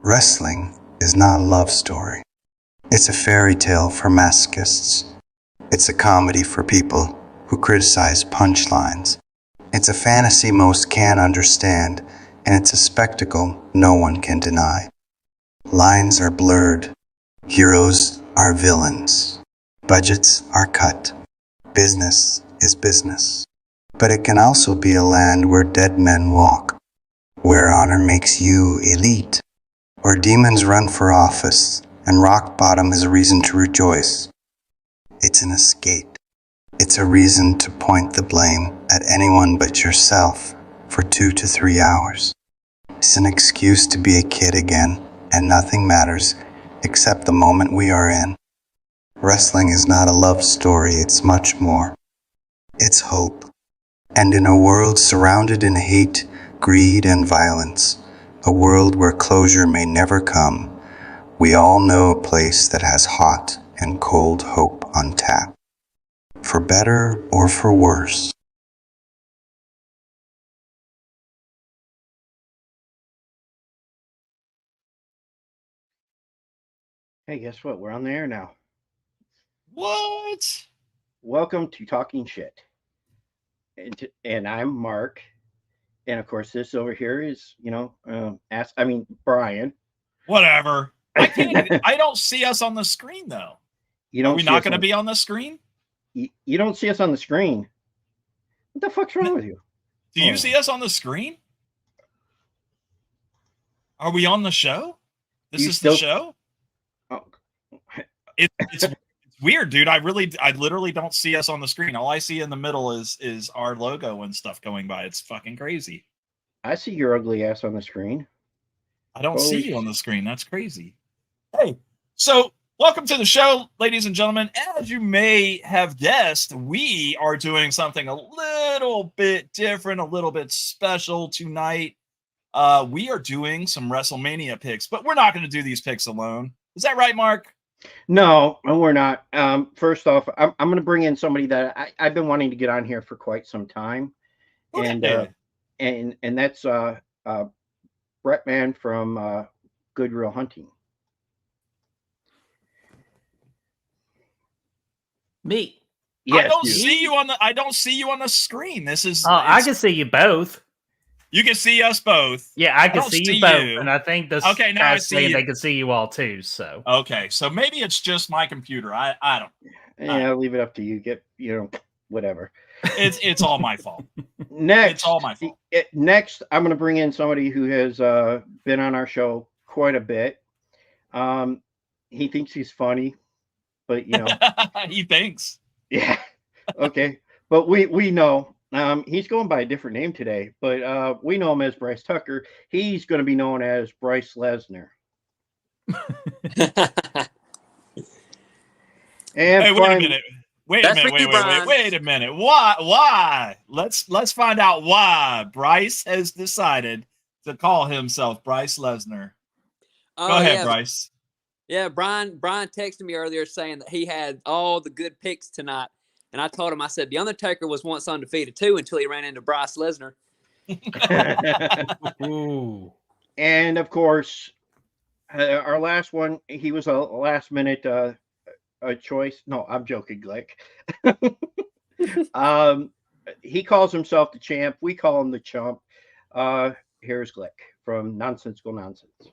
Wrestling is not a love story. It's a fairy tale for masochists. It's a comedy for people who criticize punchlines. It's a fantasy most can't understand, and it's a spectacle no one can deny. Lines are blurred. Heroes are villains. Budgets are cut. Business is business. But it can also be a land where dead men walk, where honor makes you elite, where demons run for office and rock bottom is a reason to rejoice. It's an escape. It's a reason to point the blame at anyone but yourself for 2 to 3 hours. It's an excuse to be a kid again, and nothing matters except the moment we are in. Wrestling is not a love story, it's much more. It's hope. And in a world surrounded in hate, greed, and violence, a world where closure may never come, we all know a place that has hot and cold hope on tap. For better or for worse. Hey, guess what? We're on the air now. What? Welcome to Talking Shttt. And I'm Mark. And of course, this over here is, Brian. Whatever. I don't see us on the screen, though. Are we not going to be on the screen? You don't see us on the screen. What the fuck's wrong with you? Do you see us on the screen? Are we on the show? The show? Oh. It's weird, dude. I literally don't see us on the screen. All I see in the middle is our logo and stuff going by. It's fucking crazy. I see your ugly ass on the screen. I don't see you on the screen. That's crazy. Hey, so welcome to the show, ladies and gentlemen. As you may have guessed, we are doing something a little bit different, a little bit special tonight. We are doing some WrestleMania picks, but we're not going to do these picks alone. Is that right, Mark? No, we're not. First off, I'm going to bring in somebody that I've been wanting to get on here for quite some time. Okay. And that's Brett Man from Good Real Hunting. Me. Yes, I don't see you on the screen. This is. I can see you both. You can see us both. Yeah, I can see you both, and I think this. Okay, now I see you. They can see you all too. So. Okay, so maybe it's just my computer. I don't. Yeah, I'll leave it up to you. Whatever. It's all my fault. Next, it's all my fault. Next, I'm going to bring in somebody who has been on our show quite a bit. He thinks he's funny, but he thinks. Yeah. Okay, but we know. He's going by a different name today, but we know him as Bryce Tucker. He's going to be known as Bryce Lesnar. And hey, wait a minute. Wait a minute. Why? Let's find out why Bryce has decided to call himself Bryce Lesnar. Go ahead, Bryce. Yeah, Brian texted me earlier saying that he had all the good picks tonight. And I told him, I said, The Undertaker was once undefeated too until he ran into Bryce Lesnar. Ooh. And of course, our last one, he was a last minute choice. No, I'm joking, Glick. He calls himself the champ. We call him the chump. Here's Glick from Nonsensical Nonsense.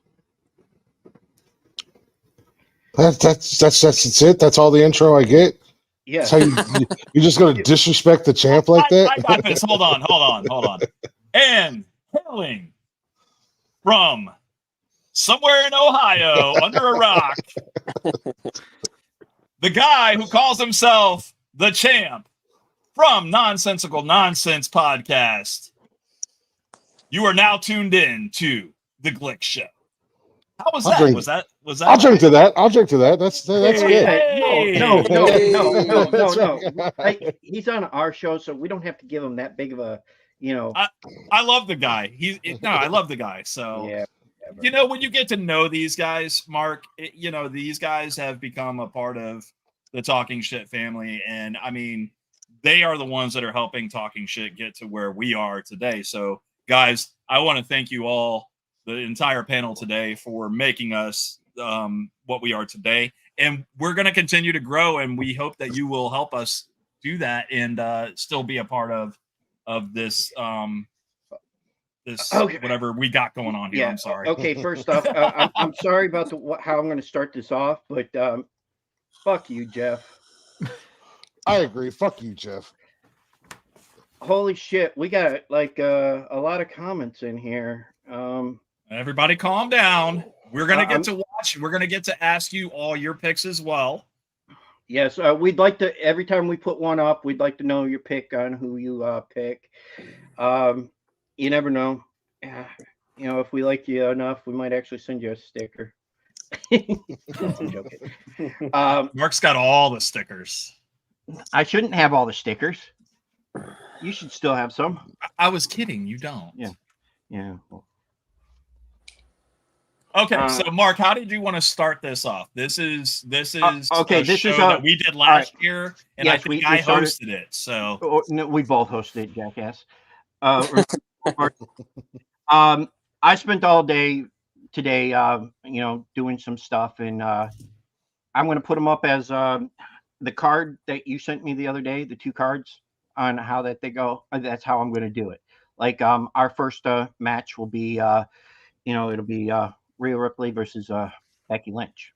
That's it. That's all the intro I get. Yeah. So you're just going to disrespect the champ like that? I got this. Hold on. And hailing from somewhere in Ohio under a rock, the guy who calls himself the champ from Nonsensical Nonsense Podcast. You are now tuned in to the Glick Show. How was that? Was that? I'll drink to that. That's good. Hey. No. He's on our show, so we don't have to give him that big of a, I love the guy. I love the guy. So yeah. When you get to know these guys, Mark, these guys have become a part of the Talking Shttt family, and I mean, they are the ones that are helping Talking Shttt get to where we are today. So, guys, I want to thank you all the entire panel today for making us what we are today. And we're going to continue to grow, and we hope that you will help us do that and still be a part of this whatever we got going on here. Yeah. I'm sorry. Okay, first off, I'm sorry about how I'm going to start this off, but fuck you, Jeff. I agree. Fuck you, Jeff. Holy shit, we got like a lot of comments in here. Everybody calm down. We're going to get to watch. We're going to get to ask you all your picks as well. Yes, we'd like to, every time we put one up, we'd like to know your pick on who you pick. You never know. If we like you enough, we might actually send you a sticker. No, I'm joking. Mark's got all the stickers. I shouldn't have all the stickers. You should still have some. I was kidding. You don't. Yeah. Okay, so Mark, how did you want to start this off? This is okay. This show is that we did last year, and yes, I think I hosted it. So no, we both hosted it, jackass. I spent all day today, doing some stuff, and I'm going to put them up as the card that you sent me the other day, the 2 cards on how that they go. That's how I'm going to do it. Like our first match will be, it'll be Rhea Ripley versus Becky Lynch.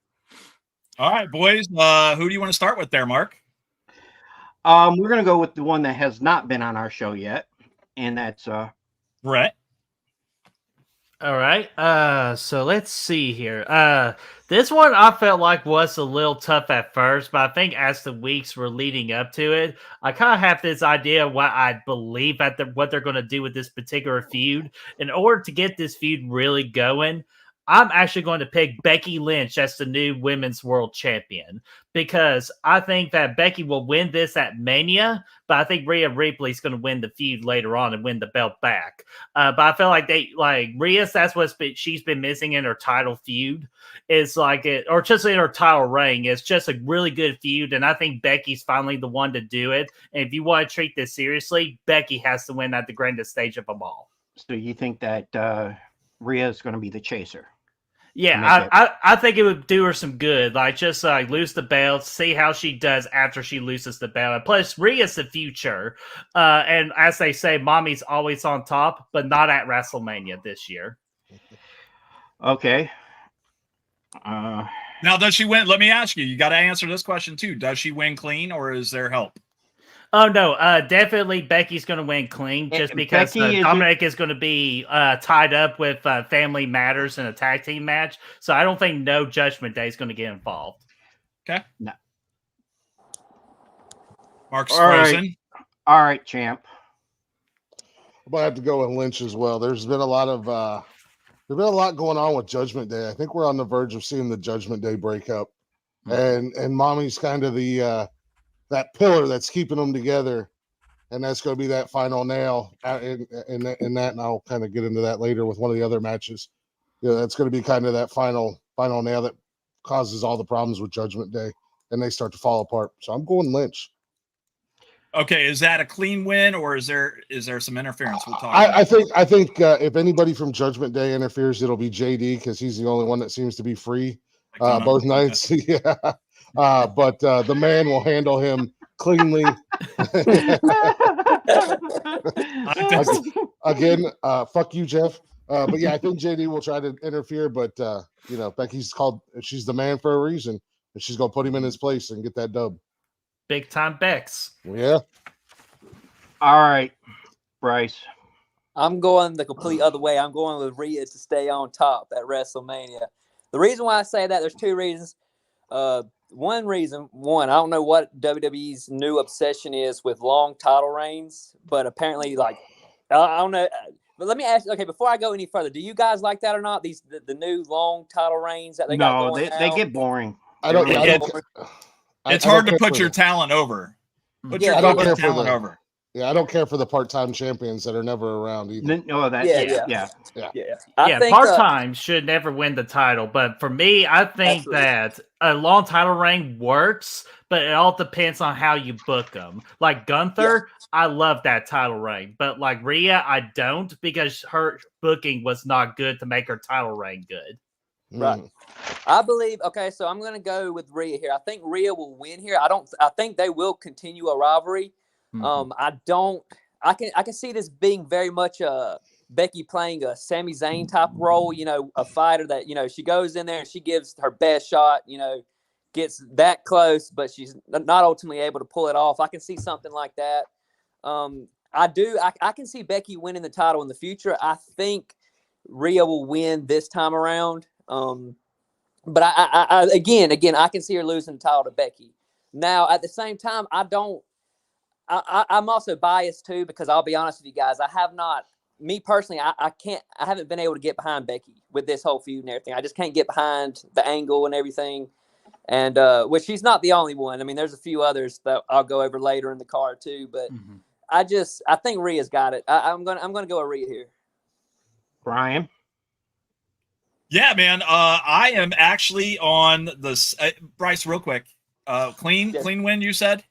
All right, boys. Who do you want to start with there, Mark? We're going to go with the one that has not been on our show yet, and that's Brett. All right. So let's see here. This one I felt like was a little tough at first, but I think as the weeks were leading up to it, I kind of have this idea of what I believe what they're going to do with this particular feud. In order to get this feud really going, I'm actually going to pick Becky Lynch as the new women's world champion, because I think that Becky will win this at Mania, but I think Rhea Ripley's going to win the feud later on and win the belt back. But I feel like Rhea's, that's what she's been missing in her title feud, is or just in her title reign. It's just a really good feud, and I think Becky's finally the one to do it. And if you want to treat this seriously, Becky has to win at the grandest stage of them all. So you think that Rhea is going to be the chaser? Yeah, I think it would do her some good. Just lose the belt, see how she does after she loses the belt. And plus, Rhea's the future. And as they say, mommy's always on top, but not at WrestleMania this year. Okay. Now, does she win? Let me ask you. You got to answer this question, too. Does she win clean, or is there help? Oh, no. Definitely Becky's going to win clean, just because Dominic is going to be tied up with Family Matters in a tag team match. So I don't think No Judgment Day is going to get involved. Okay. No. Mark's frozen. Right. All right, champ. I'm gonna have to go with Lynch as well. There's been a lot going on with Judgment Day. I think we're on the verge of seeing the Judgment Day breakup, and Mommy's kind of the that pillar that's keeping them together, and that's going to be that final nail in that. And I'll kind of get into that later with one of the other matches. That's going to be kind of that final nail that causes all the problems with Judgment Day, and they start to fall apart. So I'm going Lynch. Okay, is that a clean win, or is there some interference? We'll talk. I think if anybody from Judgment Day interferes, it'll be JD, because he's the only one that seems to be free both nights. Yeah. But the man will handle him cleanly. Again, fuck you, Jeff. But yeah, I think JD will try to interfere. But Becky's she's the man for a reason, and she's gonna put him in his place and get that dub. Big time Bex. Yeah. All right, Bryce. I'm going the complete other way. I'm going with Rhea to stay on top at WrestleMania. The reason why I say that, there's 2 reasons. One, I don't know what WWE's new obsession is with long title reigns, but apparently, I don't know. But let me ask you, okay, before I go any further, do you guys like that or not? The new long title reigns that they got going now? They get boring. It's hard to put your talent over. Put your talent over. Yeah, I don't care for the part-time champions that are never around either. No, that Yeah. yeah. I think part-time should never win the title, but for me, I think Absolutely. that a long title reign works, but it all depends on how you book them. Like Gunther, I love that title reign, but like Rhea, I don't, because her booking was not good to make her title reign good. Right. I believe. Okay, so I'm going to go with Rhea here. I think Rhea will win here. I think they will continue a rivalry. I don't. I can see this being very much Becky playing a Sami Zayn type role. You know, a fighter that she goes in there and she gives her best shot. Gets that close, but she's not ultimately able to pull it off. I can see something like that. I can see Becky winning the title in the future. I think Rhea will win this time around. But I again, I can see her losing the title to Becky. Now, at the same time, I'm also biased too, because I'll be honest with you guys, me personally, I haven't been able to get behind Becky with this whole feud and everything. I just can't get behind the angle and everything. And which she's not the only one. I mean, there's a few others that I'll go over later in the card too. But I think Rhea's got it. I'm gonna go with Rhea here. Brian. Yeah, man. I am actually on this. Bryce, real quick. Clean win. You said.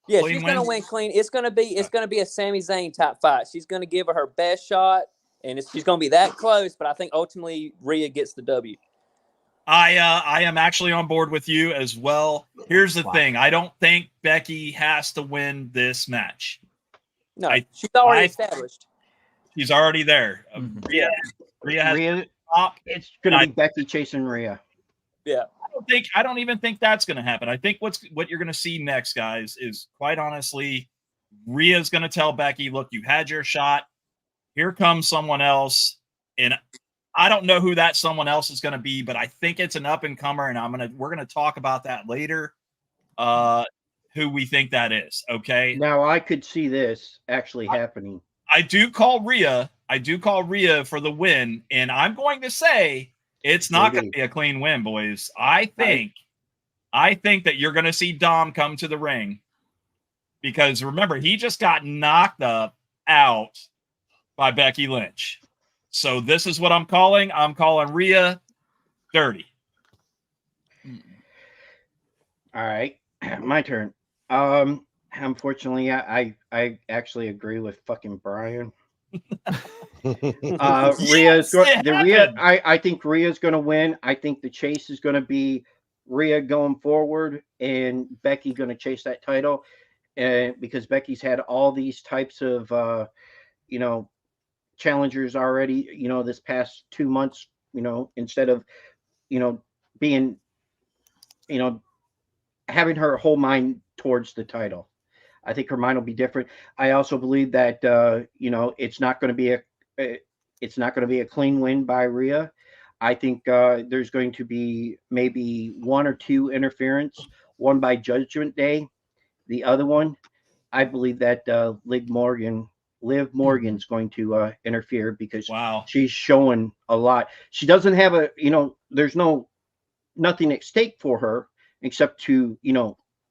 Yeah, she's gonna win clean. It's gonna be a Sami Zayn type fight. She's gonna give her best shot, and she's gonna be that close. But I think ultimately Rhea gets the W. I am actually on board with you as well. Here's the thing. I don't think Becky has to win this match. No, she's already established. She's already there. Rhea has top. It's going to be Becky chasing Rhea. Yeah. I don't even think that's going to happen. I think what you're going to see next, guys, is quite honestly, Rhea's going to tell Becky, look, you had your shot. Here comes someone else. And I don't know who that someone else is going to be, but I think it's an up and comer, and we're going to talk about that later. Who we think that is. Okay. Now I could see this actually happening. I do call Rhea for the win, and I'm going to say it's not going to be a clean win, boys. I think that you're going to see Dom come to the ring, because remember, he just got knocked out by Becky Lynch. So this is what I'm calling. I'm calling Rhea dirty. All right, my turn. Unfortunately, I actually agree with fucking Brian. I think Rhea's going to win. I think the chase is going to be Rhea going forward and Becky going to chase that title, and because Becky's had all these types of challengers already, this past 2 months, instead of being having her whole mind towards the title. I think her mind will be different. I also believe that it's not going to be a clean win by Rhea. I think there's going to be maybe 1 or 2 interference, one by Judgment Day. The other one, I believe that Liv Morgan's going to interfere, because she's showing a lot. She doesn't have there's nothing at stake for her except to,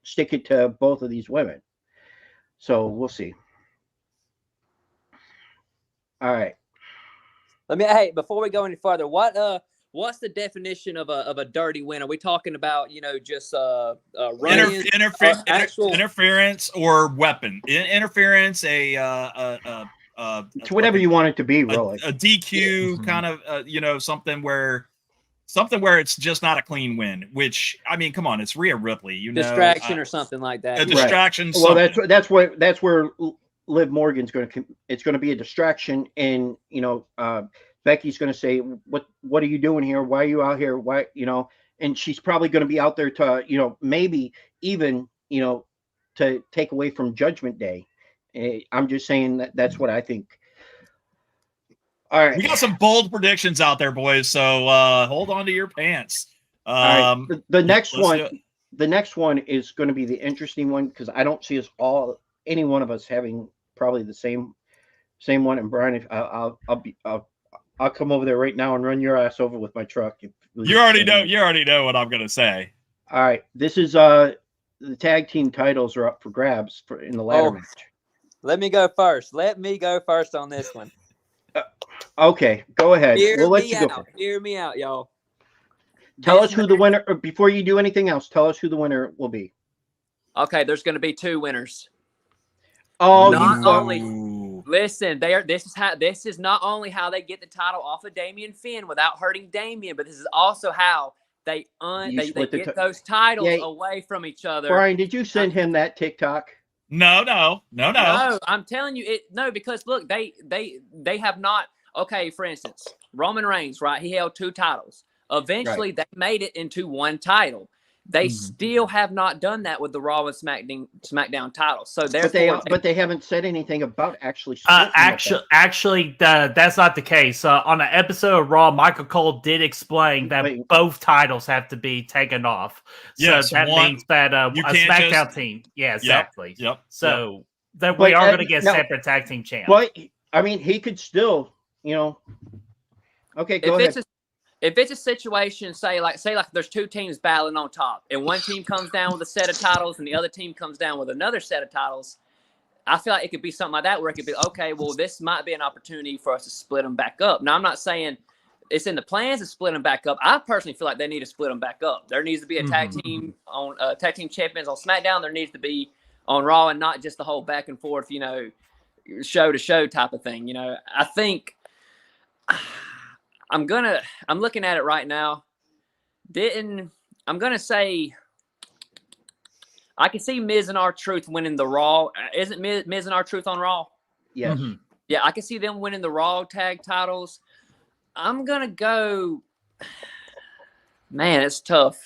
stick it to both of these women. So we'll see. All right. Before we go any further, what's the definition of a dirty win? Are we talking about just interference or weapon? Interference, it's whatever you want it to be, really. A DQ kind of something where it's just not a clean win. Which, I mean, come on, it's Rhea Ripley, distraction or something like that. A distraction. Right. Well, that's where Liv Morgan's going to. It's going to be a distraction, and Becky's going to say, "What are you doing here? Why are you out here? Why And she's probably going to be out there to maybe even to take away from Judgment Day. I'm just saying that's what I think. All right, we got some bold predictions out there, boys. So hold on to your pants. Right. The next one is going to be the interesting one, because I don't see any one of us having probably the same one. And Brian, if I'll come over there right now and run your ass over with my truck. You already know what I'm going to say. All right, this is the tag team titles are up for grabs in the ladder match. Let me go first. Let me go first on this one. Okay, go ahead. We'll let you go first. Hear me out, y'all. Tell us who the winner, or before you do anything else, tell us who the winner will be. Okay, there's going to be 2 winners. Oh, Not you only listen, this is not only how they get the title off of Damian Finn without hurting Damian, but this is also how they get those titles away from each other. Brian, did you send him that TikTok? No. No, I'm telling you it. No, because look, they have not. Okay, for instance, Roman Reigns, right? He held 2 titles. Eventually, they made it into 1 title. They still have not done that with the Raw and SmackDown titles. So therefore, but they haven't said anything about actually. Actually, that's not the case. On an episode of Raw, Michael Cole did explain that both titles have to be taken off. So that means that a SmackDown team. Yeah, exactly. Yep. So that we are going to get separate tag team champs. But I mean, he could still, Okay, go ahead. If it's a situation, say like there's 2 teams battling on top, and one team comes down with a set of titles, and the other team comes down with another set of titles, I feel like it could be something like that where it could be, okay, well, this might be an opportunity for us to split them back up. Now, I'm not saying it's in the plans to split them back up. I personally feel like they need to split them back up. There needs to be a tag team on tag team champions on SmackDown. There needs to be on Raw, and not just the whole back and forth, show to show type of thing. I think. I'm looking at it right now. I'm gonna say I can see Miz and R-Truth winning the Raw. Isn't Miz and R-Truth on Raw? Yes. Yeah, I can see them winning the Raw tag titles. I'm gonna go. Man, it's tough.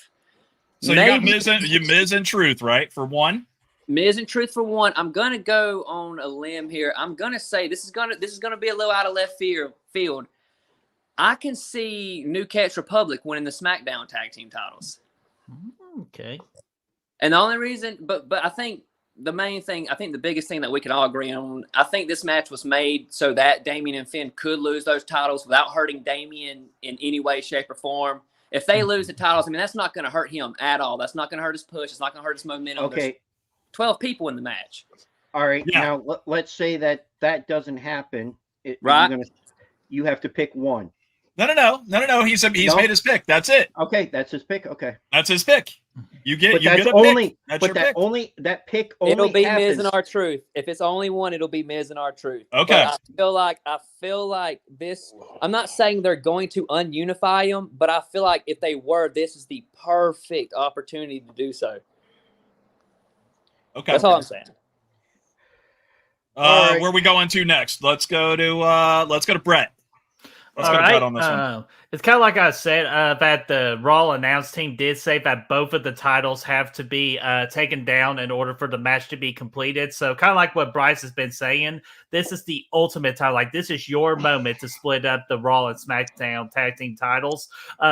So you got Miz and Truth, right? For 1. Miz and Truth for 1. I'm gonna go on a limb here. I'm gonna say this is gonna be a little out of left field. I can see New Catch Republic winning the SmackDown tag team titles. Okay. And the only reason, but I think the main thing, I think the biggest thing that we can all agree on, I think this match was made so that Damian and Finn could lose those titles without hurting Damian in any way, shape, or form. If they lose the titles, I mean, that's not going to hurt him at all. That's not going to hurt his push. It's not going to hurt his momentum. Okay. There's 12 people in the match. All right. Yeah. Now, let's say that doesn't happen. Right. You have to pick 1. No. He's made his pick. That's it. Okay, that's his pick. Okay, that's his pick. You get a pick. That pick only it'll be happens. Miz and R-Truth. If it's only 1, it'll be Miz and R-Truth. Okay. But I feel like this. I'm not saying they're going to unify them, but I feel like if they were, this is the perfect opportunity to do so. Okay, that's all I'm saying. Right. Where are we going to next? Let's go to Brett. Let's go to Brett on this one. It's kind of like I said that the Raw announce team did say that both of the titles have to be taken down in order for the match to be completed. So kind of like what Bryce has been saying, this is the ultimate time. Like, this is your moment to split up the Raw and SmackDown tag team titles.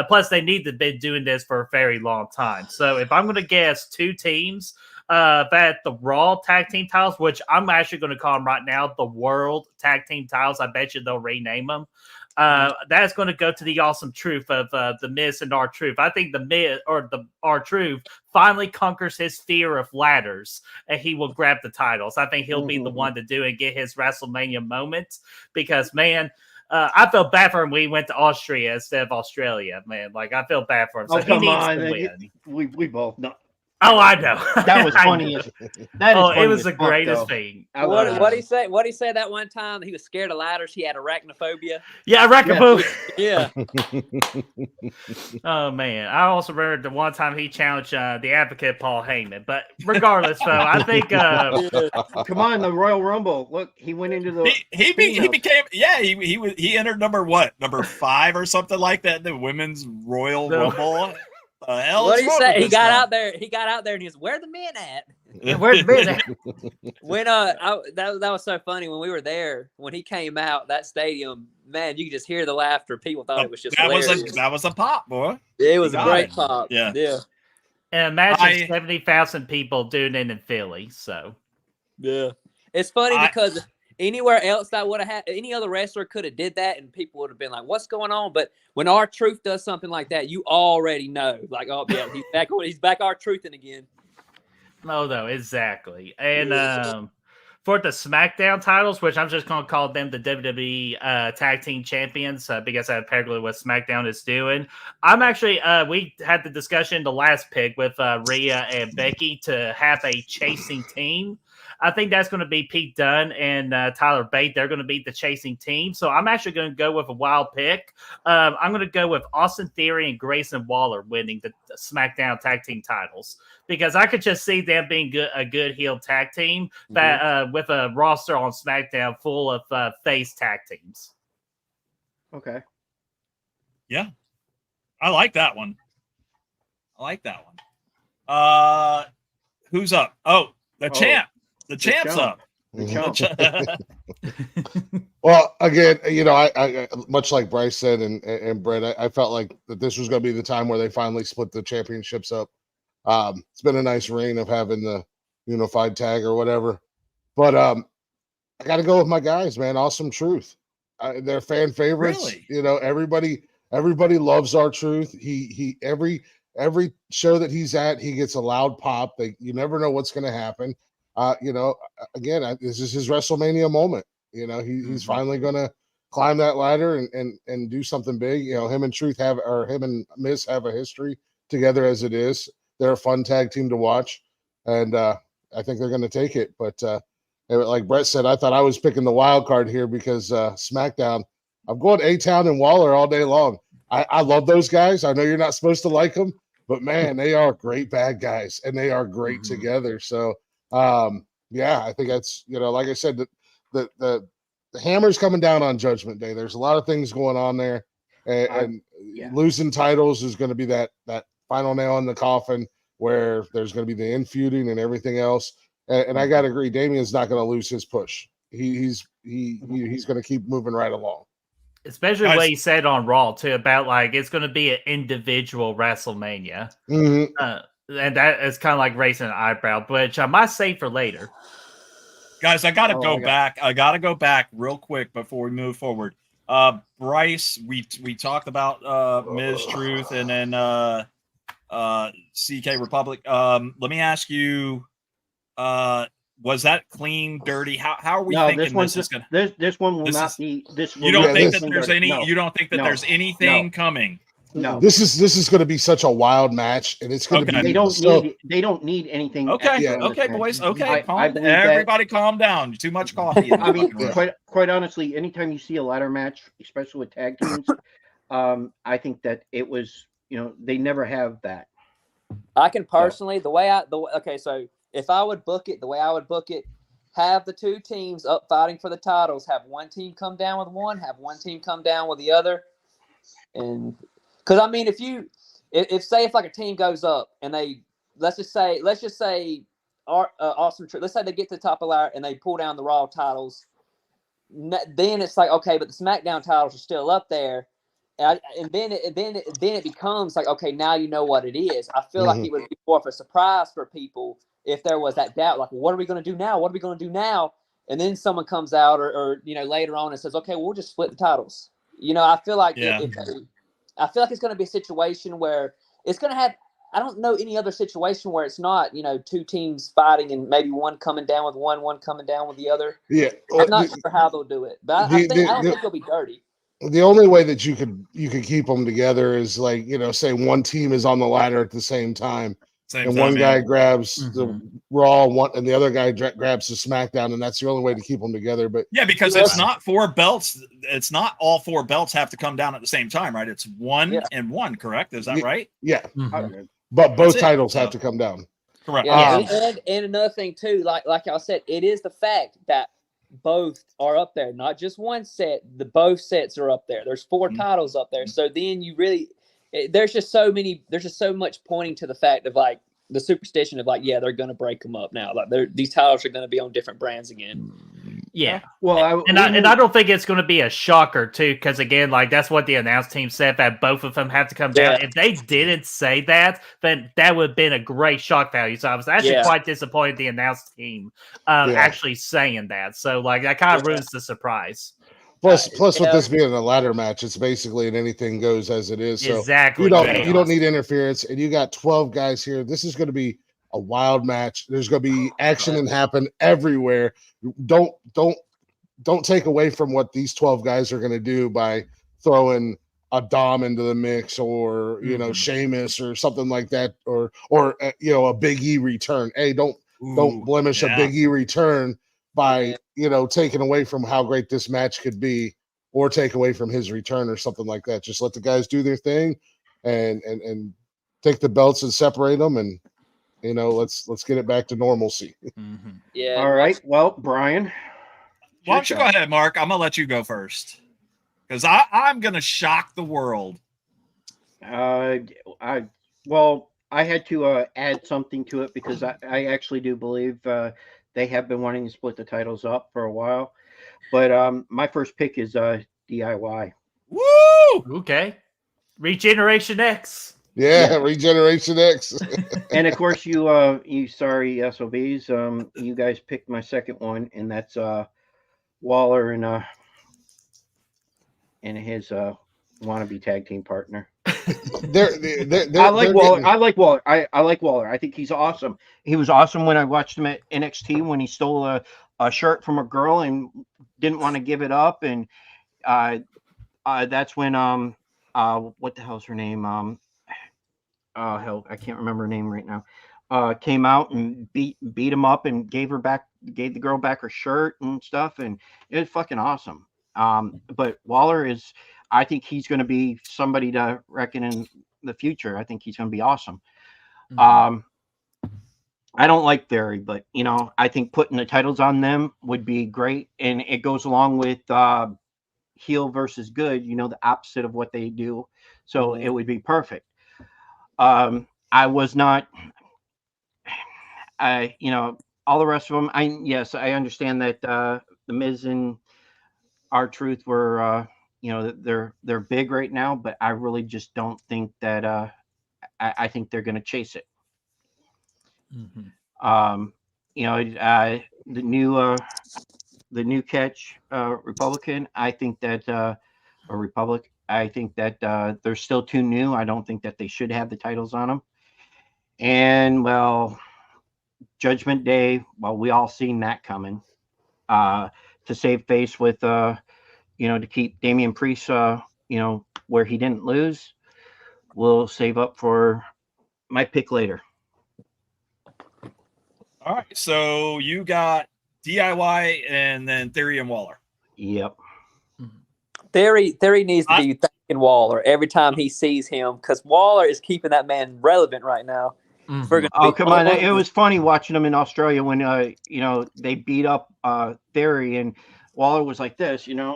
Plus, they need to have been doing this for a very long time. So if I'm going to guess 2 teams, that the Raw tag team titles, which I'm actually going to call them right now the World Tag Team titles. I bet you they'll rename them. That's going to go to the awesome truth of the Miz and R-Truth. I think the Miz or the R-Truth finally conquers his fear of ladders, and he will grab the titles. I think he'll be the one to do and get his WrestleMania moment because, man, I felt bad for him when he went to Austria instead of Australia, man. Like, I feel bad for him. So he needs to win. We both know. Oh, I know. That was funny. It was the greatest thing. What he say? What he said that one time? He was scared of ladders. He had arachnophobia. Yeah, arachnophobia. Yeah. Oh man, I also remember the one time he challenged the Advocate Paul Heyman. But regardless, though, I think. Come on, the Royal Rumble. Look, he went into the. He became he entered number 5 or something like that. The Women's Royal Rumble. What did he say? He got out there, and he was, "Where the men at? Where's the men at?" When that was so funny when we were there. When he came out, that stadium, man, you could just hear the laughter. People thought it was just that was a pop, boy. It was a great pop. Yeah. And imagine 70,000 people doing it in Philly. So yeah, it's funny because anywhere else that would have had, any other wrestler could have did that, and people would have been like, "What's going on?" But when R-Truth does something like that, you already know, like, "Oh yeah, he's back R-Truthing again." No, exactly. And for the SmackDown titles, which I'm just going to call them the WWE Tag Team Champions because that's apparently what SmackDown is doing. I'm actually, we had the discussion, the last pick with Rhea and Becky to have a chasing team. I think that's going to be Pete Dunne and Tyler Bate. They're going to be the chasing team. So I'm actually going to go with a wild pick. I'm going to go with Austin Theory and Grayson Waller winning the SmackDown Tag Team titles because I could just see them being a good heel tag team that with a roster on SmackDown full of face tag teams. Okay. Yeah. I like that one. Who's up? Oh, the champ. The champ's up. Well, again, I much like Bryce said and Brett, I felt like that this was going to be the time where they finally split the championships up. It's been a nice reign of having the unified tag or whatever, but I got to go with my guys, man. Awesome Truth. They're fan favorites. Really? Everybody loves our Truth. He every show that he's at, he gets a loud pop. You never know what's going to happen. Again, this is his WrestleMania moment. He's finally going to climb that ladder and do something big. Him and Truth him and Miz have a history together as it is. They're a fun tag team to watch, and I think they're going to take it. But like Brett said, I thought I was picking the wild card here because SmackDown. I'm going A-Town and Waller all day long. I love those guys. I know you're not supposed to like them, but man, they are great bad guys, and they are great together. So. I think that's like I said, the hammer's coming down on Judgment Day. There's a lot of things going on there, and losing titles is going to be that final nail in the coffin where there's going to be the infeuding and everything else. And I got to agree, Damien's not going to lose his push. He's going to keep moving right along. Especially what he said on Raw too about like it's going to be an individual WrestleMania. And that is kind of like raising an eyebrow, which I might save for later. Guys, I got to go back. I got to go back real quick before we move forward. Bryce, we talked about Ms. Truth and then CK Republic. Let me ask you, was that clean, dirty? How are we thinking this is going to... This one will not be... You don't think that there's any... You don't think that there's anything coming? No, this is going to be such a wild match, and it's going to be. They don't need anything. Okay, boys. Okay, everybody, calm down. Too much coffee. I mean, quite honestly, anytime you see a ladder match, especially with tag teams, I think that it was. They never have that. I can personally so if I would book it, the way I would book it, have the two teams up fighting for the titles. Have one team come down with one. Have one team come down with the other, and. Because I mean, if like a team goes up and let's just say Awesome Truth, let's say they get to the top of the ladder and they pull down the Raw titles, then it's like okay, but the SmackDown titles are still up there, and then it becomes like okay, now you know what it is. I feel like it would be more of a surprise for people if there was that doubt, like what are we going to do now? What are we going to do now? And then someone comes out or later on and says, okay, we'll just split the titles. I feel like I feel like it's going to be a situation where it's going to have. I don't know any other situation where it's not, two teams fighting and maybe one coming down with one coming down with the other. Yeah, I'm not sure how they'll do it, but I don't think it'll be dirty. The only way that you could keep them together is like say one team is on the ladder at the same time. One guy grabs the Raw, and the other guy grabs the SmackDown, and that's the only way to keep them together. But because it's not 4 belts. It's not all 4 belts have to come down at the same time, right? It's one and one, correct? Is that right? Yeah. But both titles have to come down. Correct. Yeah, and another thing too, like I said, it is the fact that both are up there, not just one set. Both sets are up there. There's 4 titles up there, so then you really. There's just so much pointing to the fact of like the superstition of like, they're going to break them up now. Like these titles are going to be on different brands again. Yeah. Well, I don't think it's going to be a shocker too. Cause again, like that's what the announce team said that both of them have to come down. If they didn't say that, then that would have been a great shock value. So I was actually quite disappointed the announce team actually saying that. So like that kind of ruins the surprise. Plus, with this being a ladder match, it's basically an anything goes as it is. So exactly. You don't need interference, and you got 12 guys here. This is going to be a wild match. There's going to be action and happen everywhere. Don't take away from what these 12 guys are going to do by throwing a Dom into the mix, or Sheamus or something like that, or a Big E return. Hey, don't blemish a Big E return by taking away from how great this match could be, or take away from his return or something like that. Just let the guys do their thing, and take the belts and separate them, and let's get it back to normalcy. Yeah. All right. Well, Brian, why don't you go ahead, Mark? I'm gonna let you go first, because I'm gonna shock the world. I had to add something to it, because I actually do believe they have been wanting to split the titles up for a while. But my first pick is DIY. Woo! Okay. Regeneration X. Yeah. Regeneration X. And of course, you sorry SOBs, you guys picked my second one, and that's Waller and his wannabe tag team partner. I like Waller. I like Waller. I like Waller. I think he's awesome. He was awesome when I watched him at NXT, when he stole a shirt from a girl and didn't want to give it up, and that's when what the hell's her name? Hell, I can't remember her name right now. Came out and beat him up and gave the girl back her shirt and stuff, and it was fucking awesome. But Waller is, I think he's going to be somebody to reckon in the future. I think he's going to be awesome. I don't like Theory, but I think putting the titles on them would be great, and it goes along with heel versus good. The opposite of what they do, so it would be perfect. I was not. All the rest of them. I understand that the Miz and R-Truth were, they're big right now, but I really just don't think that. I think they're going to chase it. The new catch Republican. I think that or Republic. I think that they're still too new. I don't think that they should have the titles on them. And Judgment Day. Well, we all seen that coming. To save face with, to keep Damian Priest, where he didn't lose. We'll save up for my pick later. All right, so you got DIY and then Theory and Waller. Yep. Theory needs to be thanking Waller every time he sees him, because Waller is keeping that man relevant right now. Oh, come on. It was funny watching them in Australia when, they beat up Theory, and Waller was like this, Yeah.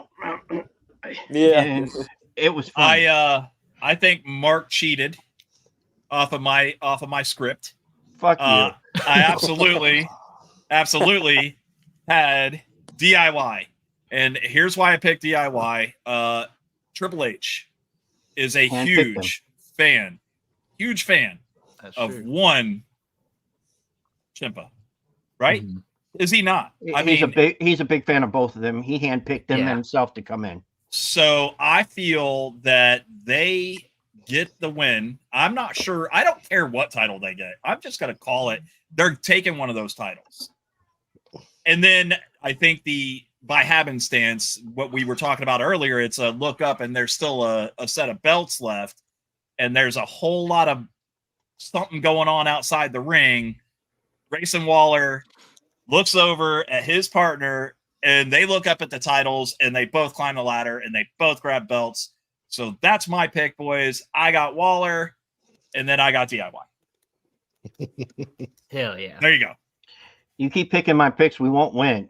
And it was funny. I think Mark cheated off of my script. Fuck you. I absolutely had DIY. And here's why I picked DIY. Triple H is a huge fan of one Ciampa, right? Mm-hmm. Is he not? He's a big fan of both of them. He handpicked them himself to come in. So I feel that they get the win. I'm not sure. I don't care what title they get. I'm just going to call it. They're taking one of those titles. And then I think by happenstance, what we were talking about earlier, it's a look up and there's still a set of belts left. And there's a whole lot of something going on outside the ring. Grayson Waller looks over at his partner and they look up at the titles and they both climb the ladder and they both grab belts. So that's my pick, boys. I got Waller and then I got DIY. Hell yeah. There you go. You keep picking my picks, we won't win.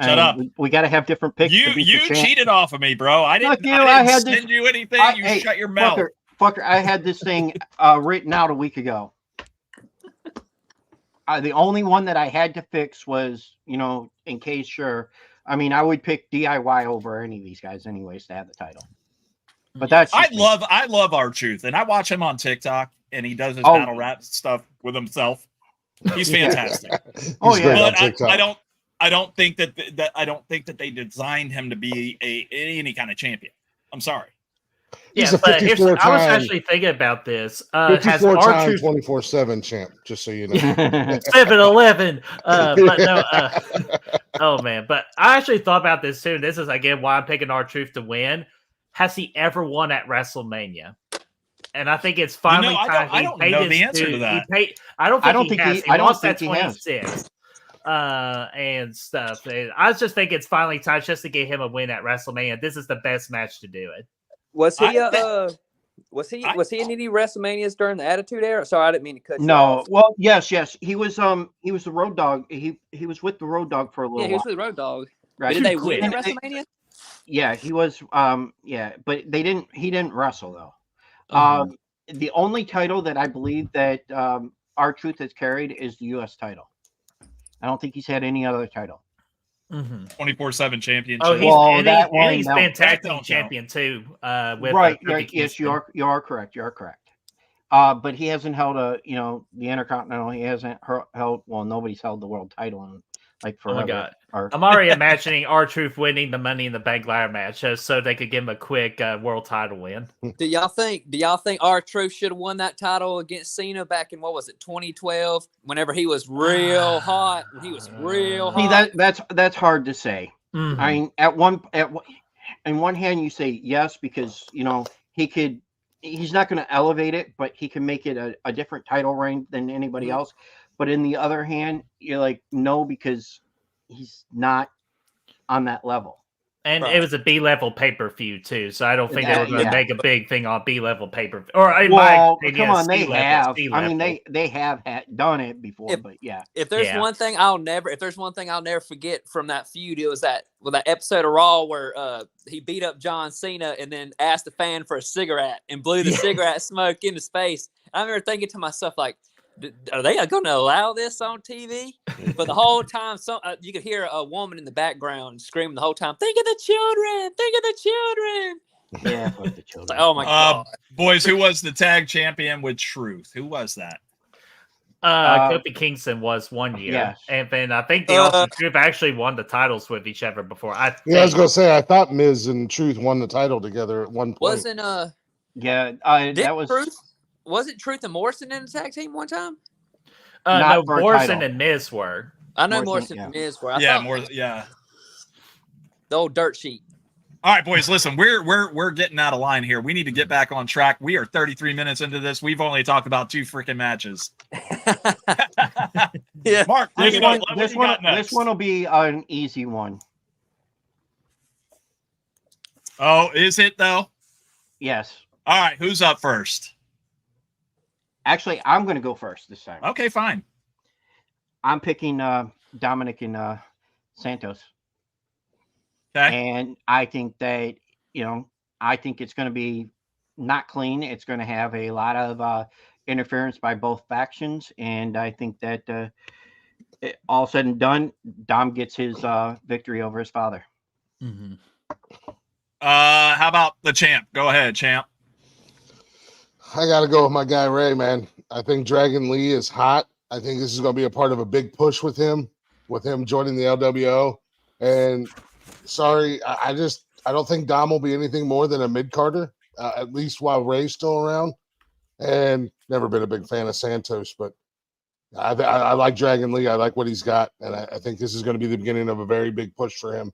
Shut up. We got to have different picks. You cheated off of me, bro. I didn't send you anything. Shut your mouth. Fucker, I had this thing written out a week ago. The only one that I had to fix was, in case sure. I mean, I would pick DIY over any of these guys anyways to have the title. But that's I love R-Truth, and I watch him on TikTok, and he does his battle rap stuff with himself. He's fantastic. But I don't think that they designed him to be any kind of champion. I'm sorry. He's Yeah, a but here's, I was 54-time actually thinking about this. Has 54-time R-Truth 24/7 champ, just so you know. 7-Eleven? But no, oh man, but I actually thought about this too. And this is again why I'm picking R-Truth to win. Has he ever won at WrestleMania? And I think it's finally time I he don't paid know his the answer to due. that. I don't think he has. He I don't lost think at he has. 26. And stuff. And I just think it's finally time just to get him a win at WrestleMania. This is the best match to do it. Was he was he in any WrestleManias during the Attitude Era? Sorry, I didn't mean to cut you No, off. well, yes. He was the Road Dogg. He was with the Road Dogg for a little Yeah, he was while. with Road Dogg. Right. Did they Quit. win at WrestleMania? Yeah, he was. Yeah, but he didn't wrestle though. Uh-huh. The only title that I believe that R-Truth has carried is the U.S. title. I don't think he's had any other title. 24/7 championship. Oh, he's been tag team champion too. With right. Kofi Yes, Kingston. you are correct. You are correct. But he hasn't held the Intercontinental. He hasn't held. Well, nobody's held the world title in like forever. Oh my god! I'm already imagining R-Truth winning the Money in the Bank ladder match, so they could give him a quick world title win. Do y'all think R-Truth should have won that title against Cena back in 2012? Whenever he was real hot, he was real hot. See, that's hard to say. Mm-hmm. I mean, in one hand, you say yes because he's not going to elevate it, but he can make it a different title reign than anybody else. But in the other hand, you're like, no, because he's not on that level. And it was a B-level pay-per-view too, so I don't think they were going to make a big thing on B-level pay-per-view. Or in my opinion, come on, they C-level, have. C-level. I mean, they have done it before, but yeah. If there's one thing I'll never forget from that feud, it was that episode of Raw where he beat up John Cena and then asked the fan for a cigarette and blew the cigarette smoke into space. I remember thinking to myself, like, are they going to allow this on TV? But the whole time, you could hear a woman in the background screaming the whole time, think of the children, think of the children. Yeah, fuck the children. Like, oh my God. Boys, who was the tag champion with Truth? Who was that? Kofi Kingston was 1 year. Yes. And then I think they also Truth actually won the titles with each other before. I was going to say, I thought Miz and Truth won the title together at one point. Wasn't that was Truth? Was it Truth and Morrison in the tag team one time? No, Morrison and Miz were. I know Morrison and Miz were. The old dirt sheet. All right, boys, listen, we're getting out of line here. We need to get back on track. We are 33 minutes into this. We've only talked about 2 freaking matches. Yeah, Mark, this one will be an easy one. Oh, is it though? Yes. All right, who's up first? Actually, I'm going to go first this time. Okay, fine. I'm picking Dominic and Santos. Okay. And I think that, I think it's going to be not clean. It's going to have a lot of interference by both factions. And I think that all said and done, Dom gets his victory over his father. Mm-hmm. How about the champ? Go ahead, champ. I got to go with my guy, Ray, man. I think Dragon Lee is hot. I think this is going to be a part of a big push with him joining the LWO. And sorry, I don't think Dom will be anything more than a mid-carder, at least while Ray's still around. And never been a big fan of Santos, but I like Dragon Lee. I like what he's got. And I think this is going to be the beginning of a very big push for him.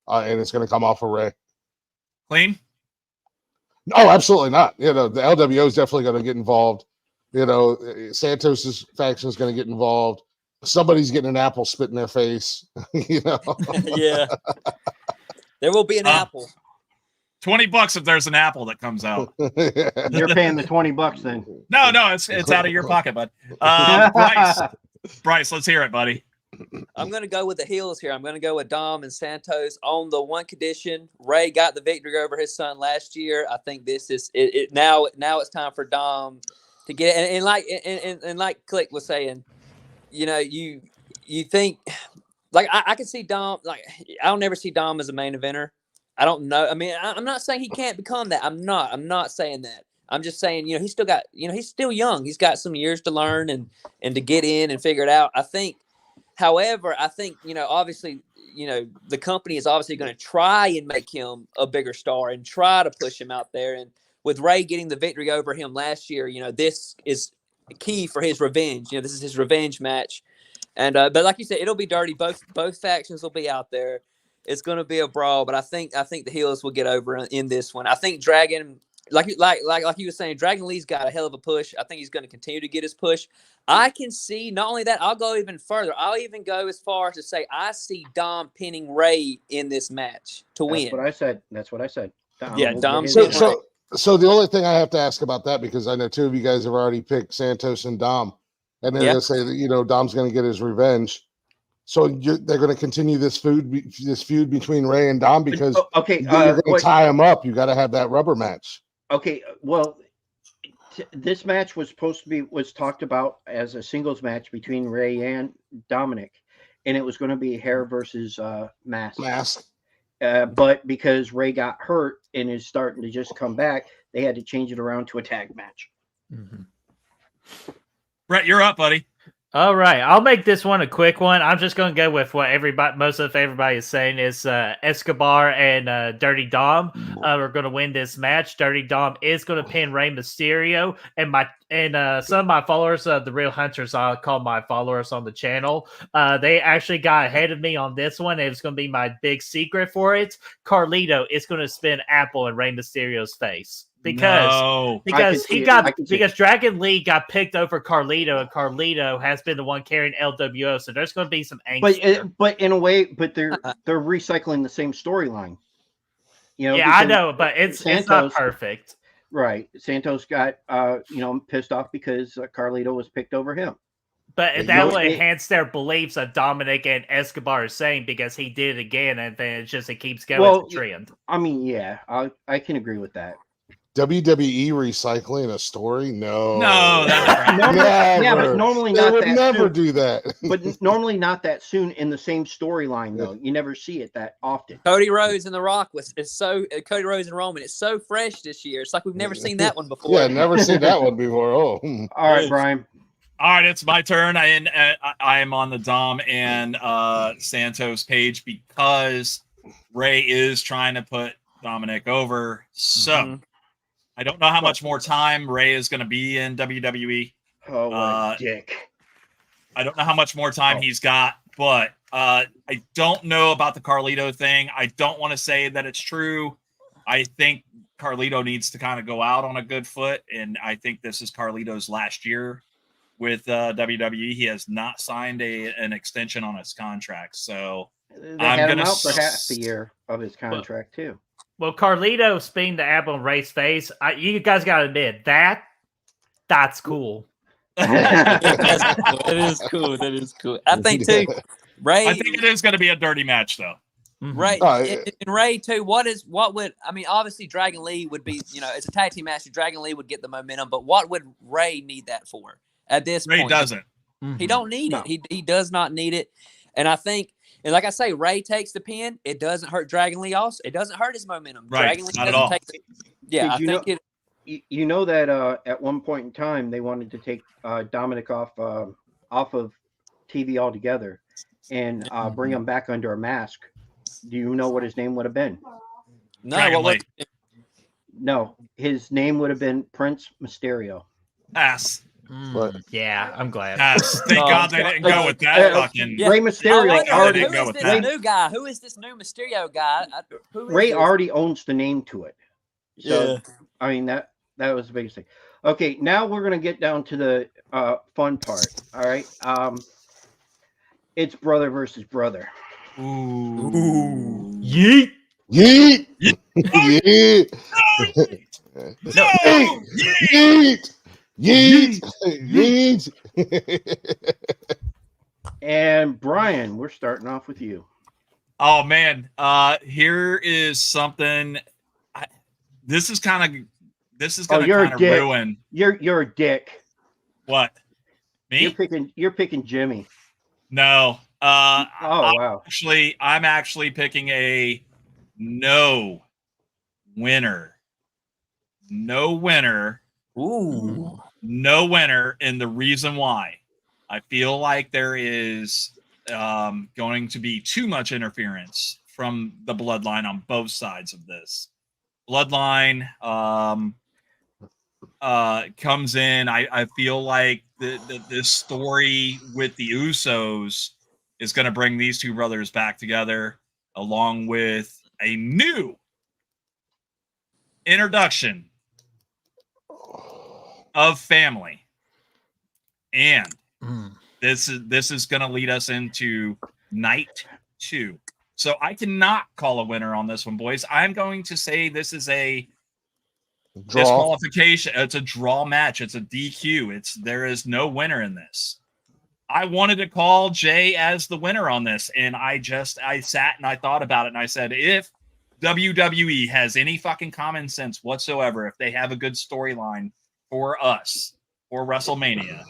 And it's going to come off of Ray. Clean? No, absolutely not. The LWO is definitely going to get involved. Santos's faction is going to get involved. Somebody's getting an apple spit in their face. Yeah. There will be an apple. $20 if there's an apple that comes out. You're paying the $20 then. No, it's out of your pocket, bud. Bryce, let's hear it, buddy. I'm going to go with the heels here. I'm going to go with Dom and Santos on the one condition. Ray got the victory over his son last year. I think this is it. Now it's time for Dom to get it. And like Click was saying, you think like I can see Dom, like I'll never see Dom as a main eventer. I don't know. I mean, I'm not saying he can't become that. I'm not saying that. I'm just saying, he's still got, he's still young. He's got some years to learn and to get in and figure it out. However, I think, obviously, the company is obviously going to try and make him a bigger star and try to push him out there. And with Ray getting the victory over him last year, this is key for his revenge. This is his revenge match. And but like you said, it'll be dirty. Both factions will be out there. It's going to be a brawl, but I think the heels will get over in this one. I think Dragon, like you were saying, Dragon Lee's got a hell of a push. I think he's going to continue to get his push. I can see not only that, I'll go even further. I'll even go as far as to say I see Dom pinning Ray in this match to win. That's what I said. Dom. So the only thing I have to ask about that, because I know two of you guys have already picked Santos and Dom, and they're going to say that Dom's going to get his revenge. So they're going to continue this feud between Ray and Dom because you're going to tie them up. You got to have that rubber match. Okay, well, this match was talked about as a singles match between Ray and Dominic, and it was going to be hair versus mask. But because Ray got hurt and is starting to just come back, they had to change it around to a tag match. Mm-hmm. Brett, you're up, buddy. All right, I'll make this one a quick one. I'm just going to go with what most of everybody is saying is Escobar and Dirty Dom are going to win this match. Dirty Dom is going to pin Rey Mysterio, and some of my followers, the Real Hunters, I'll call my followers on the channel. They actually got ahead of me on this one. It was going to be my big secret for it. Carlito is going to spin apple in Rey Mysterio's face. Because Dragon Lee got picked over Carlito, and Carlito has been the one carrying LWO, so there's going to be some angst. But in a way, they're recycling the same storyline. Yeah, I know, but it's not perfect. Right, Santos got pissed off because Carlito was picked over him. But that will enhance their beliefs of Dominic and Escobar is saying, because he did it again, and then it keeps going as a trend. I mean, yeah, I can agree with that. WWE recycling a story? No, that's never. Yeah, but normally they not would that never soon. do that. But normally not that soon in the same storyline, though. You never see it that often. Cody Rhodes and The Rock Cody Rhodes and Roman. It's so fresh this year. It's like we've never seen that one before. Yeah, never seen that one before. Oh, all right, Brian. All right, it's my turn. I am on the Dom and Santos page because Ray is trying to put Dominic over. So I don't know how much more time Ray is going to be in WWE. Oh, what a dick. I don't know how much more time he's got, but I don't know about the Carlito thing. I don't want to say that it's true. I think Carlito needs to kind of go out on a good foot, and I think this is Carlito's last year with WWE. He has not signed an extension on his contract, so I'm going to out for half the year of his contract too. Well, Carlito spinning the apple in Ray's face, you guys got to admit that's cool. That is cool. I think too, Ray. I think it is going to be a dirty match, though. Ray and Ray too. Obviously Dragon Lee would be, it's a tag team match. Dragon Lee would get the momentum, but what would Ray need that for at this point? Ray doesn't. He don't need it. He does not need it, and I think. And like I say, Ray takes the pin. It doesn't hurt Dragon Lee. Also, it doesn't hurt his momentum. Right, Dragon Lee not at all. Yeah, I think that at one point in time they wanted to take Dominic off of TV altogether and bring him back under a mask. Do you know what his name would have been? No, his name would have been Prince Mysterio. Ass. Yeah, I'm glad. Yes, thank God they didn't go with that fucking. Ray Mysterio already didn't go with that. New guy. Who is this new Mysterio guy? Ray already owns the name to it. So I mean that was the biggest thing. Okay, now we're gonna get down to the fun part. All right. It's brother versus brother. Ooh. Yeet. Yeet. Yeet. No. Yeet. Yeet. Yeet. And Brian, we're starting off with you. Oh man, here is something. This is going to kind of ruin. You're a dick. What? Me? You're picking Jimmy. No. Wow. I'm actually picking a no winner. No winner. Ooh. No winner, and the reason why. I feel like there is going to be too much interference from the bloodline on both sides of this. Bloodline comes in. I feel like this story with the Usos is going to bring these two brothers back together, along with a new introduction of family. And this is going to lead us into night 2. So I cannot call a winner on this one, boys. I'm going to say this is a Draw. disqualification. It's a draw match. It's a DQ. There is no winner in this. I wanted to call Jay as the winner on this, and I sat and I thought about it, and I said, if WWE has any fucking common sense whatsoever, if they have a good storyline for us for WrestleMania,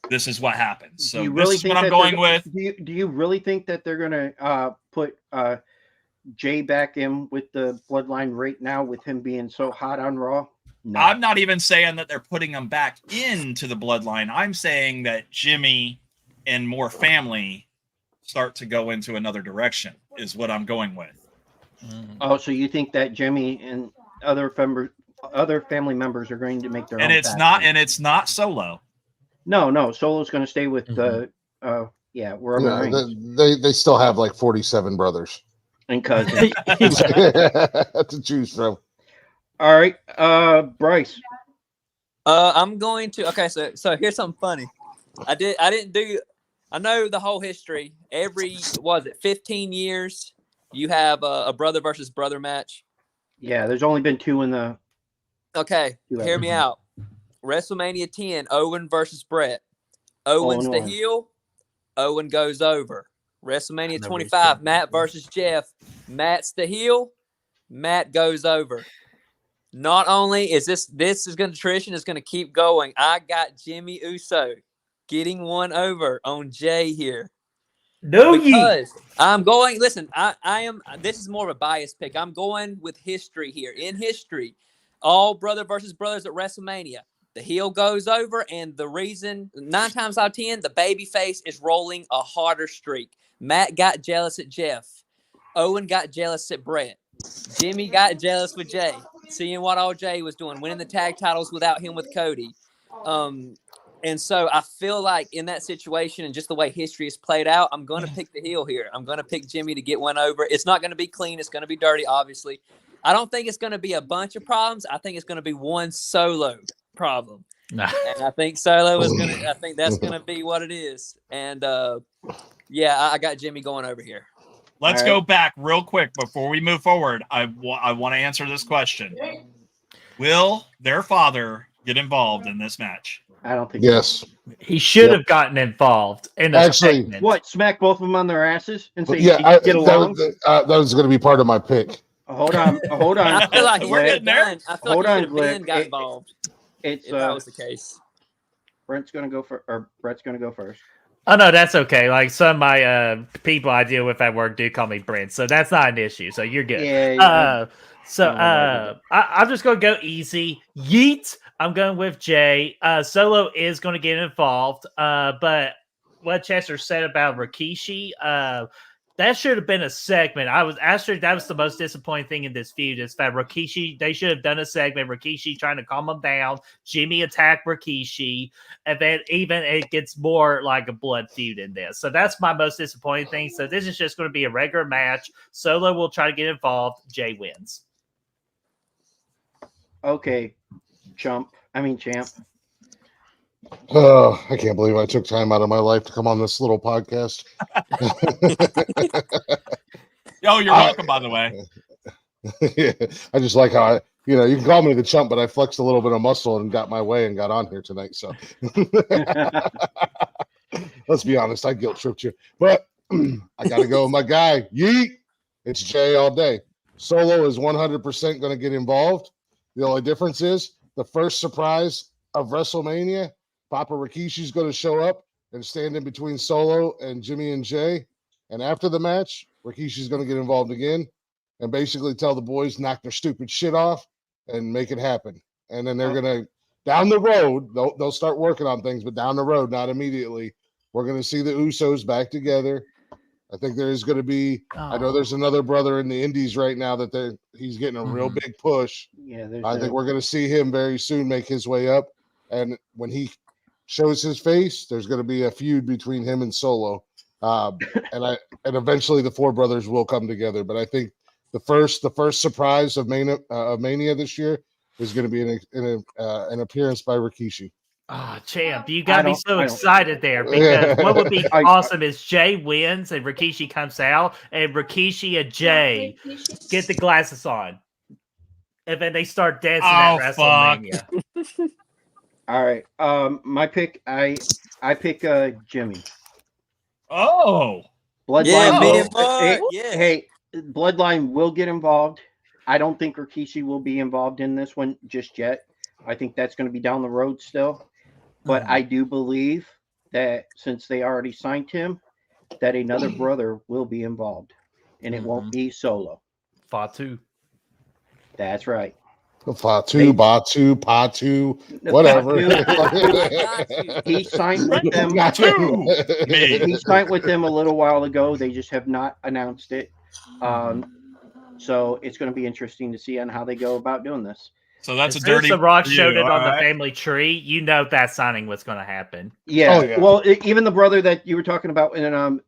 this is what happens. So this is what I'm going with. Do you really think that they're going to put Jay back in with the bloodline right now with him being so hot on Raw? No. I'm not even saying that they're putting him back into the bloodline. I'm saying that Jimmy and more family start to go into another direction is what I'm going with. Oh, so you think that Jimmy and other family members are going to make their own it's not Solo. No, Solo's going to stay with the wherever. They still have like 47 brothers And cousins to choose from. All right, Bryce. I'm going to. Okay, so here's something funny. I know the whole history. Every 15 years, you have a brother versus brother match. Yeah, there's only been 2 in the. Okay, hear me out. WrestleMania 10, Owen versus Brett. Owen's the heel. Owen goes over. WrestleMania 25, Matt versus Jeff. Matt's the heel. Matt goes over. Not only is this is going to tradition is going to keep going. I got Jimmy Uso getting one over on Jay here. Because I'm going. Listen, I am. This is more of a biased pick. I'm going with history here. In history, all brother versus brothers at WrestleMania. The heel goes over, and the reason 9 times out of 10, the baby face is rolling a harder streak. Matt got jealous at Jeff. Owen got jealous at Brett. Jimmy got jealous with Jay, seeing what all Jay was doing, winning the tag titles without him with Cody. And so I feel like in that situation and just the way history is played out, I'm going to pick the heel here. I'm going to pick Jimmy to get one over. It's not going to be clean. It's going to be dirty, obviously. I don't think it's going to be a bunch of problems. I think it's going to be one Solo problem. And I think Solo is going to – I think that's going to be what it is. And, I got Jimmy going over here. Let's go back real quick before we move forward. I want to answer this question. Will their father get involved in this match? I don't think yes. He should have gotten involved in a segment. What, smack both of them on their asses and say, get along? That was going to be part of my pick. Hold on. I feel like we're getting there. I feel like Ben got involved. If that was the case. Brett's going to go first. Oh, no, that's okay. Like, some of my people I deal with at work do call me Brent, so that's not an issue. So you're good. Yeah. I'm just going to go easy. Yeet. I'm going with Jay. Solo is going to get involved, but what Chester said about Rikishi, that should have been a segment. That was the most disappointing thing in this feud is that Rikishi, they should have done a segment. Rikishi trying to calm him down. Jimmy attack Rikishi. And then even it gets more like a blood feud in this. So that's my most disappointing thing. So this is just going to be a regular match. Solo will try to get involved. Jay wins. Okay, champ. Oh, I can't believe I took time out of my life to come on this little podcast. Oh, you're welcome, by the way. Yeah, I just like how you can call me the chump, but I flexed a little bit of muscle and got my way and got on here tonight. So let's be honest, I guilt tripped you, but I got to go with my guy. Yeet. It's Jay all day. Solo is 100% going to get involved. The only difference is the first surprise of WrestleMania, Papa Rikishi's going to show up and stand in between Solo and Jimmy and Jay. And after the match, Rikishi's going to get involved again and basically tell the boys knock their stupid shit off and make it happen. And then they're going to, down the road, they'll start working on things, but down the road, not immediately, We're going to see the Usos back together. I think there is going to be. I know there's another brother in the Indies right now that he's getting a real big push. Yeah, I think we're going to see him very soon make his way up, and when he shows his face, there's going to be a feud between him and Solo, and eventually the four brothers will come together. But I think the first surprise of Mania this year is going to be an appearance by Rikishi. Oh, champ, you got me so excited there because what would be awesome is Jay wins and Rikishi comes out, and Rikishi and Jay get the glasses on, and then they start dancing at WrestleMania. All right, my pick, I pick Jimmy. Oh, Bloodline. Yeah. Hey, Bloodline will get involved. I don't think Rikishi will be involved in this one just yet. I think that's going to be down the road still. But I do believe that since they already signed him, that another brother will be involved. And it won't be Solo. Fatu. That's right. Fatu, Batu, Patu, whatever. He signed with them. He signed with them a little while ago. They just have not announced it. So it's going to be interesting to see on how they go about doing this. So that's as a dirty. The Rock showed it on right. the family tree. You know that signing was going to happen. Yeah. Oh, yeah. Well, even the brother that you were talking about, and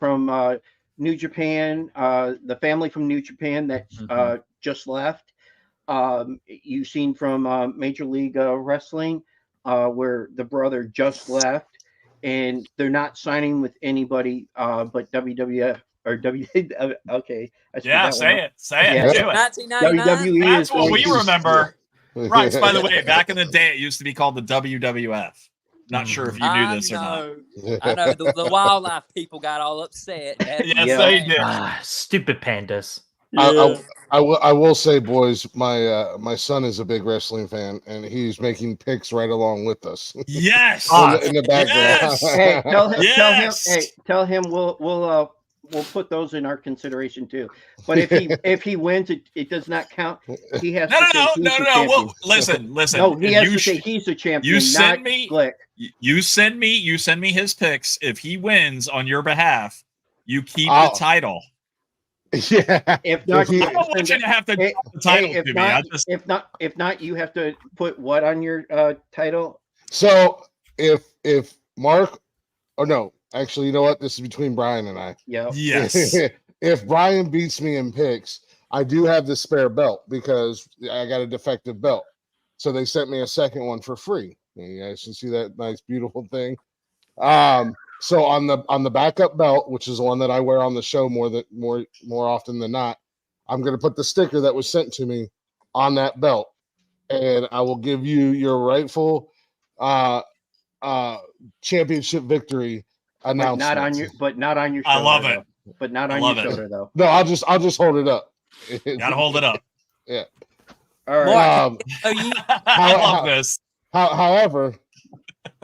from New Japan, the family from New Japan that just left. You've seen from Major League Wrestling, where the brother just left, and they're not signing with anybody but WWF. Or okay. Yeah, say it. Yeah. Do it. 1999. WWE That's is what we remember. Yeah. Right. By the way, back in the day, it used to be called the WWF. Not sure if you knew this or not. I know. The wildlife people got all upset. Yes, they did. Stupid pandas. I will say, boys, my son is a big wrestling fan, and he's making picks right along with us. Yes, in the background. Yes. Hey, tell him. Yes. Hey, tell him we'll put those in our consideration too. But if he wins, it does not count. He has to say he's the champion. Well, listen. No, he has to say he's the champion. You send me. Glick. You send me his picks. If he wins on your behalf, you keep the title. Yeah. If not, I don't want you to have to drop the title to me. If not, you have to put what on your title? So if Mark, or no, actually, you know what? This is between Brian and I. Yeah. Yes. If Brian beats me in picks, I do have the spare belt because I got a defective belt. So they sent me a second one for free. You guys can see that nice, beautiful thing. So on the backup belt, which is the one that I wear on the show more often than not, I'm going to put the sticker that was sent to me on that belt, and I will give you your rightful championship victory announcement. But not on your. I love it. But not on your shoulder though. No, I'll just hold it up. Gotta hold it up. Yeah. All right. I love this. However,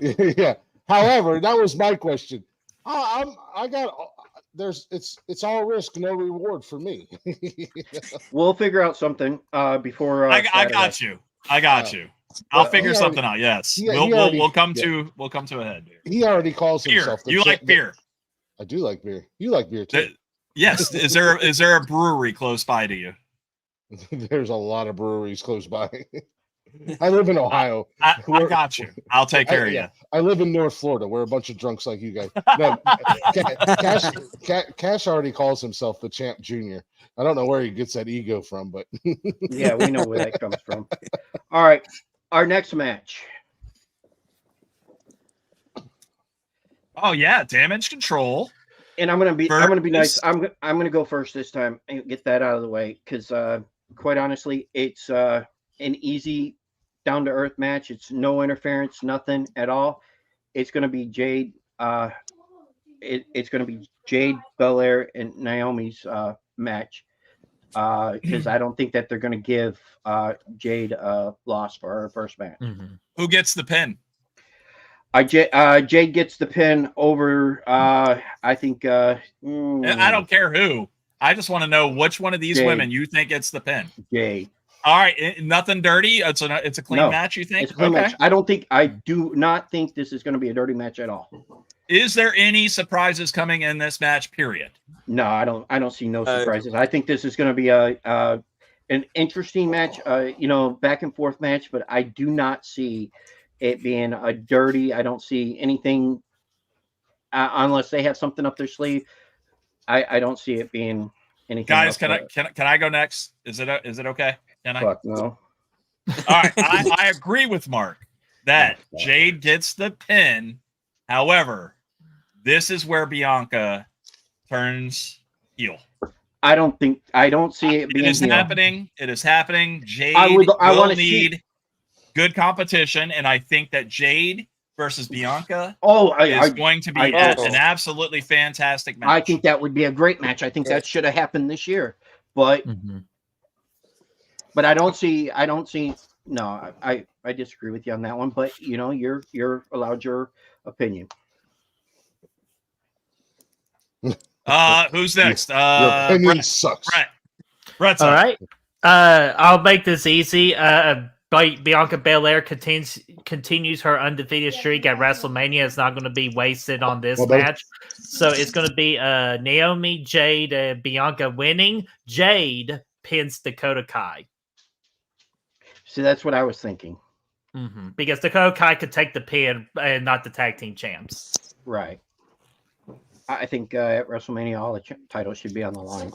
yeah. However, that was my question. It's all risk, no reward for me. We'll figure out something before. I got you. I'll figure something out. Yes, we'll come to a head. He already calls himself. You like beer? I do like beer. You like beer too. Yes. Is there a brewery close by to you? There's a lot of breweries close by. I live in Ohio. I got you. I'll take care of you. I live in North Florida. We're a bunch of drunks like you guys. No, Cash already calls himself the Champ Junior. I don't know where he gets that ego from, but yeah, we know where that comes from. All right, our next match. Oh yeah, Damage Control. And I'm gonna be nice. I'm gonna go first this time and get that out of the way because quite honestly, it's an easy, down to earth match. It's no interference, nothing at all. It's gonna be Jade. It's gonna be Jade, Belair, and Naomi's match because I don't think that they're gonna give Jade a loss for her first match. Mm-hmm. Who gets the pin? Jade gets the pin over. I think. I don't care who. I just want to know which one of these women you think gets the pin. Jade. All right, nothing dirty. It's a clean match. You think? It's a clean match. I do not think this is going to be a dirty match at all. Is there any surprises coming in this match? Period. No, I don't see no surprises. I think this is going to be an interesting match. Back and forth match, but I do not see it being a dirty. I don't see anything unless they have something up their sleeve. I don't see it being anything. Guys, can I go next? Is it okay? Can I? Fuck no. All right, I agree with Mark that Jade gets the pin. However, this is where Bianca turns heel. I don't see it being happening. It is happening. Jade will need good competition, and I think that Jade versus Bianca is going to be an absolutely fantastic match. I think that would be a great match. I think that should have happened this year, but but I don't see. No, I disagree with you on that one. But you're allowed your opinion. Who's next? Your opinion Brett sucks. Brett's all up. right. I'll make this easy. Bianca Belair continues her undefeated streak at WrestleMania. It's not going to be wasted on this match. So it's going to be Naomi, Jade, and Bianca winning. Jade pins Dakota Kai. See, that's what I was thinking. Because Dakota Kai could take the pin and not the tag team champs. Right. I think at WrestleMania, all the titles should be on the line.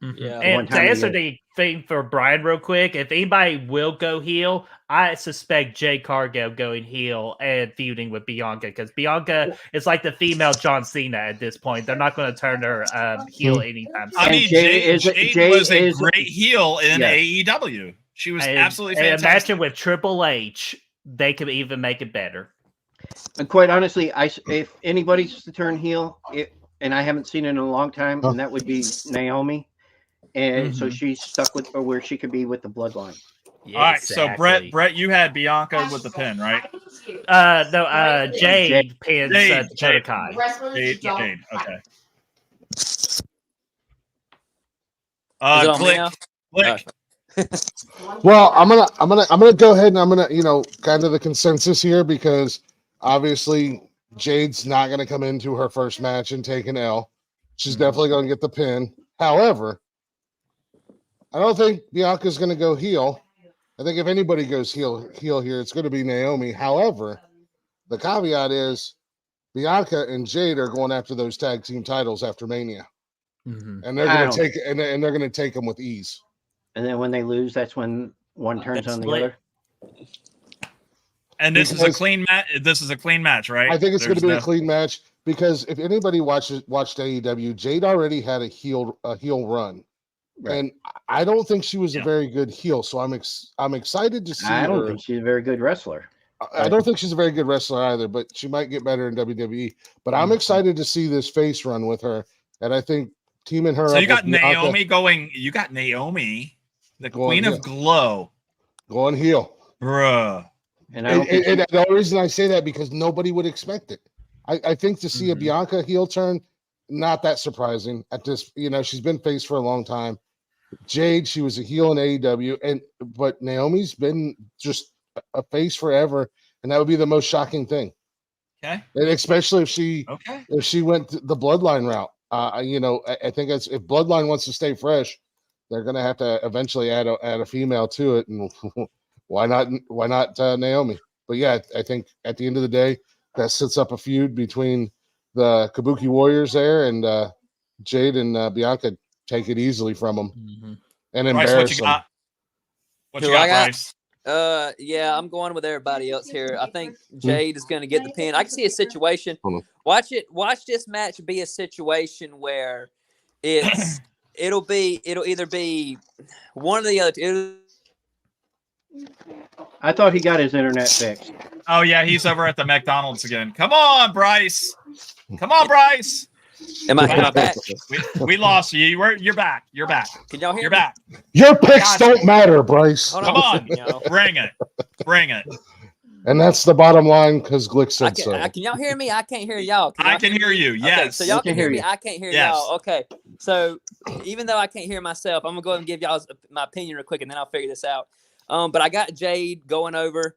Yeah. And to answer the thing for Brian real quick, if anybody will go heel, I suspect Jade Cargill going heel and feuding with Bianca, because Bianca is like the female John Cena at this point. They're not going to turn her heel anytime soon. I mean, Jade was a great heel in AEW. She was absolutely fantastic. Imagine with Triple H, they could even make it better. And quite honestly, if anybody's to turn heel, and I haven't seen it in a long time, and that would be Naomi. And so she's stuck with where she could be with the bloodline. Yeah, all right, exactly. So Brett, you had Bianca with the pin, right? No, Jade pins Dakota Kai. Jade, okay. Click. Well, I'm gonna go ahead and I'm gonna kind of the consensus here, because obviously Jade's not gonna come into her first match and take an L. She's definitely gonna get the pin. However, I don't think Bianca's gonna go heel. I think if anybody goes heel here, it's gonna be Naomi. However, the caveat is Bianca and Jade are going after those tag team titles after Mania, and they're gonna take them with ease. And then when they lose, that's when one turns on the other. And this is a clean match. This is a clean match, right? I think it's going to be a clean match, because if anybody watched AEW, Jade already had a heel run, and I don't think she was a very good heel. So I'm excited to see. I don't think she's a very good wrestler. I don't think she's a very good wrestler either, but she might get better in WWE. But I'm excited to see this face run with her, and I think teaming her. So you got Naomi going. You got Naomi, the Queen of Glow, going heel, bruh. And the only reason I say that, because nobody would expect it. I think to see a Bianca heel turn, not that surprising. At this, she's been face for a long time. Jade, she was a heel in AEW, but Naomi's been just a face forever, and that would be the most shocking thing. Okay, and especially if she went the Bloodline route. I think if Bloodline wants to stay fresh, they're going to have to eventually add a female to it, and why not Naomi? But yeah, I think at the end of the day, that sets up a feud between the Kabuki Warriors there, and Jade and Bianca take it easily from them and embarrass them. What you got, Bryce? Yeah, I'm going with everybody else here. I think Jade is going to get the pin. I can see a situation. Watch this match be a situation where it'll either be one or the other. I thought he got his internet fixed. Oh yeah, he's over at the McDonald's again. Come on, Bryce. Come on, Bryce. Am I back? We lost you. You're back. You're back. Can y'all hear me? You're back. Your picks don't matter, Bryce. Come on. Bring it. Bring it. And that's the bottom line, because Glick said so. Can y'all hear me? I can't hear y'all. I can hear you. Yes. Okay, so y'all can hear me. I can't hear y'all. Okay. So even though I can't hear myself, I'm gonna go ahead and give y'all my opinion real quick, and then I'll figure this out. But I got Jade going over.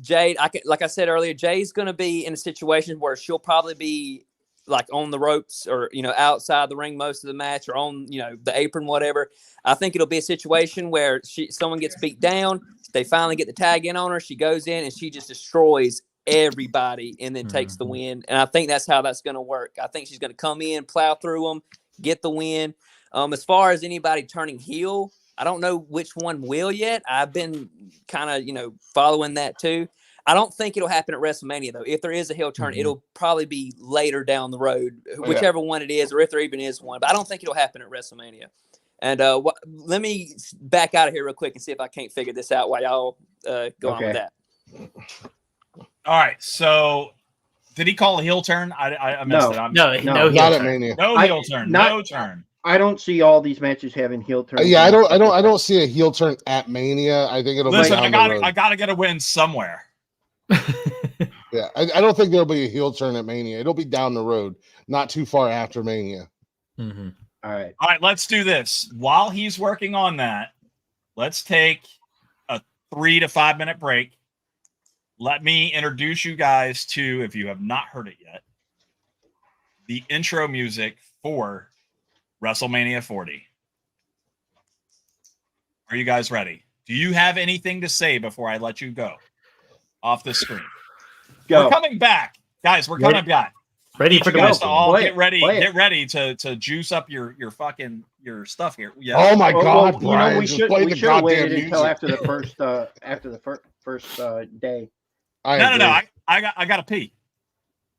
Jade, like I said earlier, Jade's gonna be in a situation where she'll probably be like on the ropes or outside the ring most of the match, or on the apron, whatever. I think it'll be a situation where someone gets beat down, they finally get the tag in on her, she goes in and she just destroys everybody and then takes the win. And I think that's how that's going to work. I think she's going to come in, plow through them, get the win. As far as anybody turning heel, I don't know which one will yet. I've been kind of following that too. I don't think it'll happen at WrestleMania, though. If there is a heel turn, it'll probably be later down the road, whichever one it is, or if there even is one. But I don't think it'll happen at WrestleMania. And let me back out of here real quick and see if I can't figure this out while y'all go on with that. All right. So, did he call a heel turn? I missed it. No heel not turn. at Mania. No heel turn. No turn. I don't see all these matches having heel turns. Yeah, I don't see a heel turn at Mania. I think it'll Listen, be down the road. I gotta get a win somewhere. Yeah, I don't think there'll be a heel turn at Mania. It'll be down the road, not too far after Mania. All right. Let's do this. While he's working on that, let's take a 3 to 5 minute break. Let me introduce you guys to, if you have not heard it yet, the intro music for WrestleMania 40. Are you guys ready? Do you have anything to say before I let you go off the screen? Go. We're coming back. Guys, we're coming back. Ready for the guys to win. all Play get it. ready. Play it. Get ready to juice up your stuff here. Yeah. Oh my God, Brian! we just should play we the should have goddamn waited music. until after the first day. No. I got to pee.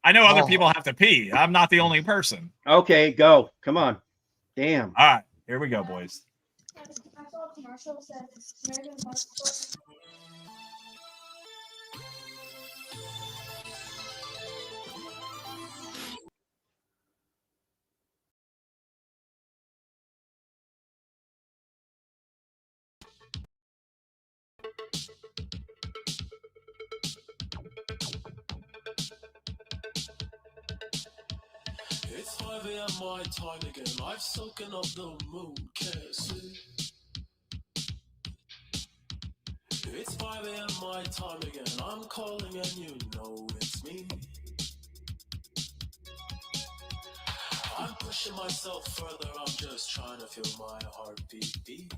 I know other Oh. people have to pee. I'm not the only person. Okay, go. Come on. Damn. All right, here we go, boys. It's 5 a.m. my time again. I've soaken up the moon, can't see. It's 5 a.m. my time again. I'm calling and you know it's me. I'm pushing myself further. I'm just trying to feel my heartbeat beat.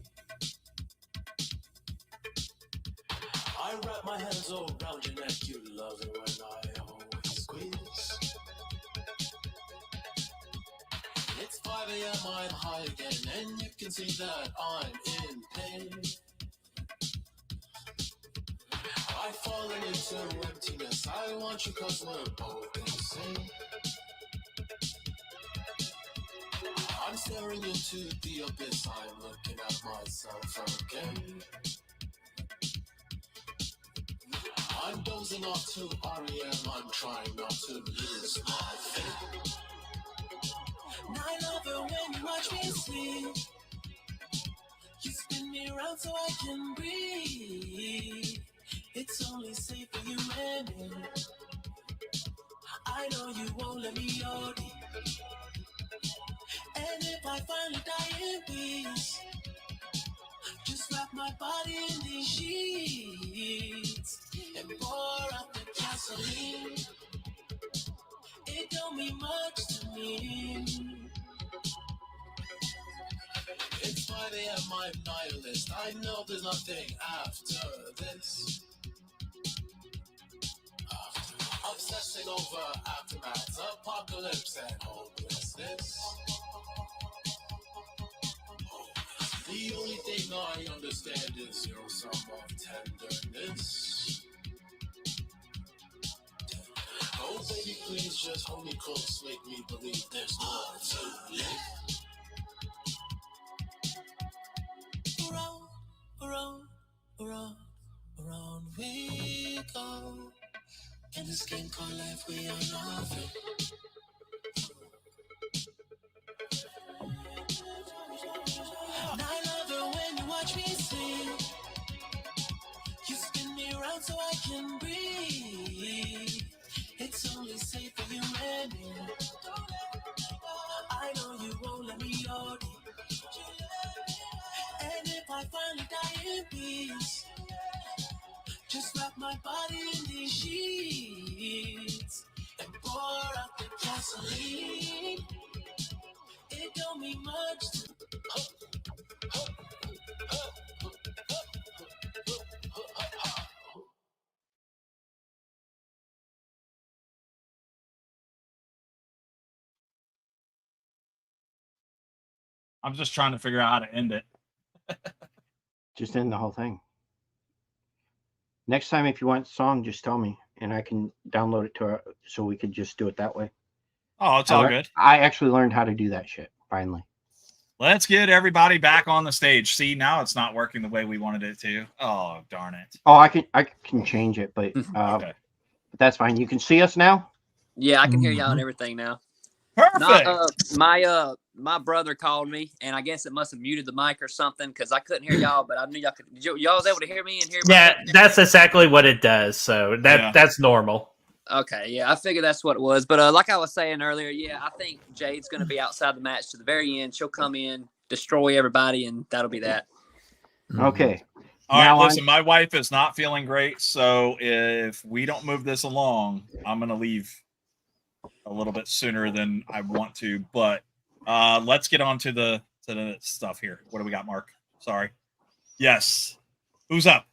I wrap my hands around your neck. You love it when I always squeeze. It's 5 a.m. I'm high again, and you can see that I'm in pain. I've fallen into emptiness. I want you 'cause we're both insane. I'm staring into the abyss. I'm looking at myself again. I'm dozing off to REM. I'm trying not to lose my faith. I love it when you watch me sleep. You spin me around so I can breathe. It's only safe for you and me. I know you won't let me OD. And if I finally die in peace, just wrap my body in these sheets and pour out the gasoline. It don't mean much to me. It's 5 a.m. I'm nihilist. I know there's nothing after this. Obsessing over aftermath, apocalypse, and hopelessness. The only thing I understand is your sum of tenderness. Oh baby, please just hold me close, make me believe there's more to live. Around we go. In this game called life, we are nothing. And I love it when you watch me sing. You spin me around so I can breathe. It's only safe for you and me. I know you won't let me peace. Just wrap my body in these sheets and pour out the gasoline. It don't mean much to I'm just trying to figure out how to end it. Just end the whole thing. Next time, if you want a song, just tell me, and I can download it so we could just do it that way. Oh, it's all good. I actually learned how to do that shit finally. Let's get everybody back on the stage. See, now it's not working the way we wanted it to. Oh, darn it. Oh, I can change it, but Okay. but that's fine. You can see us now. Yeah, I can hear y'all and everything now. Perfect. My brother called me, and I guess it must have muted the mic or something because I couldn't hear y'all, but I knew y'all could. Y'all was able to hear me and hear me. Yeah, that's exactly what it does. So that's normal. Okay, yeah, I figured that's what it was. But like I was saying earlier, yeah, I think Jade's going to be outside the match to the very end. She'll come in, destroy everybody, and that'll be that. Okay. All right, listen, my wife is not feeling great, so if we don't move this along, I'm going to leave a little bit sooner than I want to. But let's get on to the stuff here. What do we got, Mark? Sorry. Yes. Who's up?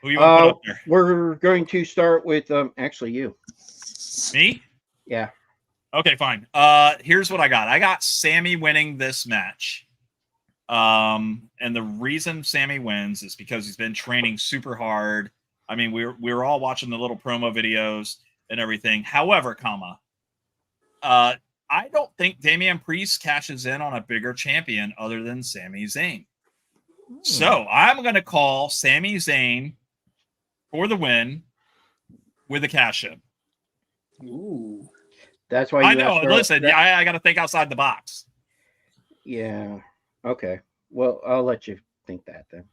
Who you want to put up there? We're going to start with actually you. Me? Yeah. Okay, fine. Here's what I got. I got Sammy winning this match. And the reason Sammy wins is because he's been training super hard. I mean, we were all watching the little promo videos and everything. However, I don't think Damian Priest cashes in on a bigger champion other than Sami Zayn. So I'm going to call Sami Zayn for the win with a cash in. Ooh. That's why I know. Listen, I got to think outside the box. Yeah. Okay. Well, I'll let you think that then.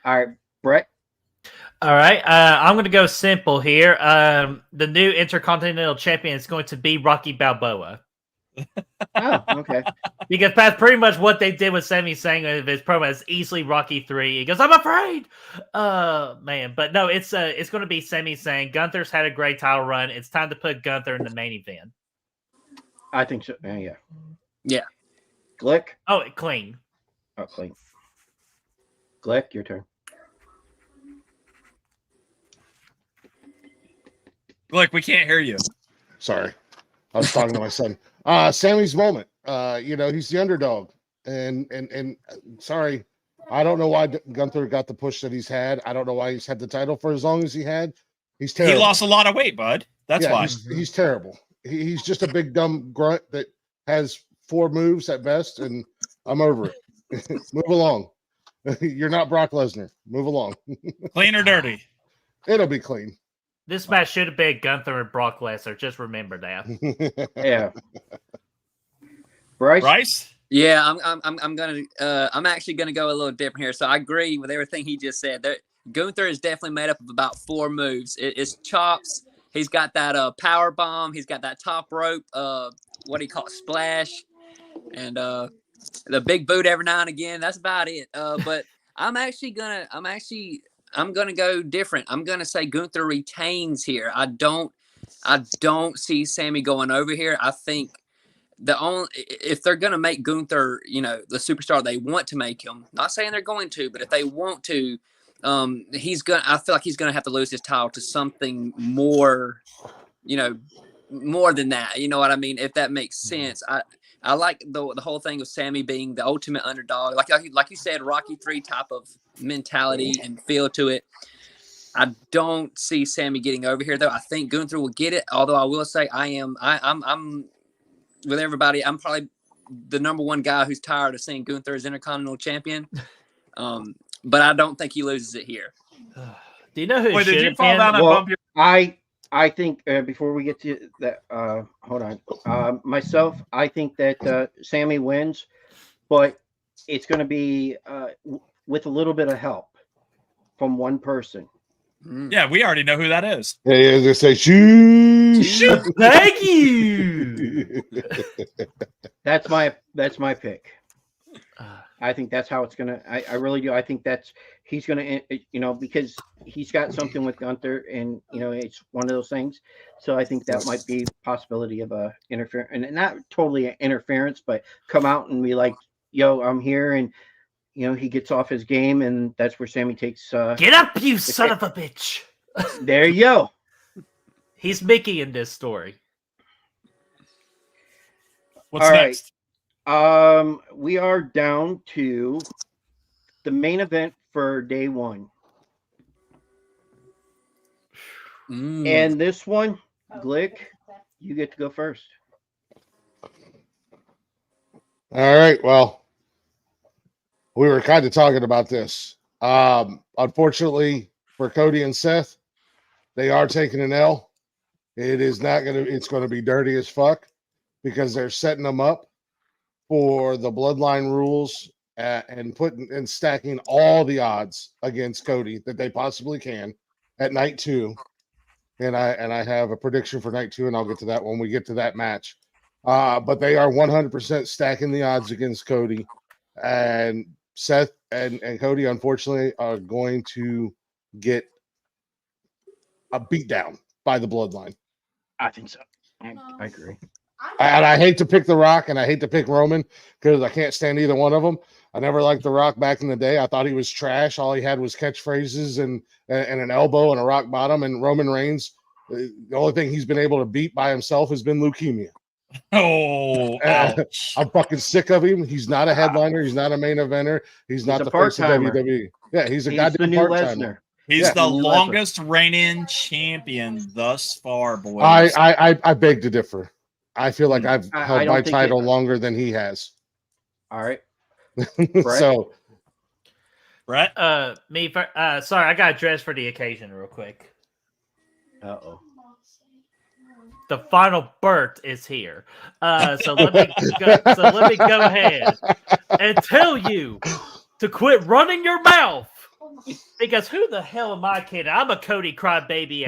All right, Brett. All right. I'm going to go simple here. The new Intercontinental Champion is going to be Rocky Balboa. Oh, okay. Because that's pretty much what they did with Sami Zayn in his promo. It's easily Rocky 3. He goes, "I'm afraid." Man, but no, it's going to be Sami Zayn. Gunther's had a great title run. It's time to put Gunther in the main event. I think so. Yeah. Yeah. Glick. Oh, clean. Oh, clean. Glick, your turn. Glick, we can't hear you. Sorry. I was talking to my son. Sammy's moment. He's the underdog. And sorry, I don't know why Gunther got the push that he's had. I don't know why he's had the title for as long as he had. He's terrible. He lost a lot of weight, bud. That's why. He's terrible. He's just a big dumb grunt that has 4 moves at best, and I'm over it. Move along. You're not Brock Lesnar. Move along. Clean or dirty? It'll be clean. This match should have been Gunther and Brock Lesnar. Just remember that. Yeah. Bryce? Yeah, I'm actually gonna go a little different here. So I agree with everything he just said. Gunther is definitely made up of about 4 moves. It's chops. He's got that power bomb. He's got that top rope. What do you call it? Splash, and the big boot every now and again. That's about it. But I'm gonna go different. I'm gonna say Gunther retains here. I don't see Sammy going over here. I think if they're gonna make Gunther, the superstar they want to make him, not saying they're going to, but if they want to, I feel like he's gonna have to lose his title to something more, more than that. You know what I mean? If that makes sense. I like the whole thing of Sammy being the ultimate underdog, like you said, Rocky 3 type of mentality and feel to it. I don't see Sammy getting over here though. I think Gunther will get it. Although I will say I'm with everybody. I'm probably the number one guy who's tired of seeing Gunther as Intercontinental Champion. But I don't think he loses it here. Do you know who? Wait, did you fall down and bump your? I think before we get to that, hold on. Myself, I think that Sammy wins, but it's going to be with a little bit of help from one person. Yeah, we already know who that is. Yeah, they say shoot. Thank you. That's my pick. I think that's how it's gonna. I really do. I think he's gonna, because he's got something with Gunther, and it's one of those things. So I think that might be a possibility of a interference, and not totally an interference, but come out and be like, "Yo, I'm here," and he gets off his game, and that's where Sammy takes. Get up, you son of a bitch! There you go. He's Mickey in this story. What's All next? right. We are down to the main event for day one. And this one, Glick, you get to go first. All right. Well, we were kind of talking about this. Unfortunately for Cody and Seth, they are taking an L. It's going to be dirty as fuck because they're setting them up for the bloodline rules and stacking all the odds against Cody that they possibly can at night 2. And I have a prediction for night 2, and I'll get to that when we get to that match. But they are 100% stacking the odds against Cody, and Seth and Cody, unfortunately, are going to get a beatdown by the bloodline. I think so. I agree. And I hate to pick The Rock and I hate to pick Roman because I can't stand either one of them. I never liked The Rock back in the day. I thought he was trash. All he had was catchphrases and an elbow and a rock bottom. And Roman Reigns, the only thing he's been able to beat by himself has been leukemia. Oh, I'm fucking sick of him. He's not a headliner. He's not a main eventer. He's not the face of WWE. Yeah, he's a goddamn part-timer. He's the longest reigning champion thus far, boys. I beg to differ. I feel like I've held my title longer than he has. All right. So, Brett? Sorry, I got dressed for the occasion real quick. Uh-oh. The final Bert is here. So let me go ahead and tell you to quit running your mouth. Because who the hell am I kidding? I'm a Cody crybaby.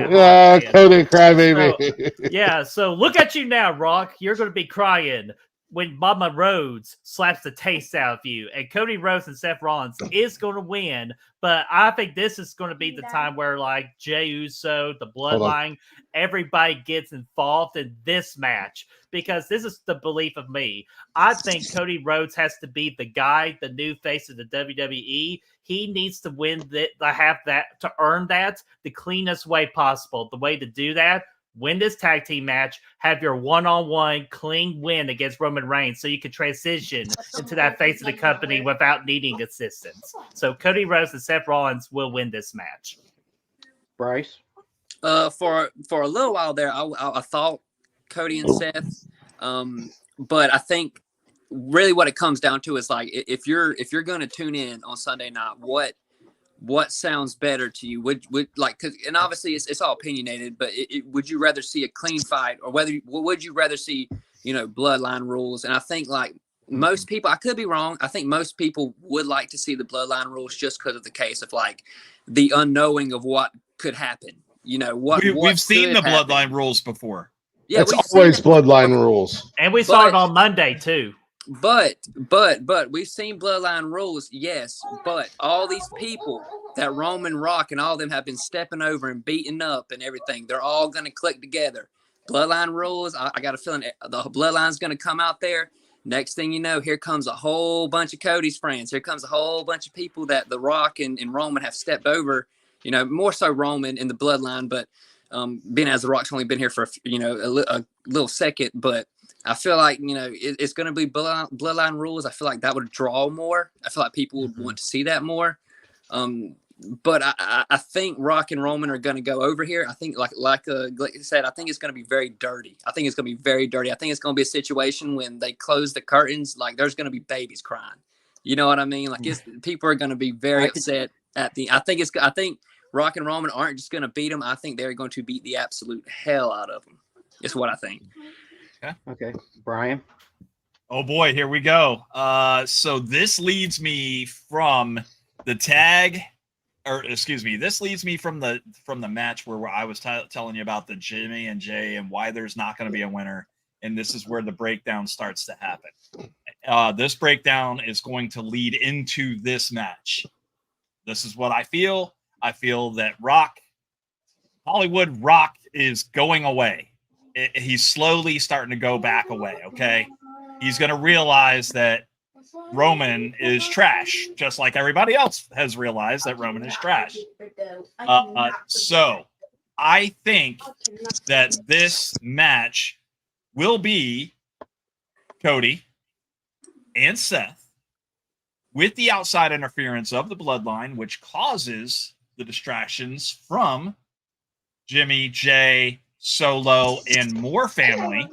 Cody crybaby. So look at you now, Rock. You're going to be crying when Mama Rhodes slaps the taste out of you. And Cody Rhodes and Seth Rollins is going to win. But I think this is going to be the time where, like, Jey Uso, the Bloodline, everybody gets involved in this match. Because this is the belief of me. I think Cody Rhodes has to be the guy, the new face of the WWE. He needs to win to earn that the cleanest way possible. The way to do that, win this tag team match, have your one-on-one clean win against Roman Reigns so you can transition into that face of the company without needing assistance. So Cody Rhodes and Seth Rollins will win this match. Bryce? For a little while there, I thought Cody and Seth, but I think really what it comes down to is, like, if you're going to tune in on Sunday night, what sounds better to you? Would like, and obviously it's all opinionated, but would you rather see a clean fight, or would you rather see bloodline rules? And I think, like, most people, I could be wrong, I think most people would like to see the bloodline rules just because of the case of, like, the unknowing of what could happen. We've seen the bloodline rules before. Yeah, it's always bloodline rules, and we saw it on Monday too. But we've seen bloodline rules, yes. But all these people that Roman, Rock, and all of them have been stepping over and beating up and everything, they're all going to click together. Bloodline rules, I got a feeling the bloodline's going to come out there. Next thing you know, here comes a whole bunch of Cody's friends. Here comes a whole bunch of people that the Rock and Roman have stepped over. More so Roman in the bloodline, but being as the Rock's only been here for a little second, but I feel like it's going to be bloodline rules. I feel like that would draw more. I feel like people would want to see that more. But I think Rock and Roman are going to go over here. I think like you said, I think it's going to be very dirty. I think it's going to be a situation when they close the curtains, like there's going to be babies crying. You know what I mean? Like people are going to be very upset at the. I think Rock and Roman aren't just going to beat them. I think they're going to beat the absolute hell out of them. Is what I think. Okay, Brian. Oh boy, here we go. So this leads me from the match where I was telling you about the Jimmy and Jay and why there's not going to be a winner and this is where the breakdown starts to happen. This breakdown is going to lead into this match. This is what I feel. I feel that Hollywood Rock is going away. He's slowly starting to go back away, okay? He's going to realize that Roman is trash, just like everybody else has realized that Roman is trash. So I think that this match will be Cody and Seth with the outside interference of the bloodline, which causes the distractions from Jimmy, Jay, Solo, and more family.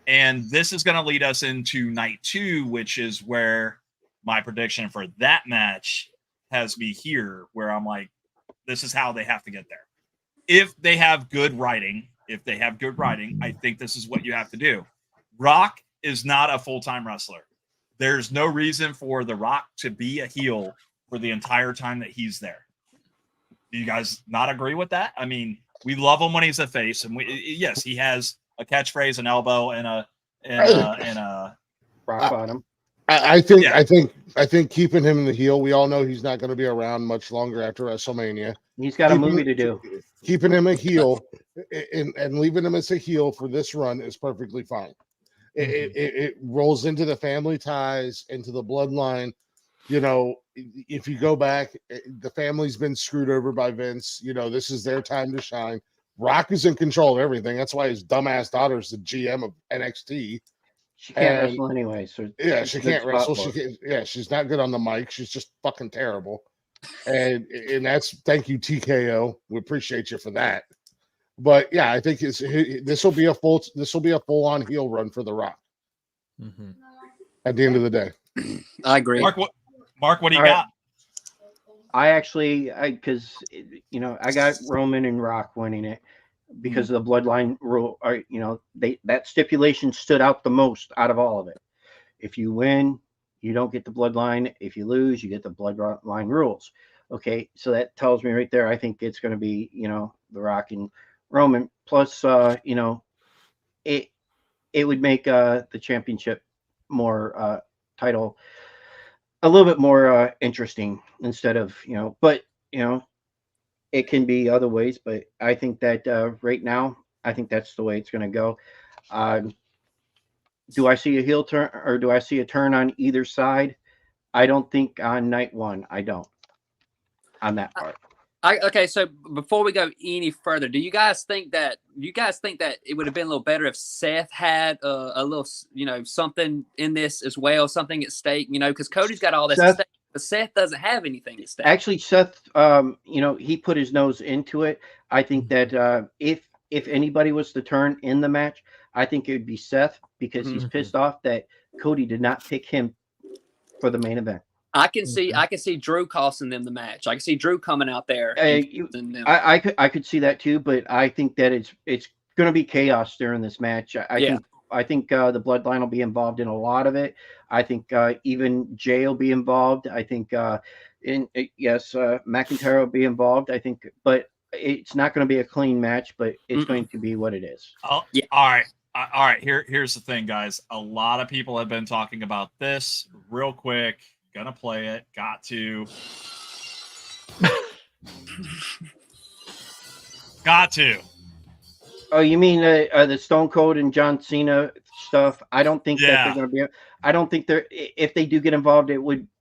And this is going to lead us into night 2, which is where my prediction for that match has me here, where I'm like, this is how they have to get there. If they have good writing, I think this is what you have to do. Rock is not a full-time wrestler. There's no reason for The Rock to be a heel for the entire time that he's there. Do you guys not agree with that? I mean, we love him when he's a face, and yes, he has a catchphrase, an elbow, and a rock bottom. I think keeping him in the heel. We all know he's not going to be around much longer after WrestleMania. He's got a movie to do. Keeping him a heel and leaving him as a heel for this run is perfectly fine. It rolls into the family ties, into the bloodline. You know, if you go back, the family's been screwed over by Vince. You know, this is their time to shine. Rock is in control of everything. That's why his dumbass daughter's the GM of NXT. She can't wrestle anyway. So yeah, she can't wrestle. She's not good on the mic. She's just fucking terrible. And that's thank you, TKO. We appreciate you for that. But yeah, I think this will be a full on heel run for The Rock. At the end of the day, I agree. Mark, what do you got? Because I got Roman and Rock winning it because of the bloodline rule. That stipulation stood out the most out of all of it. If you win, you don't get the bloodline. If you lose, you get the bloodline rules. Okay, so that tells me right there. I think it's going to be The Rock and Roman. Plus, it would make the championship more title a little bit more interesting instead of but it can be other ways. But I think that right now, I think that's the way it's going to go. Do I see a heel turn or do I see a turn on either side? I don't think on night 1. I don't on that part. Okay, so before we go any further, do you guys think that it would have been a little better if Seth had a little, something in this as well, something at stake, because Cody's got all this at stake, but Seth doesn't have anything at stake. Actually, Seth, he put his nose into it. I think that if anybody was to turn in the match, I think it would be Seth because he's pissed off that Cody did not pick him for the main event. I can see Drew costing them the match. I can see Drew coming out there. I could see that too, but I think that it's going to be chaos during this match. I think the bloodline will be involved in a lot of it. I think even Jay will be involved. I think McIntyre will be involved. I think, but it's not going to be a clean match. But it's going to be what it is. All right. Here's the thing, guys. A lot of people have been talking about this. Real quick. Gonna play it. Got to. Oh, you mean the Stone Cold and John Cena stuff? I don't think that they're going to be. I don't think they're. If they do get involved,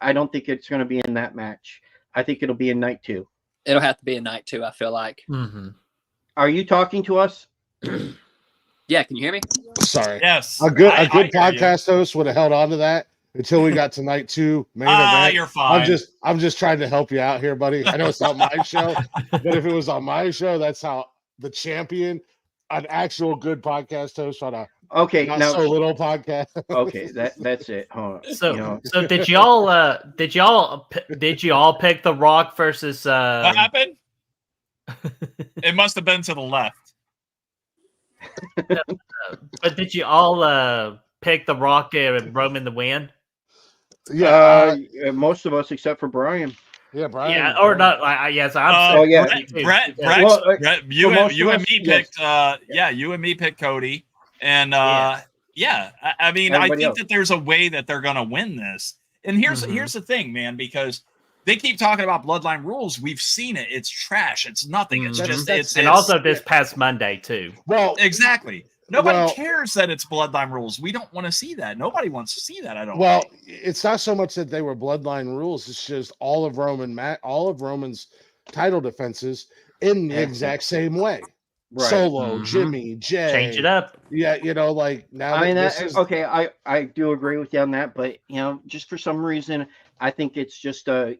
I don't think it's going to be in that match. I think it'll be in night 2. It'll have to be in night 2. I feel like. Are you talking to us? Yeah. Can you hear me? Sorry. Yes. A good podcast host would have held on to that until we got to night 2 main event. You're fine. I'm just trying to help you out here, buddy. I know it's not my show, but if it was on my show, that's how the champion, an actual good podcast host on a little podcast. Okay, that's it. Hold on. So did y'all pick The Rock versus what happened? It must have been to the left. But did you all pick The Rock and Roman to win? Yeah, most of us except for Brian. Yeah, Brian. Yeah, or not? Yes, Brett, you and me picked. You and me picked Cody. And yeah, I mean, I think that there's a way that they're going to win this. And here's the thing, man, because they keep talking about Bloodline rules. We've seen it. It's trash. It's nothing. It's just and also this past Monday too. Well, exactly. Nobody cares that it's Bloodline rules. We don't want to see that. Nobody wants to see that. I don't. Well, it's not so much that they were Bloodline rules. It's just all of Roman's title defenses in the exact same way. Right. Solo, Jimmy, Jay. Change it up. Yeah, like now. I mean, okay, I do agree with you on that, but just for some reason, I think it's just to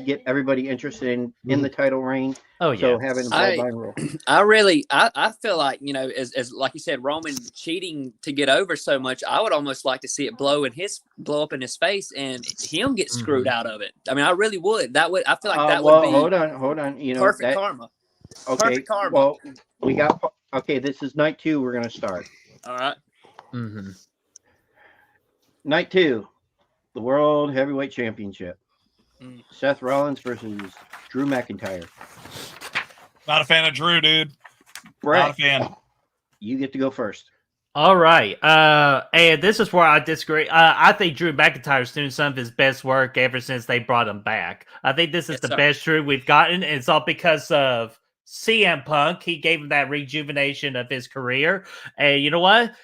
get everybody interested in the title reign. Oh yeah. So having a Bloodline rule. I feel like as like you said, Roman cheating to get over so much. I would almost like to see it blow up in his face and him get screwed out of it. I mean, I really would. I feel like that would be. Hold on. Perfect karma. Okay. Perfect karma. Well, we got. Okay, this is night 2. We're gonna start. All right. Night 2, the World Heavyweight Championship. Seth Rollins versus Drew McIntyre. Not a fan of Drew, dude. Brett, not a fan. You get to go first. All right. And this is where I disagree. I think Drew McIntyre's doing some of his best work ever since they brought him back. I think this is the best Drew we've gotten, and it's all because of CM Punk. He gave him that rejuvenation of his career. And you know what?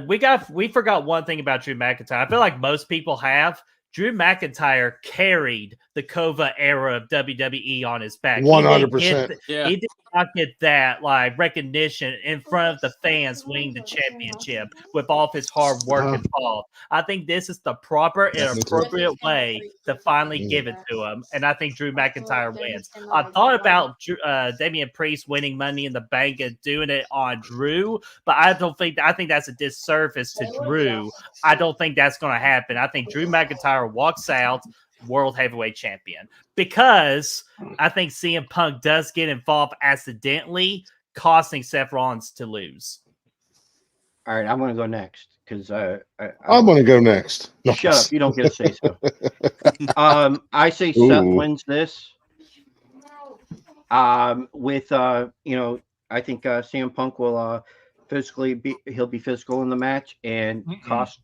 We forgot one thing about Drew McIntyre. I feel like most people have. Drew McIntyre carried the Kova era of WWE on his back. 100%. He did not get that recognition in front of the fans winning the championship with all of his hard work involved. I think this is the proper and appropriate way to finally give it to him, and I think Drew McIntyre wins. I thought about Damian Priest winning Money in the Bank and doing it on Drew, but I think that's a disservice to Drew. I don't think that's going to happen. I think Drew McIntyre walks out World Heavyweight Champion because I think CM Punk does get involved accidentally, costing Seth Rollins to lose. All right, I'm going to go next because I'm going to go next. Shut up! You don't get to say so. I say Seth wins this. With I think CM Punk will he'll be physical in the match and cost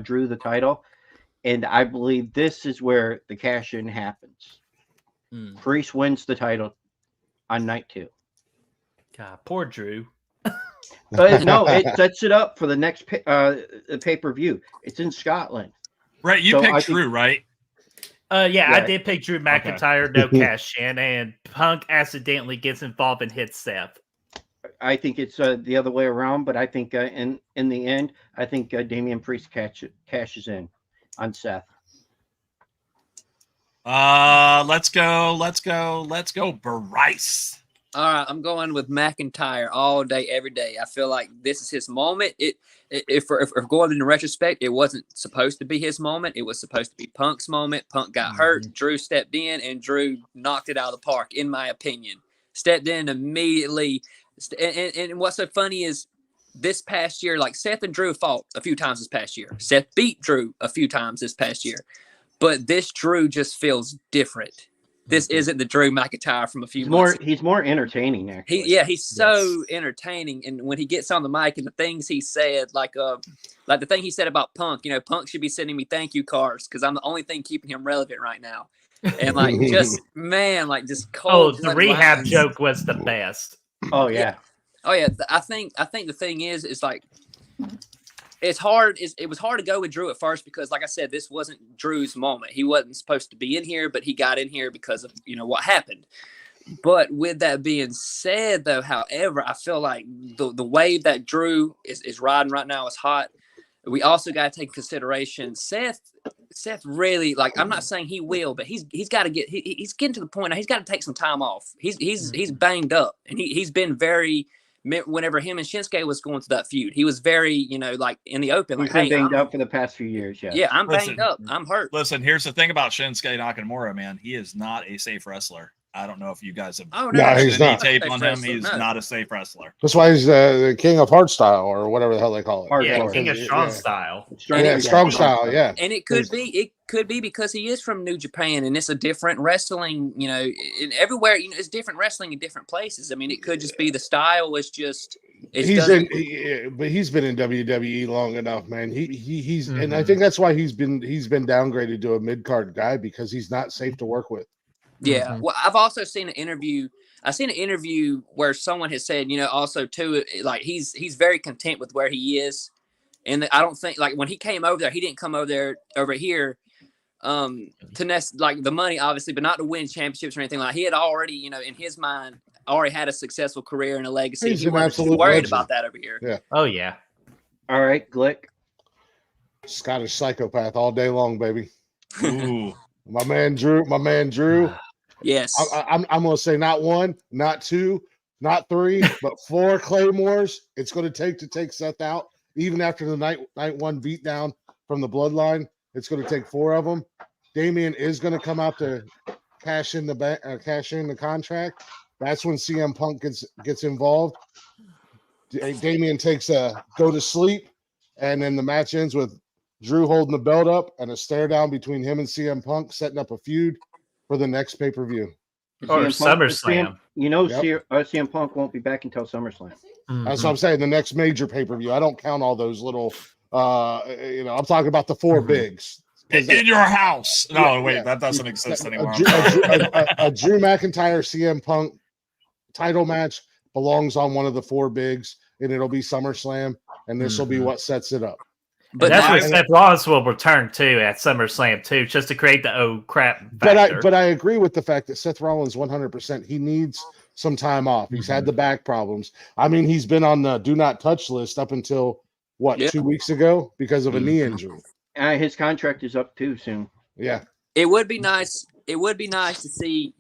Drew the title. And I believe this is where the cash-in happens. Priest wins the title on night 2. God, poor Drew. But no, it sets it up for the next pay-per-view. It's in Scotland. Right, you picked Drew, right? Yeah, I did pick Drew McIntyre, no cash-in, and Punk accidentally gets involved and hits Seth. I think it's the other way around, but I think in the end, I think Damian Priest cashes in on Seth. Let's go, Bryce. All right, I'm going with McIntyre all day, every day. I feel like this is his moment. If going in retrospect, it wasn't supposed to be his moment. It was supposed to be Punk's moment. Punk got hurt. Drew stepped in, and Drew knocked it out of the park, in my opinion. Stepped in immediately. And what's so funny is this past year, like Seth and Drew fought a few times this past year. Seth beat Drew a few times this past year. But this Drew just feels different. This isn't the Drew McIntyre from a few months ago. He's more entertaining, actually. He's so entertaining. And when he gets on the mic and the things he said, like the thing he said about Punk, Punk should be sending me thank you cards because I'm the only thing keeping him relevant right now. And just cold. Oh, the rehab joke was the best. Oh yeah. Oh yeah. I think the thing is like it's hard. It was hard to go with Drew at first because, like I said, this wasn't Drew's moment. He wasn't supposed to be in here, but he got in here because of what happened. But with that being said, though, however, I feel like the wave that Drew is riding right now is hot. We also got to take consideration Seth really, like, I'm not saying he will, but he's got to he's getting to the point now. He's got to take some time off. He's banged up, and he's been very. Whenever him and Shinsuke was going through that feud, he was very, like in the open. He's been banged up for the past few years. Yeah. Yeah, I'm banged up. I'm hurt. Listen, here's the thing about Shinsuke Nakamura, man. He is not a safe wrestler. I don't know if you guys have he's not. Tape on him. He's not a safe wrestler. That's why he's the king of hard style or whatever the hell they call it. King of strong style. Strong style. Yeah, and it could be because he is from New Japan and it's a different wrestling. In everywhere, it's different wrestling in different places. I mean, it could just be the style was just But he's been in WWE long enough, man. He's and I think that's why he's been downgraded to a mid card guy, because he's not safe to work with. Yeah. Well, I've also seen an interview. I seen an interview where someone has said, also too, like he's very content with where he is, and I don't think like when he came over there, he didn't come over here to nest like the money, obviously, but not to win championships or anything. Like he had already, in his mind, already had a successful career and a legacy. He's he an wasn't absolute worried legend. about that over here. Yeah. Oh yeah. All right, Glick. Scottish psychopath all day long, baby. Ooh. My man Drew. Yes. I'm going to say not one, not two, not three, but 4 Claymores it's going to take Seth out. Even after the night one beatdown from the Bloodline, it's going to take 4 of them. Damian is going to come out to cash in the contract. That's when CM Punk gets involved. Damian takes a go to sleep, and then the match ends with Drew holding the belt up and a stare down between him and CM Punk, setting up a feud for the next pay-per-view. Or SummerSlam. CM Punk won't be back until SummerSlam. That's what I'm saying. The next major pay-per-view. I don't count all those little, I'm talking about the 4 bigs. In your house. No, wait, that doesn't exist anymore. A Drew McIntyre CM Punk title match belongs on one of the 4 bigs, and it'll be SummerSlam, and this will be what sets it up. But that's where Seth Rollins will return too at SummerSlam too, just to create the oh crap factor. But I agree with the fact that Seth Rollins 100%. He needs some time off. He's had the back problems. I mean, he's been on the do not touch list up until 2 weeks ago because of a knee injury. His contract is up too soon. Yeah, it would be nice. It would be nice to see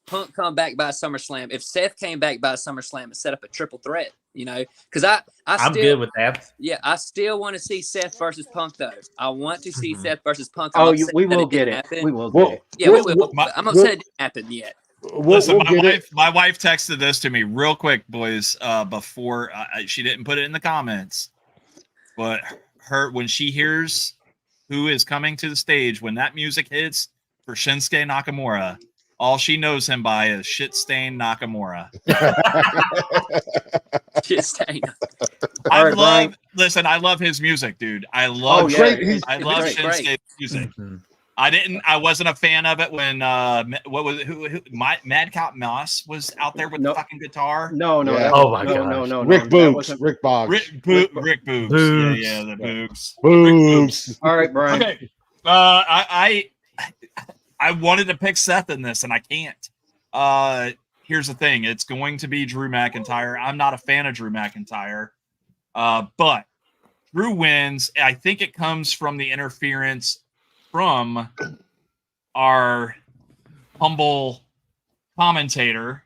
Punk come back by SummerSlam. If Seth came back by SummerSlam and set up a triple threat, because I'm good with that. Yeah, I still want to see Seth versus Punk though. I want to see Seth versus Punk. We will get it. We will get it. Yeah, we will. I'm not saying it didn't happen yet. Listen, my wife texted this to me real quick, boys. Before she didn't put it in the comments, but when she hears who is coming to the stage when that music hits for Shinsuke Nakamura, all she knows him by is shit stain Nakamura. Shit stain. I love his music, dude. I love Shinsuke's music. I wasn't a fan of it when Madcap Moss was out there with the fucking guitar. No. Rick Boogs. Rick Boggs. Rick Boogs. Yeah, the Boogs. Boogs. All right, Brian. Okay. I wanted to pick Seth in this, and I can't. Here's the thing. It's going to be Drew McIntyre. I'm not a fan of Drew McIntyre. But Drew wins. I think it comes from the interference from our humble commentator.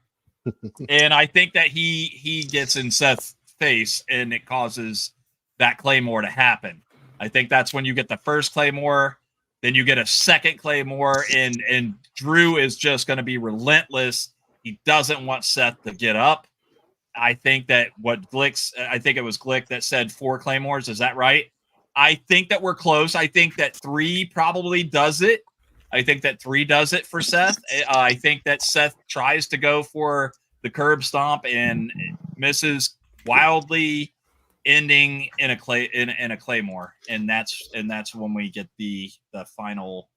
And I think that he gets in Seth's face, and it causes that Claymore to happen. I think that's when you get the first Claymore. Then you get a second Claymore, and Drew is just going to be relentless. He doesn't want Seth to get up. I think that I think it was Glick that said 4 Claymores. Is that right? I think that we're close. I think that 3 probably does it. I think that 3 does it for Seth. I think that Seth tries to go for the curb stomp and misses wildly, ending in a Claymore, and that's when we get the final.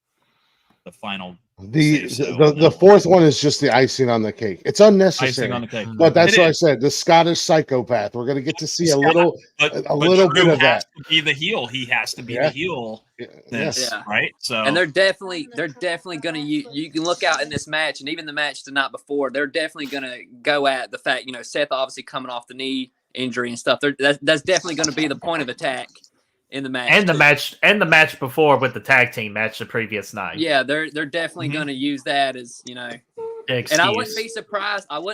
The fourth one is just the icing on the cake. It's unnecessary. Icing on the cake. But that's what I said. The Scottish psychopath. We're going to get to see a little bit of that. To be the heel. He has to be the heel. Right. So, and they're definitely going to. You can look out in this match, and even the match the night before. They're definitely going to go at the fact, Seth obviously coming off the knee injury and stuff. That's definitely going to be the point of attack in the match, and the match before with the tag team match the previous night. Yeah, they're definitely going to use that as excuse. And I wouldn't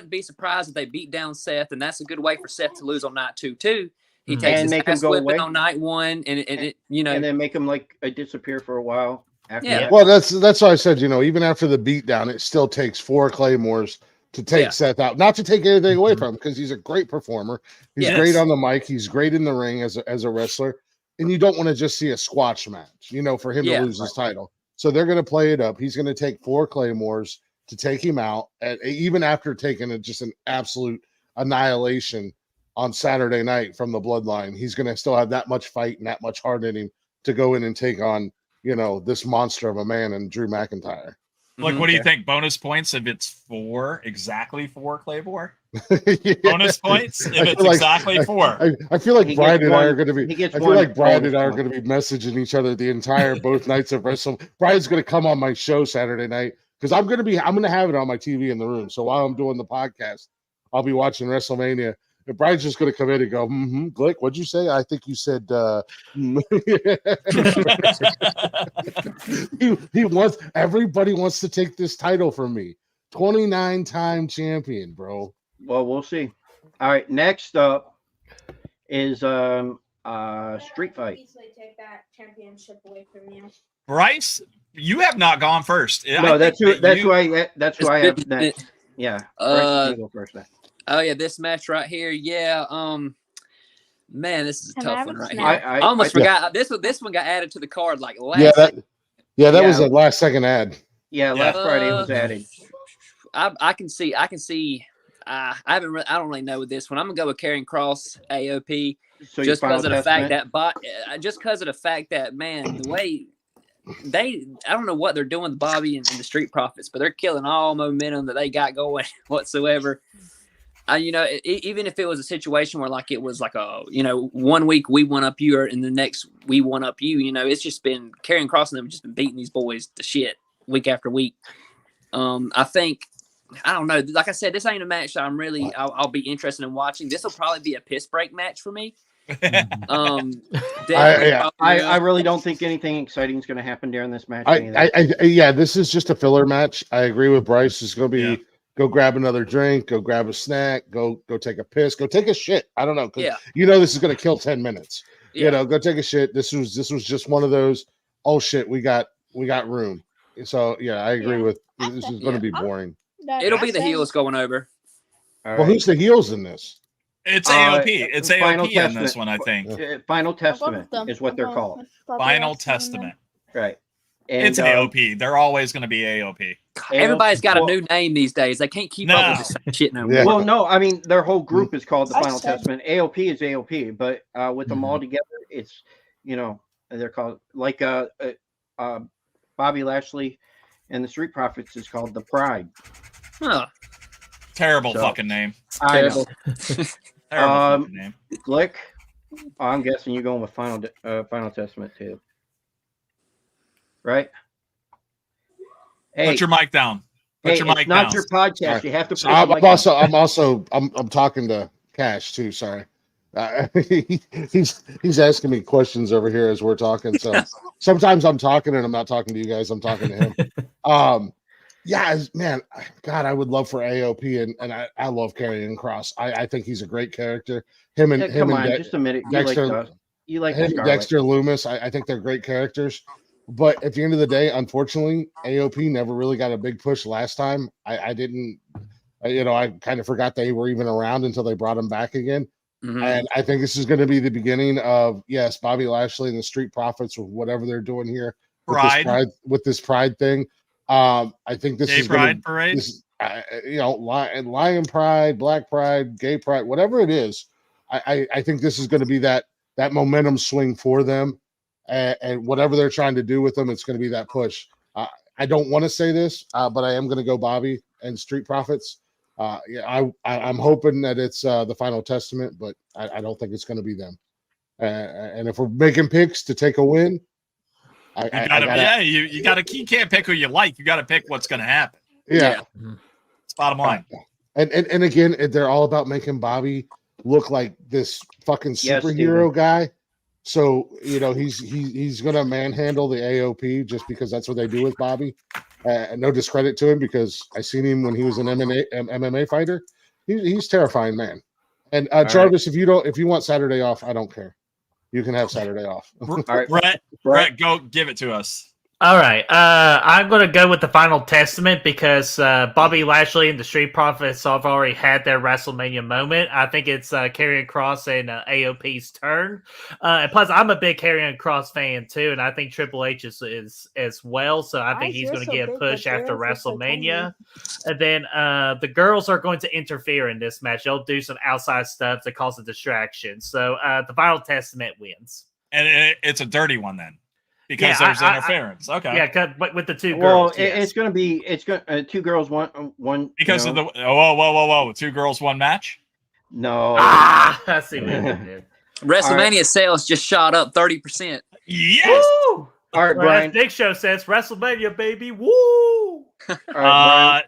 be surprised. If they beat down Seth, and that's a good way for Seth to lose on night 2 too. He takes his ass whipping on night 1, and and then make him disappear for a while. After that. Well, that's why I said even after the beatdown, it still takes 4 Claymores to take Seth out. Not to take anything away from him, because he's a great performer. He's great on the mic. He's great in the ring as a wrestler. And you don't want to just see a squash match, for him to lose his title. So they're going to play it up. He's going to take 4 Claymores to take him out, even after taking just an absolute annihilation on Saturday night from the bloodline. He's going to still have that much fight and that much heart in him to go in and take on, this monster of a man and Drew McIntyre. Like, what do you think? Bonus points if it's exactly four, Claymore? Yeah. Bonus points if it's exactly four. I feel like Brian and I are going to be. I feel like Brian and I are going to be messaging each other the entire both nights of WrestleMania. Brian's going to come on my show Saturday night because I'm going to have it on my TV in the room. So while I'm doing the podcast, I'll be watching WrestleMania. And Brian's just going to come in and go, Glick, what'd you say? I think you said everybody wants to take this title from me. 29-time champion, bro. Well, we'll see. All right, next up is street fight. Easily take that championship away from you. Bryce, you have not gone first. No, that's who I have next. Yeah. Bryce is gonna go first then. Oh yeah, this match right here. Yeah. Man, this is a tough one right here. I almost forgot this one got added to the card like last. That was a last second ad. Yeah, last Friday it was added. I can see. I don't really know with this one. I'm gonna go with Karrion Kross AOP So just because of the fact that man, the way I don't know what they're doing with Bobby and the Street Profits, but they're killing all momentum that they got going whatsoever. Even if it was a situation where like it was like a 1 week we one up you, and the next we one up you, it's just been Karrion Kross and them just been beating these boys to shit week after week. I don't know. Like I said, this ain't a match that I'll be interested in watching. This will probably be a piss break match for me. I really don't think anything exciting is going to happen during this match. This is just a filler match. I agree with Bryce. It's going to be go grab another drink, go grab a snack, go take a piss, go take a shit. I don't know. This is going to kill 10 minutes. Go take a shit. This was just one of those. Oh shit, we got room. So I agree with this is going to be boring. It'll be the heels going over. Well, who's the heels in this? It's AOP. It's AOP in this one, I think. Final Testament is what they're called. Final Testament. Right. And, it's AOP. They're always going to be AOP. Everybody's got a new name these days. They can't keep up with the same shit no more. Well, no, I mean, their whole group is called the Final Testament. AOP is AOP, but with them all together, it's, they're called, like Bobby Lashley and the Street Profits is called the Pride. Huh. Terrible fucking name. Terrible. Terrible fucking name. Glick, I'm guessing you're going with Final Testament too. Right? Hey, put your mic down. Put your mic it's not down. your podcast. Right. You have to. Put I'm talking to Cash too. Sorry, he's asking me questions over here as we're talking. So sometimes I'm talking and I'm not talking to you guys. I'm talking to him. Man, God, I would love for AOP and I love Karrion Kross. I think he's a great character. Just a minute. You like Dexter Loomis. I think they're great characters. But at the end of the day, unfortunately, AOP never really got a big push last time. I kind of forgot they were even around until they brought them back again. Mm-hmm. And I think this is going to be the beginning of, Bobby Lashley and the Street Profits with whatever they're doing here with this pride thing. I think this is Pride Parade. Lion Pride, Black Pride, Gay Pride, whatever it is. I think this is going to be that momentum swing for them. And whatever they're trying to do with them, it's going to be that push. I don't want to say this, but I am going to go Bobby and Street Profits. I'm hoping that it's the Final Testament, but I don't think it's going to be them. And if we're making picks to take a win, you can't pick who you like. You got to pick what's going to happen. Yeah. It's bottom line. And again, they're all about making Bobby look like this fucking superhero guy. So, he's going to manhandle the AOP just because that's what they do with Bobby. And no discredit to him because I seen him when he was an MMA fighter. He's terrifying, man. And Jarvis, right. if you want Saturday off, I don't care. You can have Saturday off. All right, Brett, go give it to us. All right. I'm going to go with the Final Testament because Bobby Lashley and the Street Profits have already had their WrestleMania moment. I think it's Karrion Kross and AOP's turn. And plus, I'm a big Karrion Kross fan too, and I think Triple H is as well. So I think he's going to get a push after WrestleMania. And then the girls are going to interfere in this match. They'll do some outside stuff to cause a distraction. So the Final Testament wins. And it's a dirty one then. Because there's interference. Okay. Yeah, but with the two girls. Well, yes. it's going to be two girls, one. Because of the whoa, 2 girls, 1 match. No. I see what you did. WrestleMania sales just shot up 30%. Yes. Woo! All right, Brian. As Big Show says, WrestleMania, baby. Woo! All right,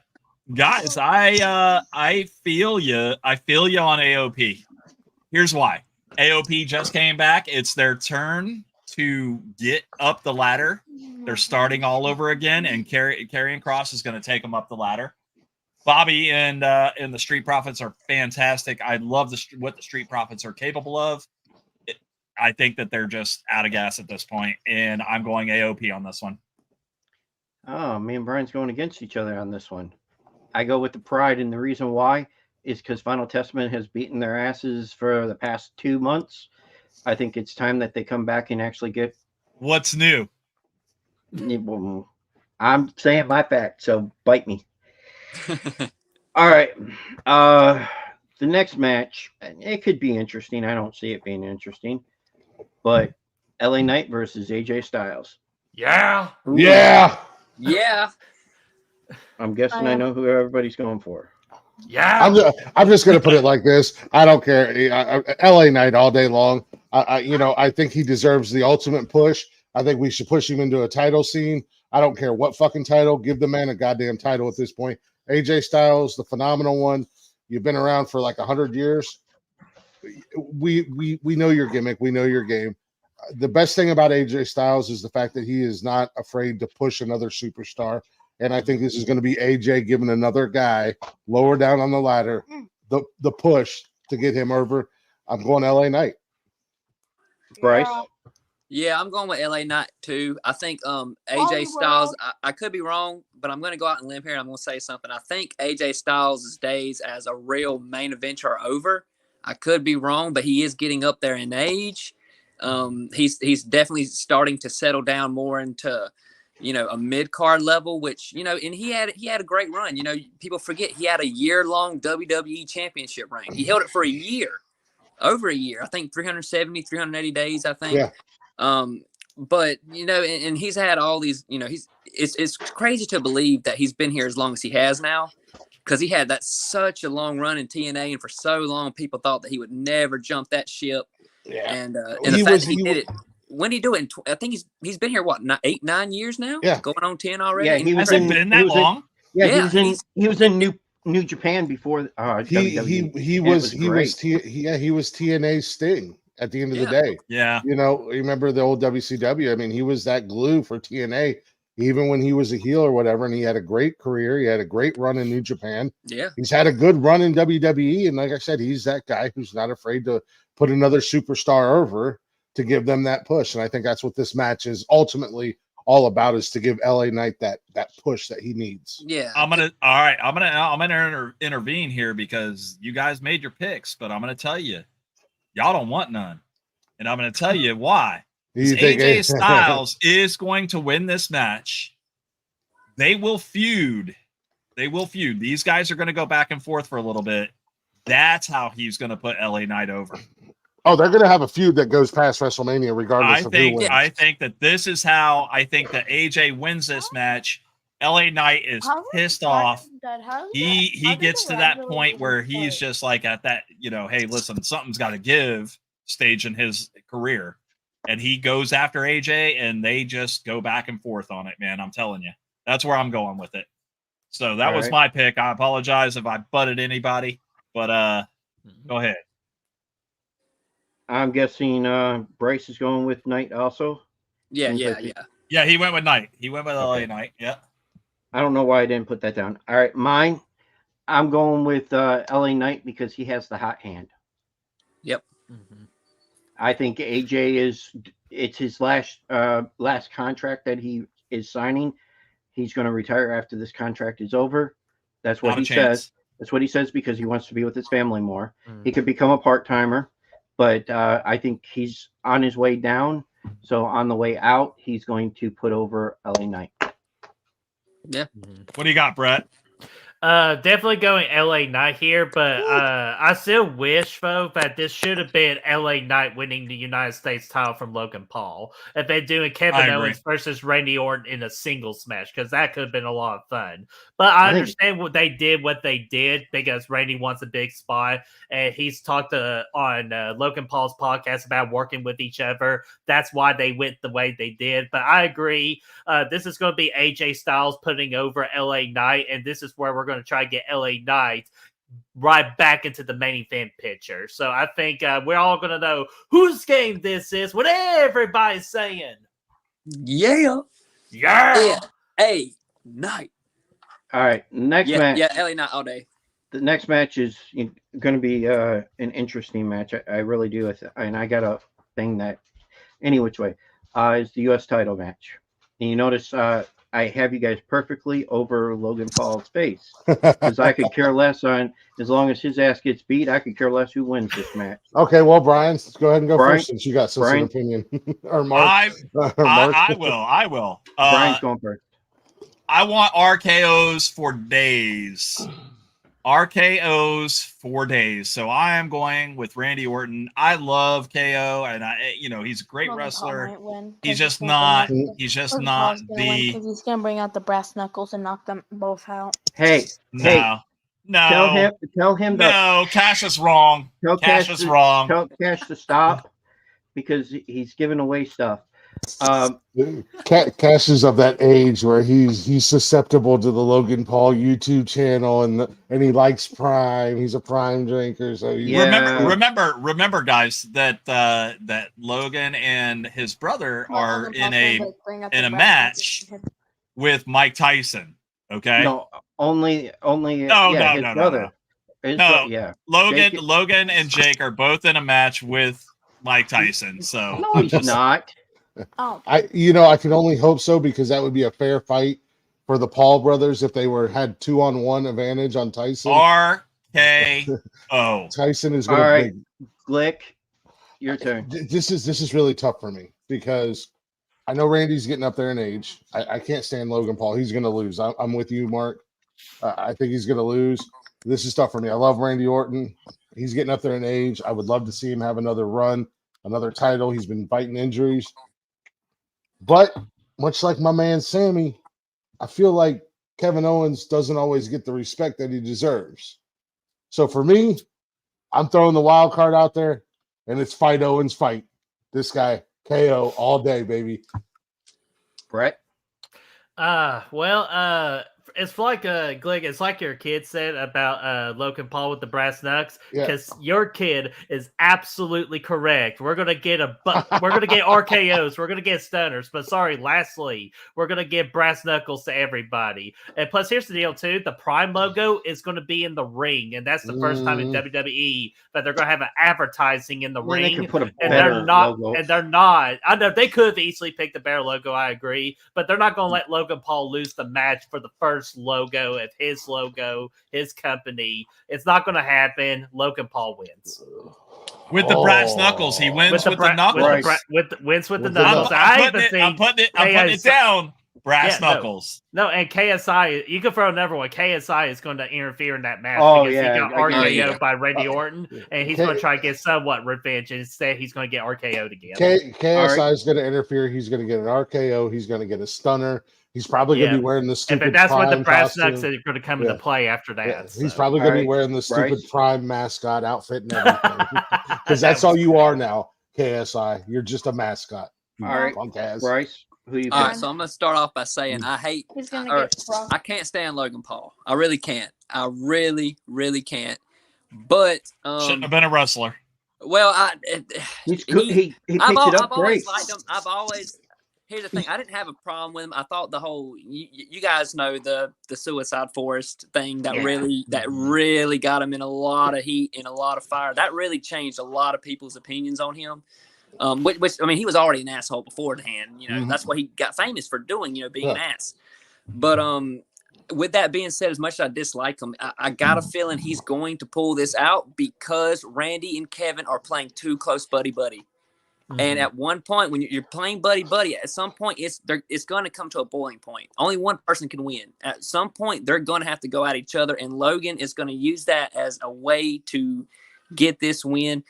guys, I feel you. I feel you on AOP. Here's why. AOP just came back. It's their turn to get up the ladder. They're starting all over again, and Karrion Kross is going to take them up the ladder. Bobby and the Street Profits are fantastic. I love what the Street Profits are capable of. I think that they're just out of gas at this point, and I'm going AOP on this one. Oh, me and Brian's going against each other on this one. I go with the Pride, and the reason why is because Final Testament has beaten their asses for the past 2 months. I think it's time that they come back and actually get. What's new? I'm saying my fact, so bite me. All right. The next match, it could be interesting. I don't see it being interesting, but LA Knight versus AJ Styles. Yeah. Ooh. Yeah. Yeah. I'm guessing I know who everybody's going for. Yeah. I'm just going to put it like this. I don't care. LA Knight all day long. I think he deserves the ultimate push. I think we should push him into a title scene. I don't care what fucking title. Give the man a goddamn title at this point. AJ Styles, the phenomenal one. You've been around for like 100 years. We know your gimmick. We know your game. The best thing about AJ Styles is the fact that he is not afraid to push another superstar. And I think this is going to be AJ giving another guy lower down on the ladder the push to get him over. I'm going LA Knight. Bryce? Yeah, I'm going with LA Knight too. I think AJ Styles, I could be wrong, but I'm going to go out and limb here. I'm going to say something. I think AJ Styles' days as a real main eventer are over. I could be wrong, but he is getting up there in age. He's definitely starting to settle down more into, a mid-card level, which, and he had a great run. People forget he had a year-long WWE championship reign. He held it for a year, over a year. I think 370, 380 days, I think. Yeah. But, and he's had all these, it's crazy to believe that he's been here as long as he has now, because he had such a long run in TNA, and for so long people thought that he would never jump that ship. Yeah. And the fact that he did it. When did he do it? I think he's been here, 8, 9 years now? Yeah. Going on 10 already? Yeah, he Has it been that long? He was in New Japan before WWE. He was TNA's Sting at the end of the day. Yeah. Remember the old WCW? I mean, he was that glue for TNA, even when he was a heel or whatever, and he had a great career. He had a great run in New Japan. Yeah. He's had a good run in WWE, and like I said, he's that guy who's not afraid to put another superstar over to give them that push. And I think that's what this match is ultimately all about, is to give LA Knight that push that he needs. Yeah. I'm gonna intervene here because you guys made your picks, but I'm gonna tell you, y'all don't want none. And I'm gonna tell you why. AJ Styles is going to win this match. They will feud. These guys are going to go back and forth for a little bit. That's how he's going to put LA Knight over. Oh, they're going to have a feud that goes past WrestleMania, regardless of who wins. I think that this is how I think that AJ wins this match. LA Knight is pissed off. He gets to that point where he's just like at that, hey, listen, something's got to give stage in his career. And he goes after AJ, and they just go back and forth on it, man. I'm telling you. That's where I'm going with it. So that was my pick. I apologize if I butted anybody, but go ahead. I'm guessing Bryce is going with Knight also. Yeah. Yeah, he went with Knight. He went with LA Knight. Yeah. I don't know why I didn't put that down. All right, mine. I'm going with LA Knight because he has the hot hand. Yep. Mm-hmm. I think AJ it's his last contract that he is signing. He's going to retire after this contract is over. That's what Not a he chance. says. That's what he says because he wants to be with his family more. Mm. He could become a part-timer, but I think he's on his way down. So on the way out, he's going to put over LA Knight. What do you got, Brett? Definitely going LA Knight here, but I still wish, though, that this should have been LA Knight winning the United States title from Logan Paul. If they're doing Kevin Owens versus Randy Orton in a singles match, because that could have been a lot of fun. But I understand what they did because Randy wants a big spot, and he's talked on Logan Paul's podcast about working with each other. That's why they went the way they did. But I agree. This is going to be AJ Styles putting over LA Knight, and this is where we're going to try to get LA Knight right back into the main event picture. So I think we're all going to know whose game this is, what everybody's saying. Yeah. LA Knight. All right, next match. Yeah, LA Knight all day. The next match is going to be an interesting match. I really do. And I got a thing that, any which way, is the U.S. title match. And you notice I have you guys perfectly over Logan Paul's face because I could care less on, as long as his ass gets beat, I could care less who wins this match. Okay, well, Brian, let's go ahead and go first since you got some opinion. Or Mark. I will. Brian's going first. I want RKOs for days. RKOs for days. So I am going with Randy Orton. I love KO, and he's a great wrestler. He's just not. He's just not the. Because he's gonna bring out the brass knuckles and knock them both out. Hey, no. Tell him. No, Cash is wrong. Cash is wrong. Tell Cash to stop because he's giving away stuff. Cash is of that age where he's susceptible to the Logan Paul YouTube channel and he likes Prime. He's a Prime drinker, so remember, guys, that Logan and his brother are in a match with Mike Tyson. Okay, no, only no, his no, brother. No, Logan and Jake are both in a match with Mike Tyson. So no, he's not. Oh, I can only hope so because that would be a fair fight for the Paul brothers if they had 2-on-1 advantage on Tyson. RKO. Tyson is going to. All right, Glick, your turn. This is really tough for me because I know Randy's getting up there in age. I can't stand Logan Paul. He's going to lose. I'm with you, Mark. I think he's going to lose. This is tough for me. I love Randy Orton. He's getting up there in age. I would love to see him have another run, another title. He's been fighting injuries. But much like my man Sammy, I feel like Kevin Owens doesn't always get the respect that he deserves. So for me, I'm throwing the wild card out there, and it's fight Owens fight. This guy, KO all day, baby. Brett? It's like Glig, it's like your kid said about Logan Paul with the brass knucks, because your kid is absolutely correct. We're gonna get RKOs, we're gonna get stunners, but lastly, we're gonna get brass knuckles to everybody. And plus, here's the deal too: the Prime logo is gonna be in the ring, and that's the first time in WWE that they're gonna have an advertising in the ring. They could put they're not. logo. I know they could have easily picked the bear logo. I agree, but they're not gonna let Logan Paul lose the match for the first logo of his logo, his company. It's not going to happen. Logan Paul wins with the brass knuckles. He wins with the knuckles. Wins with the knuckles. I'm putting it down. Brass knuckles. No, and KSI, you can throw another one. KSI is going to interfere in that match because he got RKO'd by Randy Orton, and he's going to try to get somewhat revenge. Instead, he's going to get RKO'd again. KSI is going to interfere. He's going to get an RKO. He's going to get a stunner. He's probably going to be wearing the stupid. That's Prime when the brass costume. knucks are going to come into play after that. Yeah. He's probably going to be wearing the stupid Prime mascot outfit and everything. Because that's all you are now, KSI. You're just a mascot. All right, Bryce. All right, so I'm going to start off by saying I can't stand Logan Paul. I really can't. I really, really can't. But shouldn't have been a wrestler. Well, he picked it up great. Liked him. Here's the thing. I didn't have a problem with him. I thought the whole you guys know the Suicide Forest thing that really got him in a lot of heat and a lot of fire. That really changed a lot of people's opinions on him. Which I mean, he was already an asshole beforehand. You know, Mhm. that's what he got famous for doing. You know, being Yeah. an ass. But with that being said, as much as I dislike him, I got a feeling he's going to pull this out because Randy and Kevin are playing too close buddy. And at one point, when you're playing buddy, at some point it's going to come to a boiling point. Only one person can win. At some point, they're going to have to go at each other, and Logan is going to use that as a way to get this win.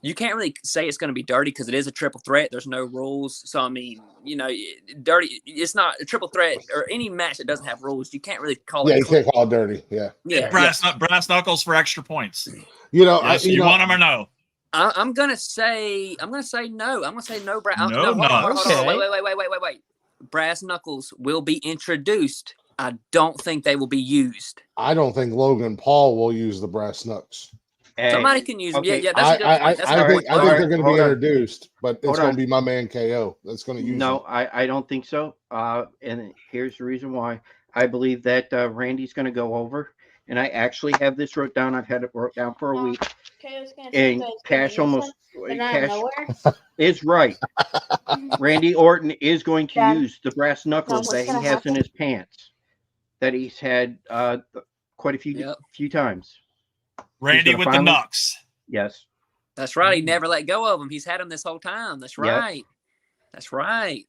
You can't really say it's going to be dirty because it is a triple threat. There's no rules. So, I mean, you know, dirty. It's not a triple threat or any match that doesn't have rules. You can't really call it. Yeah, you can't call it dirty. Yeah. Yeah. Brass knuckles for extra points. You know, Yes, you want them or no? I'm gonna say no. I'm gonna say no. No, Hold on. Okay. Wait. Brass knuckles will be introduced. I don't think they will be used. I don't think Logan Paul will use the brass knucks. Hey, Somebody can use them. okay. Yeah. That's a good point. That's a I good think point. they're going to be Hold on. introduced, but it's Hold going on. to be my man KO that's going to use No, them. I don't think so. And here's the reason why. I believe that Randy's going to go over, and I actually have this wrote down. I've had it wrote down for a week. And Cash is right. Randy Orton is going to Dad. use the brass knuckles What's that he gonna has in happen? his pants, that he's had quite a few times. Randy gonna with the finally- knucks. Yes. That's right. He never let go of them. He's had them this whole time. That's right. That's right.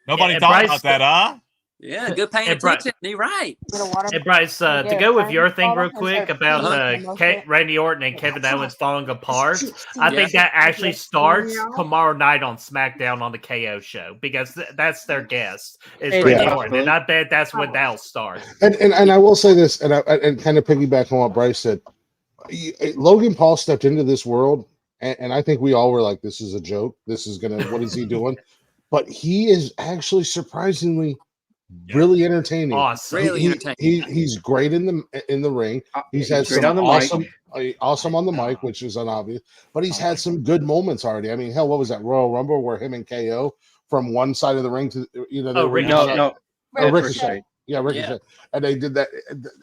Nobody And thought Bryce- about that, huh? Yeah, good paying And Bryce- attention. You're right. Hey Bryce, to go with your thing real quick about Uh-huh. Randy Orton and Kevin Owens falling apart, I Yeah. think that actually starts tomorrow night on SmackDown on the KO show because that's their guest is Hey, Randy yeah. Orton, and I bet that's when that'll start. And I will say this, and kind of piggyback on what Bryce said. Logan Paul stepped into this world, and I think we all were like, "This is a joke. This is gonna. What is he doing?" But he is actually surprisingly really entertaining. Awesome. Really entertaining. He's great in the ring. He's had great some on the awesome on the mic, which is unobvious. But he's had some good moments already. I mean, hell, what was that Royal Rumble where him and KO from one side of the ring to they were Ricochet. No. Ricochet. Ricochet. Yeah, Ricochet. And they did that.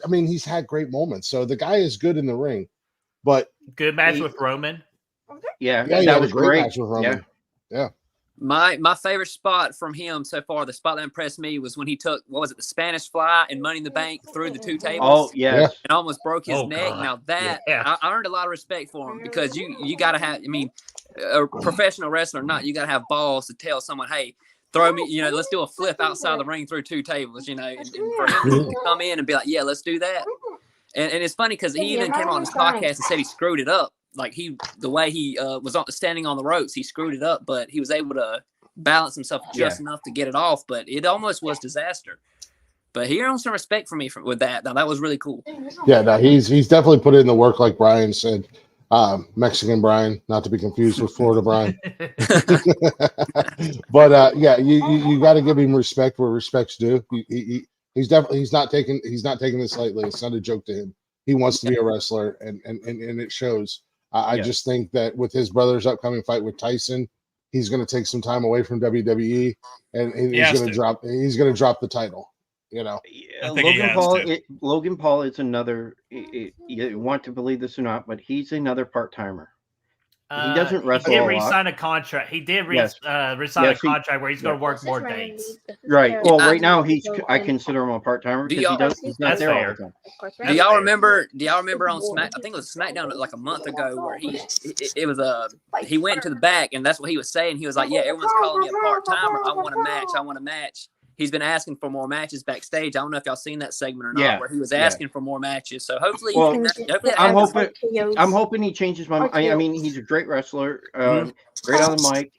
I mean, he's had great moments. So the guy is good in the ring. But Good match with Roman. Yeah, he had that a was great great. match with Roman. My favorite spot from him so far, the spot that impressed me was when he took, what was it, the Spanish Fly and Money in the Bank through the two tables. Oh, yes. And almost broke his Oh, neck. God. Now that Yeah. I earned a lot of respect for him because you got to have, I mean, a professional wrestler or not, you got to have balls to tell someone, hey, throw me, you know, let's do a flip outside the ring through two tables, you know, and for him to come in and be like, yeah, let's do that. And it's funny because he even came on his podcast and said he screwed it up. Like the way he was standing on the ropes, he screwed it up, but he was able to balance himself just enough to get it off. But it almost was disaster. But he earned some respect from me with that. Now that was really cool. Yeah, no, he's definitely put in the work, like Brian said. Mexican Brian, not to be confused with Florida Brian. But yeah, you got to give him respect where respect's due. He's not taking this lightly. It's not a joke to him. He wants to be a wrestler, and it shows. I just think that with his brother's upcoming fight with Tyson, he's going to take some time away from WWE, and he's going to drop the title. You know, Logan Paul is another. You want to believe this or not, but he's another part timer. He doesn't wrestle. He did a lot. re-sign a contract. He did resign a contract where he's going to work more dates. Right. Well, right now I consider him a part timer Do because he's not That's there all fair. the time. Do y'all remember on Smack? I think it was SmackDown like a month ago where he went to the back and that's what he was saying. He was like, "Yeah, everyone's calling me a part timer. I want a match. He's been asking for more matches backstage. I don't know if y'all seen that segment or not, where he was asking for more matches. So hopefully, I'm hoping he changes my mind. I mean, he's a great wrestler, great on the mic.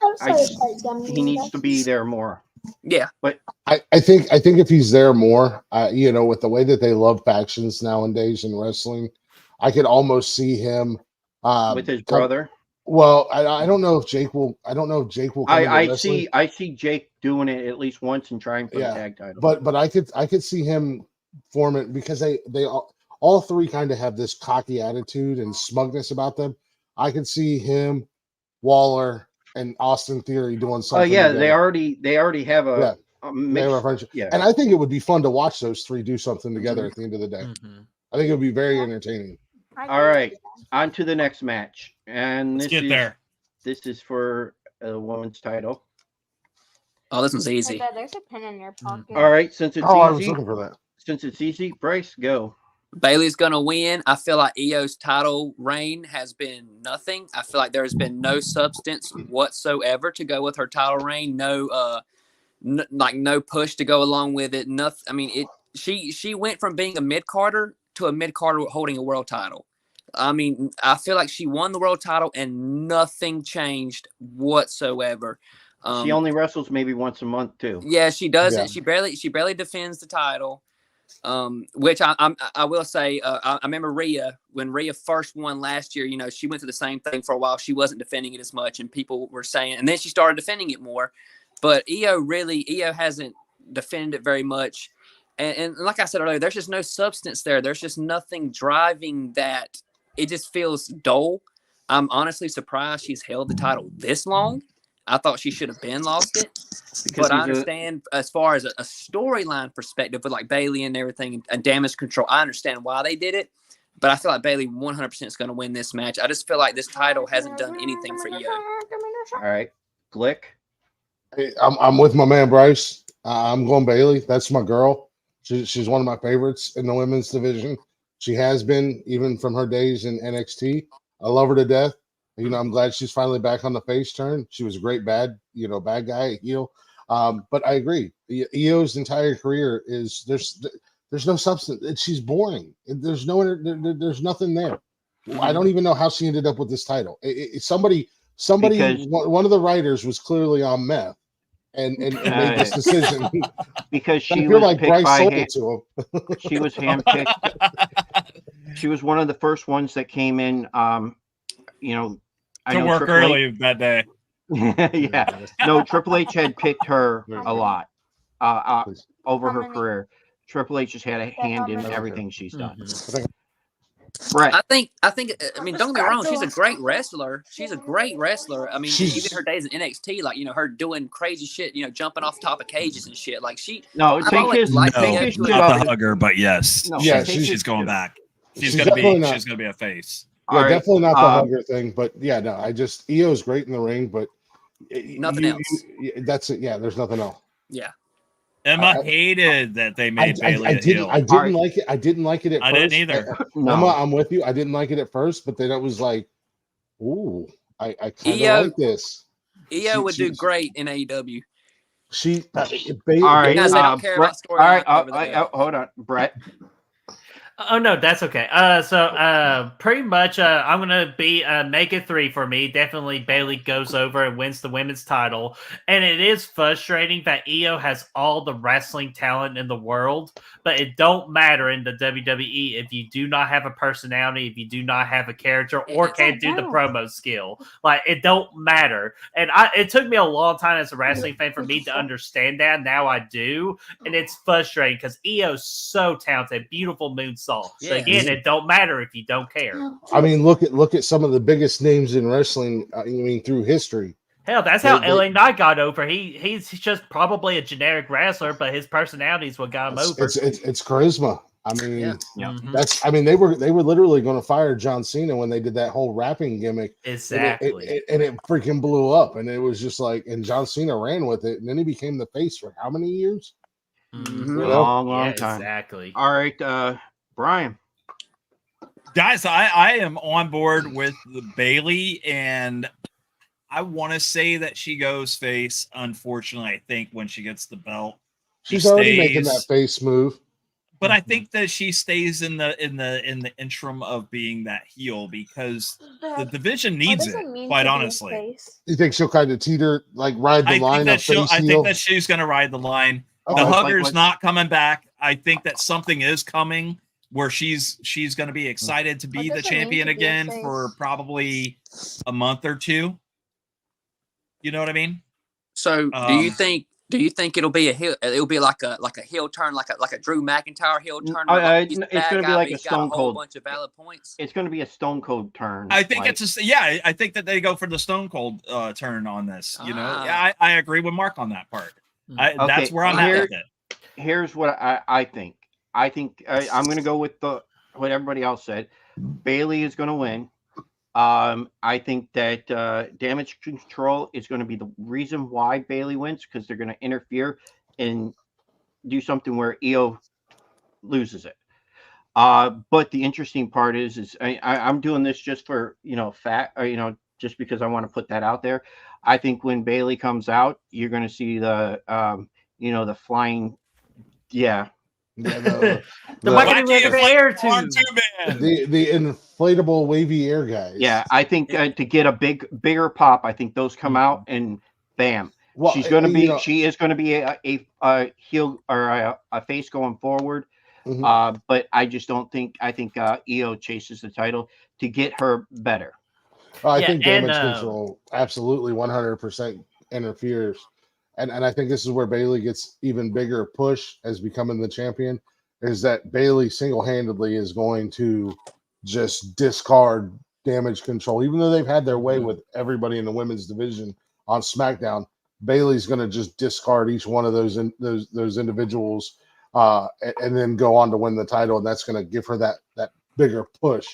He needs to be there more. Yeah, but I think if he's there more, with the way that they love factions nowadays in wrestling, I could almost see him with his brother. Well, I don't know if Jake will. I don't know if Jake will. I see Jake doing it at least once and trying for the tag title. But I could see him form it because they all three kind of have this cocky attitude and smugness about them. I could see him, Waller, and Austin Theory doing something. Oh yeah, together. they already have a mix. Friendship. Yeah, and I think it would be fun to watch those three do something together at the end of the day. I think it would be very entertaining. All right, on to the next match, and Let's get there. This is for a woman's title. Oh, this one's Hey, easy. Dad, there's a pen in your pocket. All right, since it's Oh, I was easy, looking for that. Bryce, go. Bailey's gonna win. I feel like Io's title reign has been nothing. I feel like there's been no substance whatsoever to go with her title reign. No, no push to go along with it. Nothing. I mean, she went from being a mid carder to a mid carder holding a world title. I mean, I feel like she won the world title and nothing changed whatsoever. She only wrestles maybe once a month too. Yeah, she doesn't. Yeah. She barely defends the title. Which I will say, I remember when Rhea first won last year. You know, she went through the same thing for a while. She wasn't defending it as much, and people were saying, and then she started defending it more. But Io hasn't defended it very much, and like I said earlier, there's just no substance there. There's just nothing driving that. It just feels dull. I'm honestly surprised she's held the title this long. I thought she should have been lost it. But I understand as far as a storyline perspective with like Bailey and everything and damage control, I understand why they did it. But I feel like Bailey 100% is going to win this match. I just feel like this title hasn't done anything for Io. All right, Glick. Hey, I'm with my man Bryce. I'm going Bailey. That's my girl. She's one of my favorites in the women's division. She has been even from her days in NXT. I love her to death. You know, I'm glad she's finally back on the face turn. She was a great bad guy heel. But I agree. Io's entire career is there's no substance. She's boring. There's nothing there. I don't even know how she ended up with this title. Somebody, one of the writers was clearly on meth and made this decision. Because I she feel was like picked Bryce by sold it to him. She was handpicked. She was one of the first ones that came in. I to know work Triple early that day. Yeah, no, Triple H had picked her a lot over her career. Triple H just had a hand in everything she's done. Brett, I think. I mean, don't get me wrong. She's a great wrestler. I mean, even her days in NXT, like her doing crazy shit. Jumping off top of cages and shit. Like not the hugger, but yes, no, she's going back. She's gonna be a face. Yeah, definitely not the hugger thing, but yeah, no, Io's great in the ring, but nothing else. That's it. Yeah, there's nothing else. Yeah. Emma hated that they made Bailey a heel. I didn't like it. I didn't like it at first. I didn't either. No. Emma, I'm with you. I didn't like it at first, but then it was like, ooh, I kind of like this. Io would do great in AEW. All right, guys, I don't care about story. All right, hold on, Brett. Oh no, that's okay. So pretty much I'm gonna be make it 3 for me. Definitely Bailey goes over and wins the women's title. And it is frustrating that Io has all the wrestling talent in the world, but it don't matter in the WWE if you do not have a personality, if you do not have a character, or can't do the promo skill. Like it don't matter. And it took me a long time as a wrestling fan for me to understand that. Now I do, and it's frustrating because Io's so talented, beautiful moonsault. So again, it don't matter if you don't care. I mean, look at some of the biggest names in wrestling. I mean, through history. Hell, that's how LA Knight got over. He's just probably a generic wrestler, but his personality is what got him over. It's charisma. I mean, Mm-hmm. I mean, they were literally going to fire John Cena when they did that whole rapping gimmick. Exactly. And it freaking blew up, and it was just like, and John Cena ran with it, and then he became the face for how many years? Mm-hmm. Long time. Exactly. All right, Brian. Guys, I am on board with the Bailey, and I want to say that she goes face. Unfortunately, I think when she gets the belt, she's already making that face move. But I think that she stays in the interim of being that heel because the division needs it. Quite honestly, you think she'll kind of teeter, like ride the line? I think that she's going to ride the line. The hugger's not coming back. I think that something is coming where she's going to be excited to be the champion again for probably a month or two. You know what I mean? So do you think it'll be a heel? It'll be like a heel turn, like a Drew McIntyre heel turn. It's going to be like a Stone Cold. Bunch of valid points. It's going to be a Stone Cold turn. I think I think that they go for the Stone Cold turn on this. You know, I agree with Mark on that part. That's where I'm at with it. Here's what I think. I think I'm going to go with what everybody else said. Bailey is going to win. I think that damage control is going to be the reason why Bailey wins, because they're going to interfere and do something where Io loses it. But the interesting part is I'm doing this just for fact, or just because I want to put that out there. I think when Bailey comes out, you're going to see the the flying, yeah, Yeah, the the- marketing Wacky with the air inflatable tube. man. the inflatable wavy air guys. yeah. I think to get a bigger pop, I think those come out and bam. Well, She's going to you be know, she is going to be a heel or a face going forward. mhm. But I just don't think I think Io chases the title to get her better. I Yeah, think and damage control absolutely 100% interferes, and I think this is where Bailey gets even bigger push as becoming the champion. Is that Bailey single handedly is going to just discard damage control, even though they've had their way with everybody in the women's division on SmackDown. Bailey's going to just discard each one of those individuals, and then go on to win the title, and that's going to give her that bigger push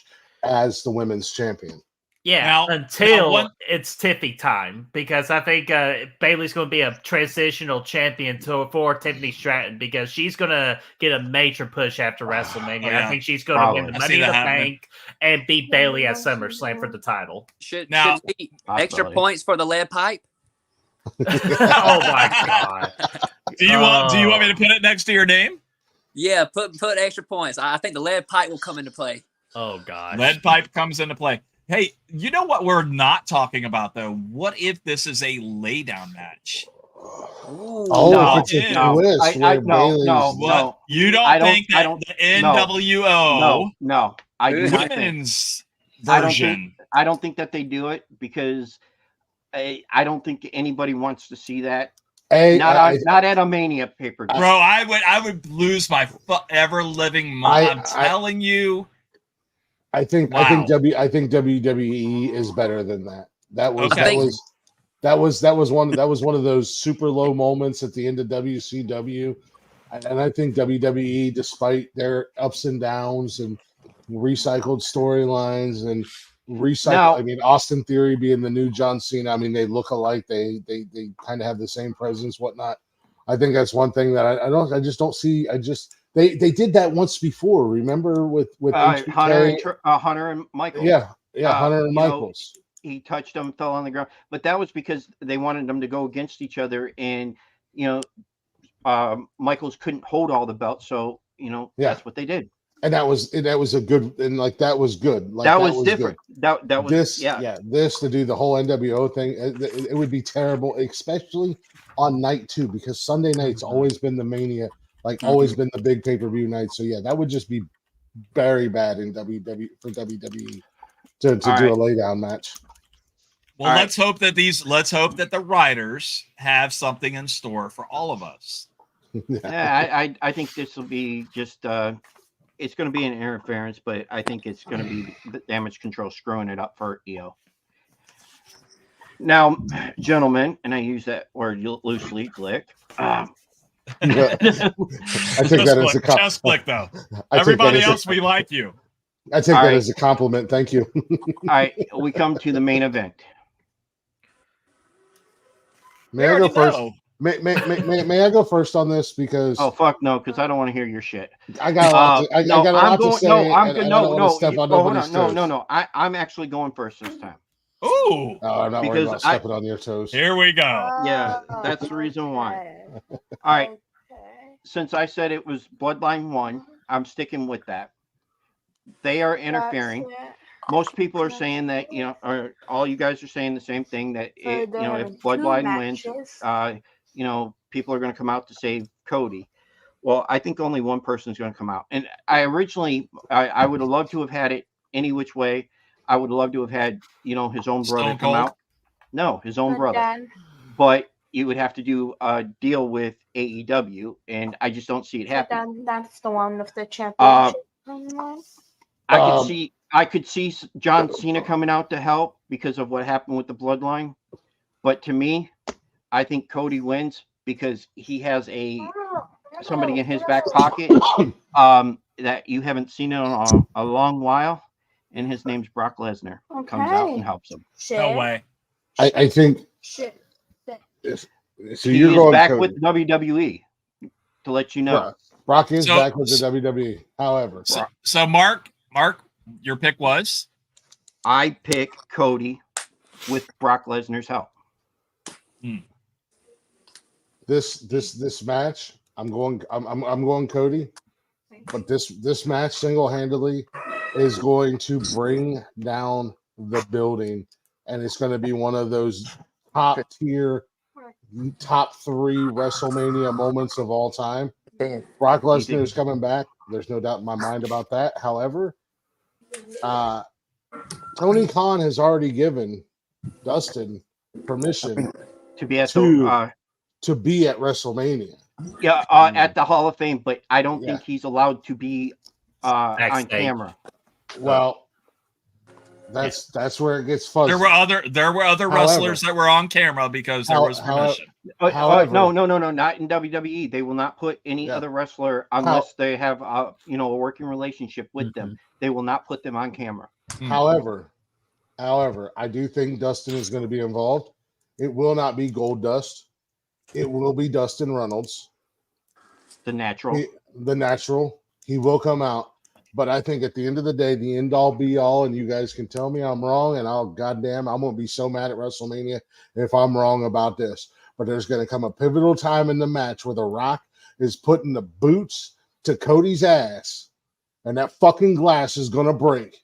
as the women's champion. yeah, Now- until now it's Tiffy time, because I think Bailey's going to be a transitional champion for Tiffany Stratton, because she's going to get a major push after WrestleMania. Oh, yeah. I think she's going to win Probably. the I Money see in the that happening. Bank and beat Bailey at SummerSlam for the title. Should Now- we extra Possibility. points for the lead pipe? Oh my god! Do you want me to put it next to your name? Yeah, put extra points. I think the lead pipe will come into play. Oh god! Lead pipe comes into play. Hey, you know what we're not talking about though? What if this is a laydown match? Oh, No, if it's a no, twist where Bailey's What? You don't I don't- think I that don't- the NWO No, I do not think. women's I don't version? I don't think that they do it because I don't think anybody wants to see that. Not at a Mania pay-per-view. Bro, I would lose my ever living mind. I'm telling you. I think Wow. WWE is better than that. That was Okay. that was one of those super low moments at the end of WCW, and I think WWE, despite their ups and downs and recycled storylines and I mean, Austin Theory being the new John Cena. I mean, they look alike. They kind of have the same presence, whatnot. I think that's one thing that I just don't see. They did that once before. Remember with HBK? Hunter and Michaels. Yeah, Hunter and Michaels. He touched them, fell on the ground, but that was because they wanted them to go against each other, and Michaels couldn't hold all the belts, so that's what they did. And that was a good, and like that was good. Like that was different. Good. That was this to do the whole NWO thing, it would be terrible, especially on night 2, because Sunday night's always been the Mania, always been the big pay-per-view night. So yeah, that would just be very bad in WWE to do a laydown match. Well, let's hope that the writers have something in store for all of us. Yeah, I think this will be just it's going to be an interference, but I think it's going to be the damage control screwing it up for Io. Now, gentlemen, and I use that word loosely, Glick. I take that as a compliment. Just Glick, though. Everybody else, we like you. I take that as a compliment. Thank you. All right, we come to the main event. May I go first? May I go first on this? Because fuck no, because I don't want to hear your shit. I got a lot to say. No, I'm good. No. I'm actually going first this time. Ooh. No, I'm not worried about stepping on your toes. Here we go. Yeah, that's the reason why. All right. Since I said it was Bloodline 1, I'm sticking with that. They are interfering. Most people are saying that, or all you guys are saying the same thing, that if Bloodline wins, people are going to come out to save Cody. Well, I think only one person is going to come out. And I originally, I would have loved to have had it any which way. I would love to have had, his own brother come out. No, his own brother. But you would have to do a deal with AEW, and I just don't see it happening. That's the one with the championship. I could see John Cena coming out to help because of what happened with the Bloodline. But to me, I think Cody wins because he has somebody in his back pocket that you haven't seen in a long while. and his name's Brock Lesnar. Comes out and Okay. helps him. Shit. No way. I think Shit. so. He You're is going back Cody. with WWE. To let you know, Brock is So- back with the WWE. However, So Mark, your pick was? I pick Cody with Brock Lesnar's help. this match, I'm going Cody, but this match single-handedly is going to bring down the building, and it's going to be one of those top tier, top 3 WrestleMania moments of all time. Brock Lesnar is coming back. There's no doubt in my mind about that. However, Tony Khan has already given Dustin permission To be at to be at WrestleMania. at the Hall of Fame, but I don't Yeah. think he's allowed to be on Backstage. camera. Well, that's where it gets fuzzy. There were other wrestlers that were on camera because there was permission. However, No, not in WWE. They will not put any other wrestler unless they have a working relationship with them. They will not put them on camera. However, I do think Dustin is going to be involved. It will not be Gold Dust. It will be Dustin Reynolds, the natural. He will come out. But I think at the end of the day, the end all be all, and you guys can tell me I'm wrong, and I'm going to be so mad at WrestleMania if I'm wrong about this. But there's going to come a pivotal time in the match where The Rock is putting the boots to Cody's ass, and that fucking glass is going to break.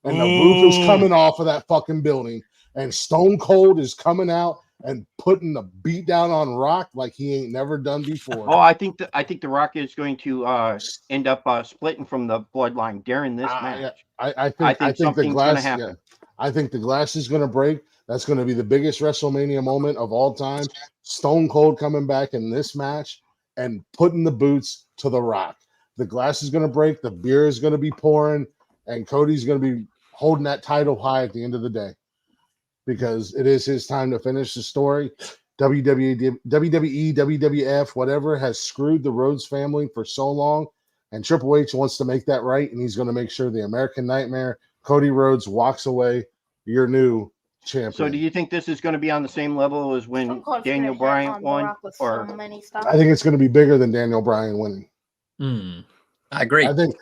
And the roof is coming off of that fucking building, and Stone Cold is coming out and putting the beat down on Rock like he ain't never done before. Oh, I think the Rock is going to end up splitting from the bloodline during this match. I think the glass. Yeah, I think the glass is going to break. That's going to be the biggest WrestleMania moment of all time. Stone Cold coming back in this match and putting the boots to The Rock. The glass is going to break. The beer is going to be pouring, and Cody's going to be holding that title high at the end of the day, because it is his time to finish the story. WWE, WWF, whatever, has screwed the Rhodes family for so long, and Triple H wants to make that right, and he's going to make sure the American Nightmare, Cody Rhodes, walks away your new champion. So do you think this is going to be on the same level as when Daniel Bryan won? Or I think it's going to be bigger than Daniel Bryan winning. I agree. I think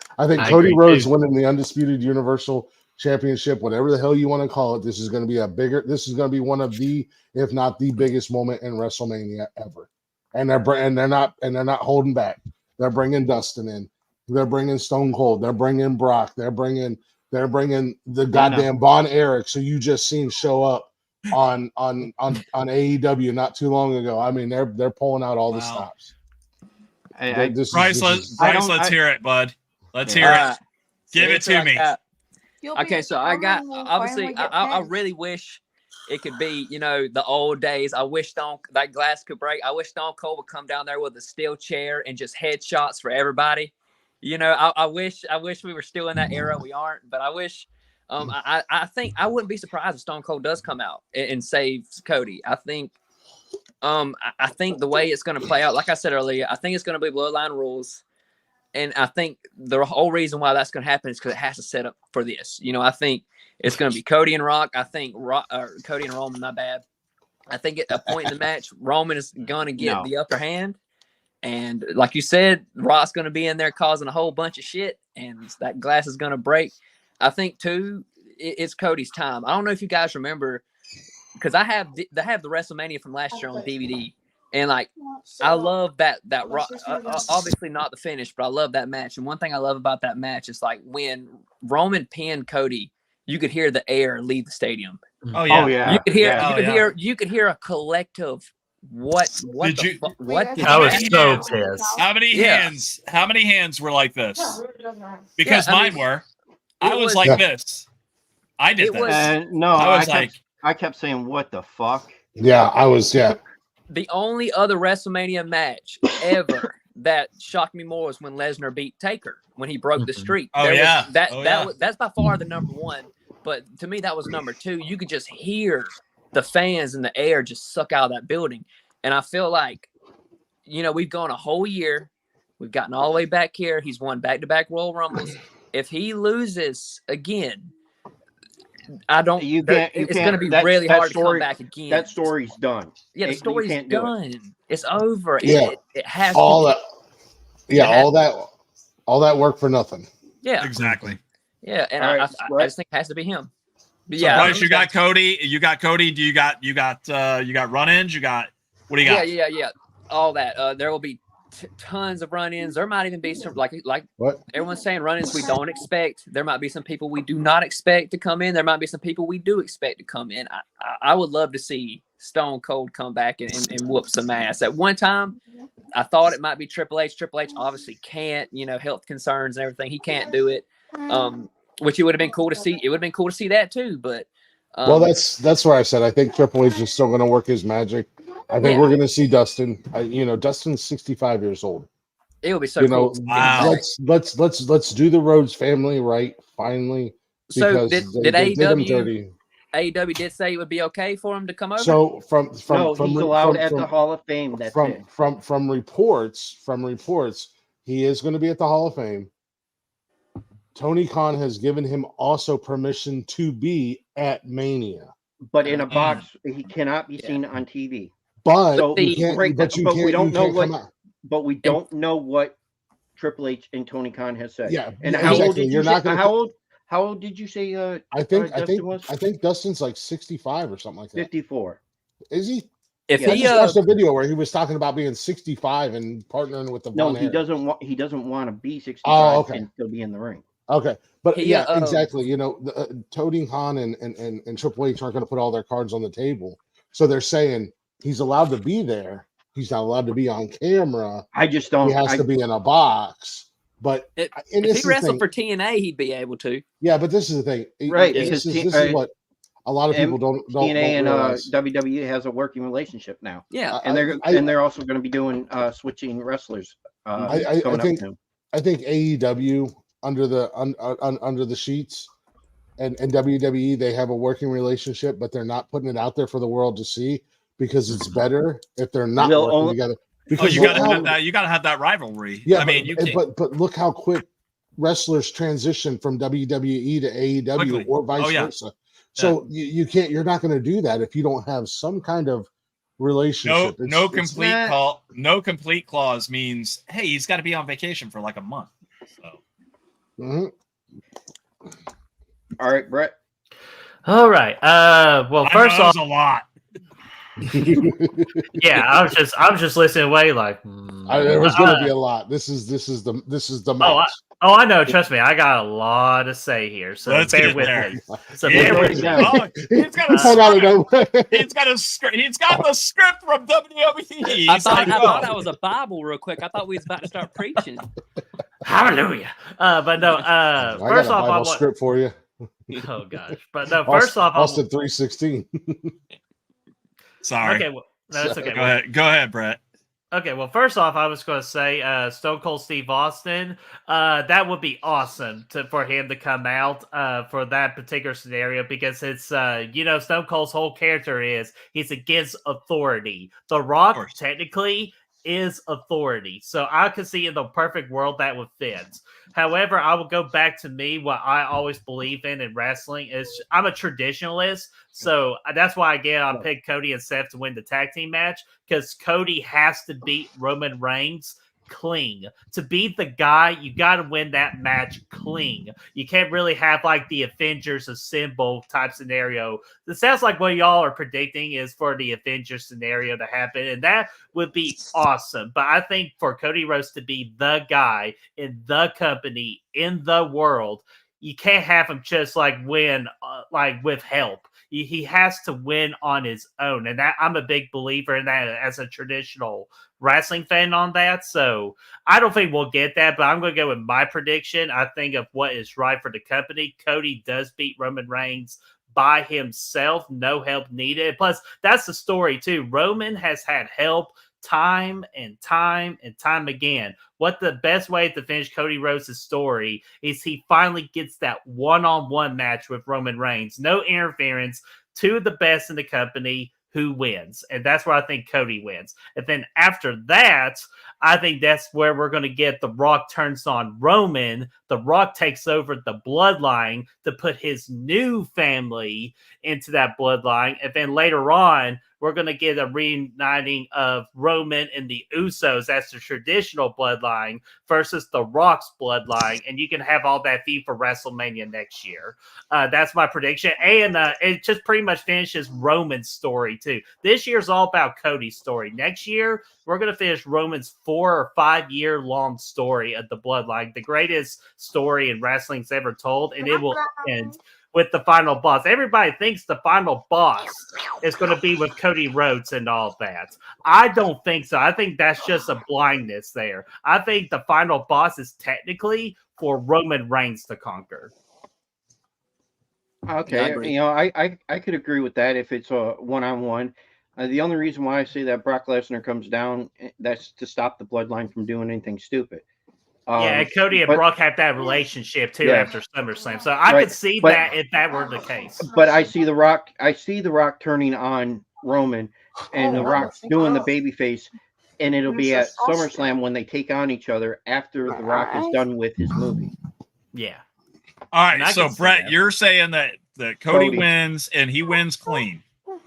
Cody Rhodes winning the undisputed Universal Championship, whatever the hell you want to call it, this is going to be one of the, if not the biggest moment in WrestleMania ever. And they're not holding back. They're bringing Dustin in. They're bringing Stone Cold. They're bringing Brock. They're bringing the goddamn Von Erich. So you just seen show up on AEW not too long ago. I mean, they're pulling out all the stops. Bryce, let's hear it, bud. Let's hear it. Give it to me. Okay, so I got obviously I really wish it could be, the old days. I wish that glass could break. I wish Stone Cold would come down there with a steel chair and just headshots for everybody. I wish we were still in that era. We aren't, but I wish. I think I wouldn't be surprised if Stone Cold does come out and saves Cody. I think the way it's going to play out, like I said earlier, I think it's going to be bloodline rules. And I think the whole reason why that's going to happen is because it has to set up for this. I think it's going to be Cody and Rock. I think Cody and Roman, not bad. I think at a point in the match, Roman is going to get the upper hand. And like you said, Rock's going to be in there causing a whole bunch of shit. And that glass is going to break. I think, too, it's Cody's time. I don't know if you guys remember, because I have the WrestleMania from last year on DVD. And I love that obviously not the finish, but I love that match. And one thing I love about that match is when Roman pinned Cody, you could hear the air leave the stadium. Oh yeah, you could hear a collective. What did you? I was so pissed. How many hands were like this? Because mine were. I was like this. I did that. I kept saying, "What the fuck?" Yeah, I was. Yeah. The only other WrestleMania match ever that shocked me more was when Lesnar beat Taker when he broke the streak. That's by far the number one. But to me, that was number two. You could just hear the fans in the air just suck out of that building. And I feel like, we've gone a whole year. We've gotten all the way back here. He's won back-to-back Royal Rumbles. if he loses again, I don't. You can't. You It's can't. going to be that, really that hard story, to come back again. That story's done. Yeah, the You story's can't do it. done. It's over. Yeah. It has all to. that. Yeah, all that work for nothing. Yeah, Exactly. Yeah, and All I right, just think it has to be him. But So yeah, Bryce, you got Cody. You got Cody. Do you got run-ins? You got what do you got? Yeah. All that. There will be tons of run-ins. There might even be some like What? everyone's saying run-ins we don't expect. There might be some people we do not expect to come in. There might be some people we do expect to come in. I would love to see Stone Cold come back and whoop some ass. At one time, I thought it might be Triple H. Triple H obviously can't, health concerns and everything. He can't do it. Which it would have been cool to see. It would have been cool to see that too. But well, that's where I said I think Triple H is still going to work his magic. I think we're going to see Dustin. Dustin's 65 years old. It would be so cool. Wow. Let's do the Rhodes family right finally. So Because did they did him dirty. AEW did say it would be okay for him to come over. So from he's allowed at the Hall of Fame. That's it. From reports, he is going to be at the Hall of Fame. Tony Khan has given him also permission to be at Mania, but in a box. He cannot be seen on TV. But so you can't. Right, but you but can't, we don't know what. Out. But we don't know what Triple H and Tony Khan has said. Yeah, and exactly. How old did You're you not say? gonna How old did you say? I think Dustin's like 65 or something like that. 54. Is he? If I just watched a video where he was talking about being 65 and partnering with the. No, he doesn't want. He doesn't want to be 65 and still be in the ring. Okay, but exactly. Tony Khan and Triple H aren't going to put all their cards on the table, so they're saying he's allowed to be there. He's not allowed to be on camera. I just don't. He has to be in a box. But if he wrestled for TNA, he'd be able to. Yeah, but this is the thing, right? This is what a lot of people don't TNA realize. And WWE has a working relationship now. Yeah, and they're also going to be doing switching wrestlers. I think AEW under the sheets and WWE, they have a working relationship, but they're not putting it out there for the world to see because it's better if they're not working together. Because you gotta have that rivalry. Yeah, I mean, but look how quick wrestlers transition from WWE to AEW quickly. Or vice versa. So you're not going to do that if you don't have some kind of relationship. No complete clause means, hey, he's got to be on vacation for like a month. So. Mm-hmm. All right, Brett. All right. Well, first off, a lot. Yeah, I was just listening away like. There was going to be a lot. This is the match. Oh, I know. Trust me, I got a lot to say here. So let's bear with me. So he's got a script. He's got the script from WWE. I thought that was a Bible real quick. I thought we was about to start preaching. Hallelujah. But no. First off, I want script for you. Oh gosh, but no. First off, Austin 3:16. Sorry. Okay, well, no, that's okay. Go ahead, Brett. Okay, well, first off, I was going to say Stone Cold Steve Austin. That would be awesome for him to come out for that particular scenario because it's, Stone Cold's whole character is he's against authority. The Rock technically is authority. So I could see in the perfect world that would fit. However, I will go back to me. What I always believe in wrestling is I'm a traditionalist. So that's why, again, I picked Cody and Seth to win the tag team match because Cody has to beat Roman Reigns clean. To beat the guy, you got to win that match clean. You can't really have like the Avengers Assemble type scenario. It sounds like what y'all are predicting is for the Avengers scenario to happen, and that would be awesome. But I think for Cody Rhodes to be the guy in the company, in the world, you can't have him just like win like with help. He has to win on his own. And that I'm a big believer in that as a traditional wrestling fan on that. So I don't think we'll get that, but I'm going to go with my prediction. I think of what is right for the company. Cody does beat Roman Reigns by himself. No help needed. Plus, that's the story too. Roman has had help time and time again. What the best way to finish Cody Rhodes' story is he finally gets that one-on-one match with Roman Reigns. No interference. Two of the best in the company. who wins. And that's where I think Cody wins. And then after that, I think that's where we're going to get The Rock turns on Roman. The Rock takes over the bloodline to put his new family into that bloodline. And then later on, we're going to get a reuniting of Roman and the Usos. That's the traditional bloodline versus The Rock's bloodline. And you can have all that feed for WrestleMania next year. That's my prediction. And it just pretty much finishes Roman's story, too. This year's all about Cody's story. Next year, we're going to finish Roman's 4 or 5 year long story of the bloodline, the greatest story in wrestling's ever told. And it will end with the final boss. Everybody thinks the final boss is going to be with Cody Rhodes and all that. I don't think so. I think that's just a blindness there. I think the final boss is technically for Roman Reigns to conquer. Okay, I could agree with that if it's a one-on-one. The only reason why I say that Brock Lesnar comes down, that's to stop the bloodline from doing anything stupid. Yeah, Cody and Brock have that relationship too after SummerSlam, so I could see that if that were the case. But I see the Rock. I see the Rock turning on Roman, and the Rock doing the babyface, and it'll be at SummerSlam when they take on each other after the Rock is done with his movie. Yeah. All right, so Brett, you're saying that Cody wins and he wins clean.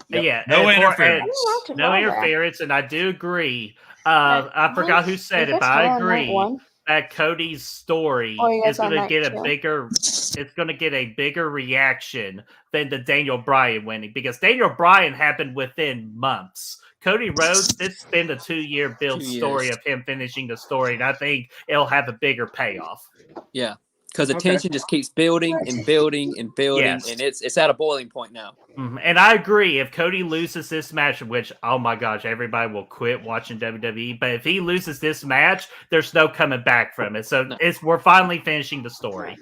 Yep. Yeah, no interference. No interference, and I do agree. I forgot who said it, but I agree that Cody's story is going to get a bigger. It's going to get a bigger reaction than the Daniel Bryan winning, because Daniel Bryan happened within months. Cody Rhodes, it's been a 2-year build story of him finishing the story, and I think it'll have a bigger payoff. Yeah. Because the tension just keeps building and building and building, and it's at a boiling point now. Mm-hmm. And I agree, if Cody loses this match, which, oh my gosh, everybody will quit watching WWE, but if he loses this match, there's no coming back from it. So we're finally finishing the story.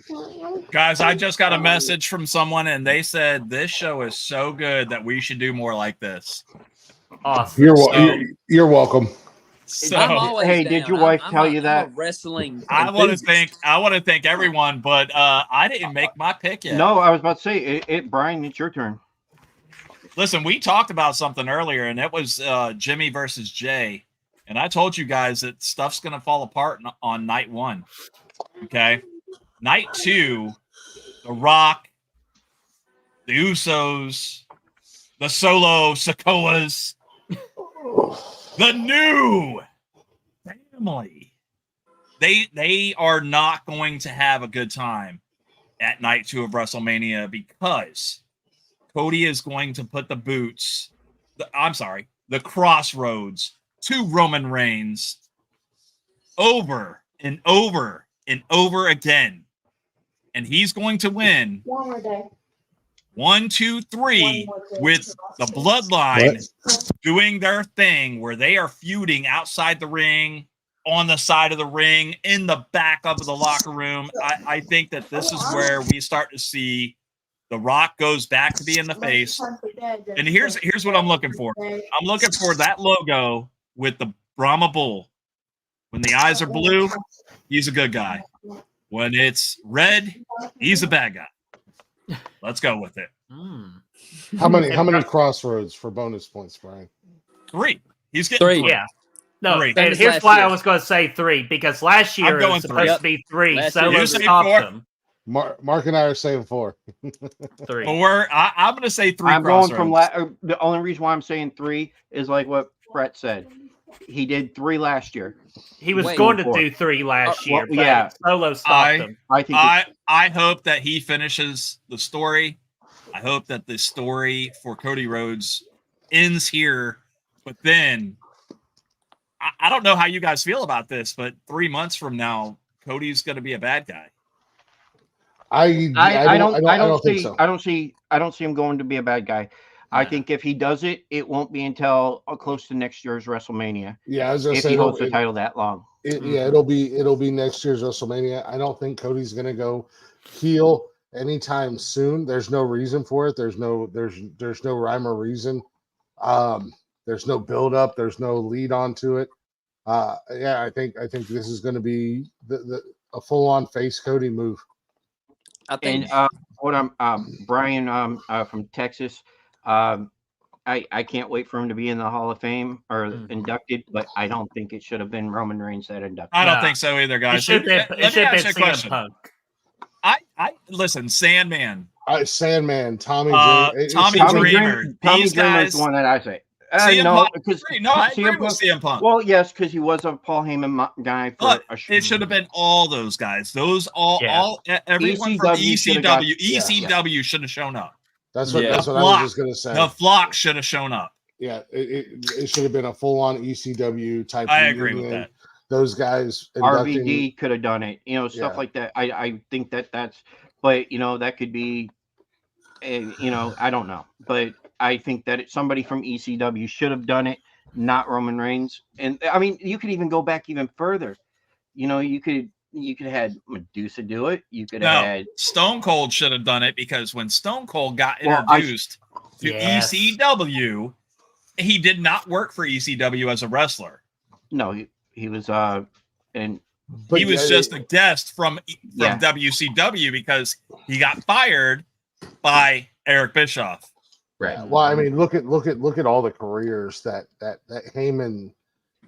Guys, I just got a message from someone, and they said this show is so good that we should do more like this. Awesome. You're welcome. So, hey, did your wife tell you that? Wrestling. I want to thank everyone, but I didn't make my pick yet. No, I was about to say, Brian, it's your turn. Listen, we talked about something earlier, and it was Jimmy versus Jay, and I told you guys that stuff's going to fall apart on night 1. Okay, night 2, The Rock, the Usos, the Solo Sikoas. The new family. They are not going to have a good time at night 2 of WrestleMania, because Cody is going to put the crossroads to Roman Reigns over and over and over again. And he's going to win 1, 2, 3 with the bloodline doing their thing, where they are feuding outside the ring, on the side of the ring, in the back of the locker room. I think that this is where we start to see The Rock goes back to being the face. And here's what I'm looking for. I'm looking for that logo with the Brahma Bull. When the eyes are blue, he's a good guy. When it's red, he's a bad guy. Let's go with it. How many crossroads for bonus points, Brian? 3. He's getting 3. Yeah. No, 3. and here's why I was going to say 3, because last year it was supposed to be 3. So stopped them. Mark and I are saying 4. 3. 4. I'm going to say 3. I'm going from the only reason why I'm saying 3 is like what Brett said. He did 3 last year. He was going to do 3 last year, but Solo stopped him. I hope that he finishes the story. I hope that the story for Cody Rhodes ends here. But then, I don't know how you guys feel about this, but 3 months from now, Cody's going to be a bad guy. I don't think so. I don't see him going to be a bad guy. Yeah. I think if he does it, it won't be until close to next year's WrestleMania. Yeah, I was gonna if say, he holds the title that long. It'll be next year's WrestleMania. I don't think Cody's gonna go heel anytime soon. There's no reason for it. There's no rhyme or reason. There's no build up. There's no lead onto it. I think this is going to be a full on face Cody move. I think. And Brian from Texas. I can't wait for him to be in the Hall of Fame or Mhm. inducted, but I don't think it should have been Roman Reigns that inducted. I don't Nah. think so either, It guys. should have Let me ask you a been CM question. Punk. I listen, Sandman, Sandman, Tommy Tommy Dreamer. Dreamer. Tommy These Dreamer is guys. the one that I say. CM No, Punk. because No, I agree CM with Punk. CM Punk. Well, yes, because he was a Paul Heyman guy for But a it should have been all those guys. Those everyone from ECW should have ECW should have shown up. That's what Yeah. I was just gonna say. The Flock should have shown up. Yeah, it should have been a full-on ECW type. I agree with reunion. that. Those guys inducting. RVD could have done it, stuff like that. I think that's, but that could be, I don't know, but I think that somebody from ECW should have done it, not Roman Reigns. And I mean, you could even go back even further. You could have had Medusa do it. You could have had Stone Cold should have done it, because when Stone Cold got introduced to ECW, he did not work for ECW as a wrestler. No, he was he was just a guest from WCW because he got fired by Eric Bischoff. Right. Well, I mean, look at all the careers that Heyman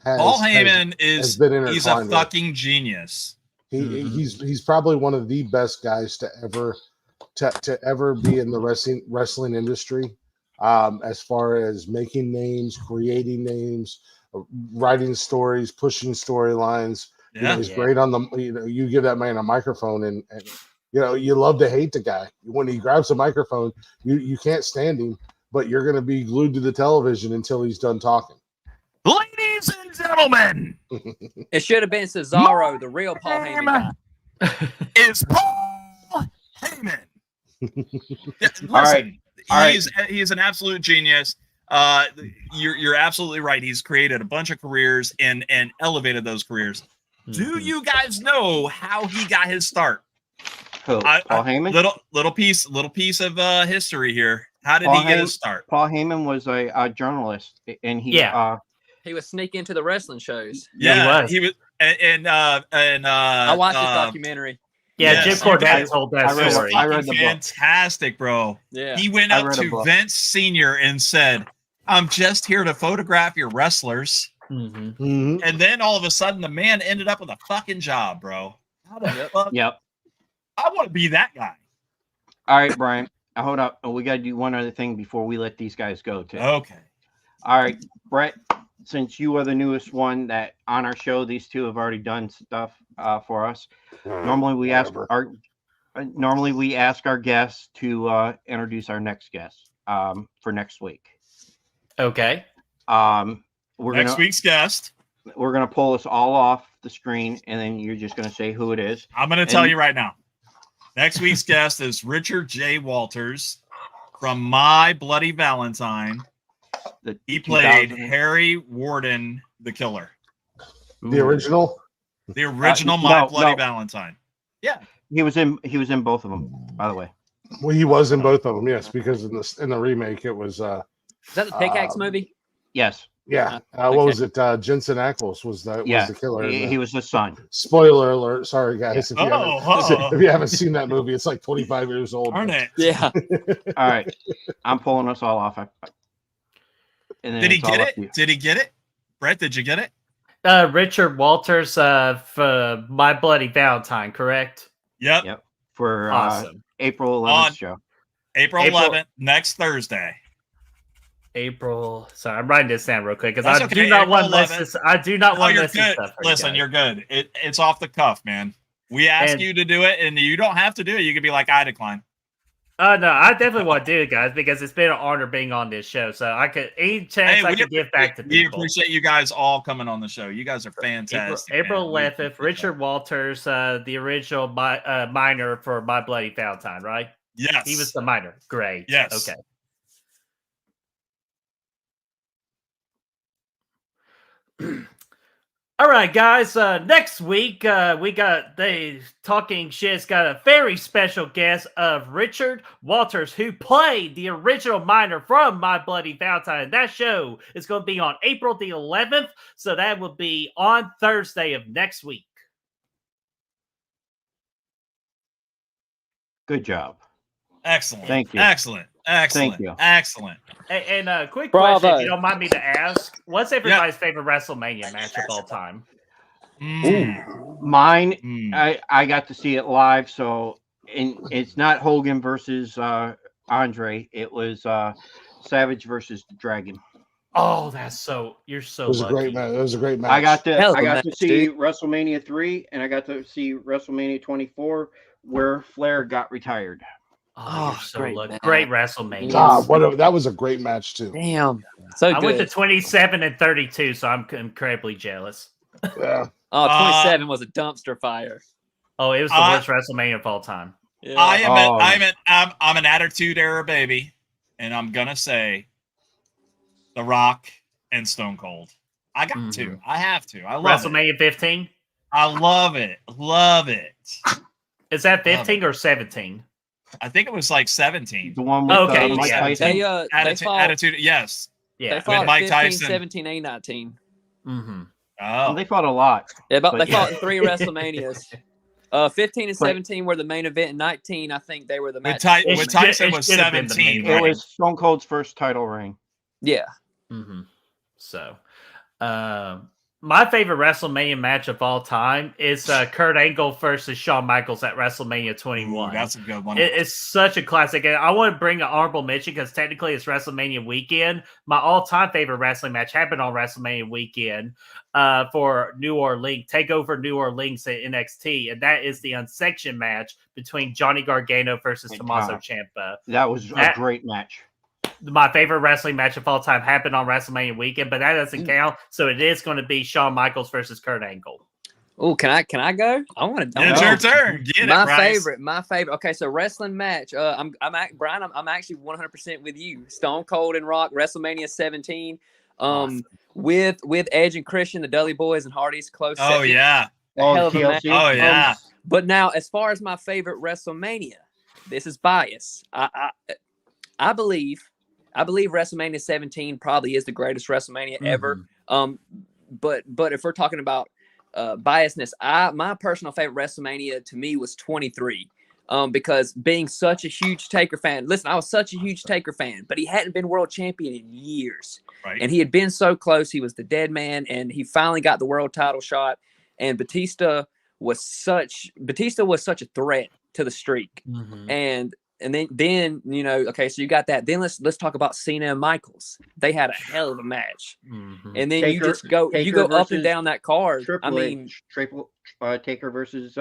has. Paul Heyman has been he's a fucking genius. He's probably one of the best guys to ever be in the wrestling industry. As far as making names, creating names, writing stories, pushing storylines. He's great on the. You give that man a microphone, and you love to hate the guy. When he grabs a microphone, you can't stand him, but you're going to be glued to the television until he's done talking. Ladies and gentlemen, it should have been Cesaro, the real Paul Heyman guy. Is Paul Heyman. Listen, he's an absolute genius. You're absolutely right. He's created a bunch of careers and elevated those careers. Do you guys know how he got his start? Paul Heyman? Little piece of history here. How did he get his start? Paul Heyman was a journalist, and he was sneaking into the wrestling shows. Yeah, he was. And I watched this documentary. Yeah, Jim Cornette told that story. I read the fantastic, bro. Yeah, he went up to Vince Sr. and said, "I'm just here to photograph your wrestlers." And then all of a sudden, the man ended up with a fucking job, bro. How the fuck? Yep. I want to be that guy. All right, Brian. Hold up. We got to do one other thing before we let these guys go, too. Okay. All right, Brett. Since you are the newest one that on our show, these two have already done stuff for us. Normally, we ask our guests to introduce our next guest for next week. Okay. Next week's guest. We're gonna pull us all off the screen, and then you're just gonna say who it is. I'm gonna tell you right now. Next week's guest is Richard J. Walters from My Bloody Valentine. He played Harry Warden, the Killer. The original. The original My Bloody Valentine. Yeah, he was in both of them, by the way. Well, he was in both of them, yes, because in the remake it was. Is that the Pickaxe movie? Yes. Yeah. What was it? Jensen Ackles was the killer. He was the son. Spoiler alert. Sorry, guys. If you haven't seen that movie, it's like 25 years old. Darn it. Yeah. All right. I'm pulling us all off. Did he get it? Did he get it? Brett, did you get it? Richard Walters for My Bloody Valentine, correct? Yep. For awesome. April 11th show. April 11th, next Thursday. Sorry, I'm writing this down real quick because I do not want to listen. I do not want to listen. Listen, you're good. It's off the cuff, man. We ask you to do it, and you don't have to do it. You can be like, I decline. Oh no, I definitely want to do it, guys, because it's been an honor being on this show. So I could any chance I could give back to people. We appreciate you guys all coming on the show. You guys are fantastic. April 11th, Richard Walters, the original minor for My Bloody Valentine, right? Yes, he was the minor. Great. Yes. Okay. All right, guys. Next week, we got the Talking Shttt's got a very special guest of Richard Walters, who played the original minor from My Bloody Valentine. That show is going to be on April the 11th, so that will be on Thursday of next week. Good job. Excellent. Thank you. Excellent. Excellent. Thank you. Excellent. And quick Bravo. question, if you don't mind me to ask, what's everybody's favorite WrestleMania match of all time? Mine, I got to see it live, so it's not Hogan versus Andre. It was Savage versus the Dragon. Oh, you're so It was a lucky. great match. It was a great match. I got Hell of a to match, see dude. WrestleMania 3, and I got to see WrestleMania 24, where Flair got retired. Oh, you're so great lucky. match. Great WrestleMania. God, that was a great match too. Damn. So I went to good. 27 and 32, so I'm incredibly jealous. Yeah. Oh, 27 was a dumpster fire. Oh, it was the worst WrestleMania of all time. Yeah. I'm an Attitude Era baby, and I'm gonna say The Rock and Stone Cold. I got to. I have to. I love WrestleMania 15. I love it. Love it. Is that 15 or 17? I think it was like 17. The one with Mike Tyson. They fought, Attitude, yes. Yeah. They fought With Mike 15, Tyson. 17, and 19. Oh. They fought a lot. Yeah, but But they fought in 3 WrestleManias. 15 and 17 were the main event, and 19, I think they were the match. With Tyson was 17. It was Stone Cold's first title reign. Yeah. So, my favorite WrestleMania match of all time is Kurt Angle versus Shawn Michaels at WrestleMania 21. Ooh, that's a good one. It's such a classic. And I want to bring an honorable mention because technically it's WrestleMania weekend. My all-time favorite wrestling match happened on WrestleMania weekend for New Orleans, TakeOver New Orleans at NXT. And that is the unsanctioned match between Johnny Gargano versus Tommaso Ciampa. That was a great match. My favorite wrestling match of all time happened on WrestleMania weekend, but that doesn't count. So it is going to be Shawn Michaels versus Kurt Angle. Oh, can I go? I want to. It's your turn. Get my it, Bryce. My favorite. Okay, so wrestling match. Brian. I'm actually 100% with you. Stone Cold and Rock, WrestleMania 17. Awesome. With Edge and Christian, the Dudley Boys and Hardys, close. Oh second. yeah. A hell of a match. Oh yeah. But now, as far as my favorite WrestleMania, this is bias. I believe WrestleMania 17 probably is the greatest WrestleMania ever. But if we're talking about biasness, my personal favorite WrestleMania to me was 23. Because being such a huge Taker fan, listen, I was such a huge Taker fan, but he hadn't been world champion in years. Right. And he had been so close. He was the dead man, and he finally got the world title shot. And Batista was such a threat to the streak. And then okay, so you got that. Then let's talk about Cena and Michaels. They had a hell of a match. And then you just go up and down that card. Taker versus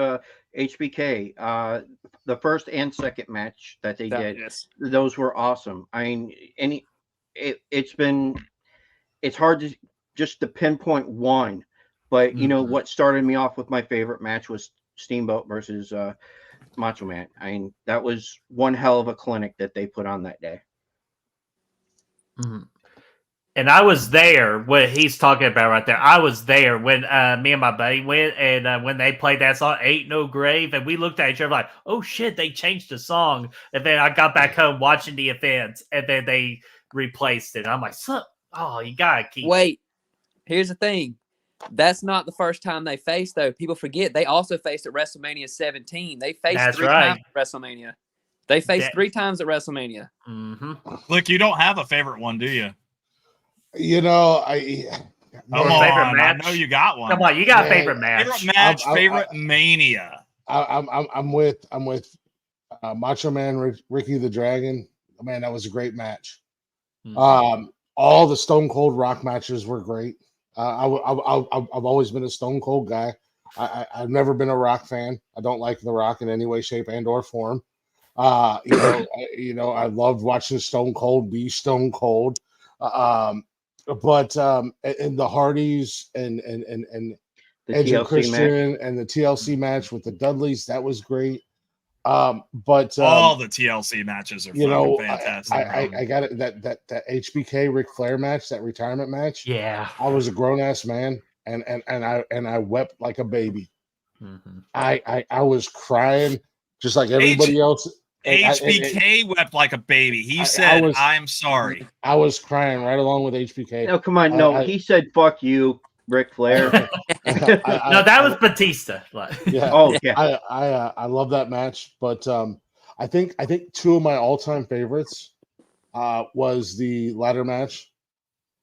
HBK. The first and second match that they did, those were awesome. I mean, it's hard to just to pinpoint one, but what started me off with my favorite match was Steamboat versus Macho Man. I mean, that was one hell of a clinic that they put on that day. And I was there, what he's talking about right there. I was there when me and my buddy went, and when they played that song, Ain't No Grave, and we looked at each other like, oh shit, they changed the song. And then I got back home watching the event, and then they replaced it. I'm like, oh, you gotta keep. Wait, here's the thing. That's not the first time they faced, though. People forget they also faced at WrestleMania 17. They faced three times at WrestleMania. They faced 3 times at WrestleMania. Look, you don't have a favorite one, do you? Come on, I know you got one. Come on, you got a favorite match. Favorite match, favorite Mania. I'm with Macho Man Ricky the Dragon. Man, that was a great match. All the Stone Cold Rock matches were great. I've always been a Stone Cold guy. I've never been a Rock fan. I don't like the Rock in any way, shape, and or form. I loved watching Stone Cold be Stone Cold. But in the Hardys and Edge and Christian and the TLC match with the Dudleys, that was great. But all the TLC matches are fucking fantastic. I got it. That HBK Ric Flair match, that retirement match. Yeah, I was a grown ass man, and I wept like a baby. I was crying just like everybody else. HBK wept like a baby. He said, "I'm sorry." I was crying right along with HBK. No, come on, no. He said, "Fuck you, Ric Flair." No, that was Batista. Yeah. Oh, yeah. I love that match, but I think 2 of my all time favorites was the ladder match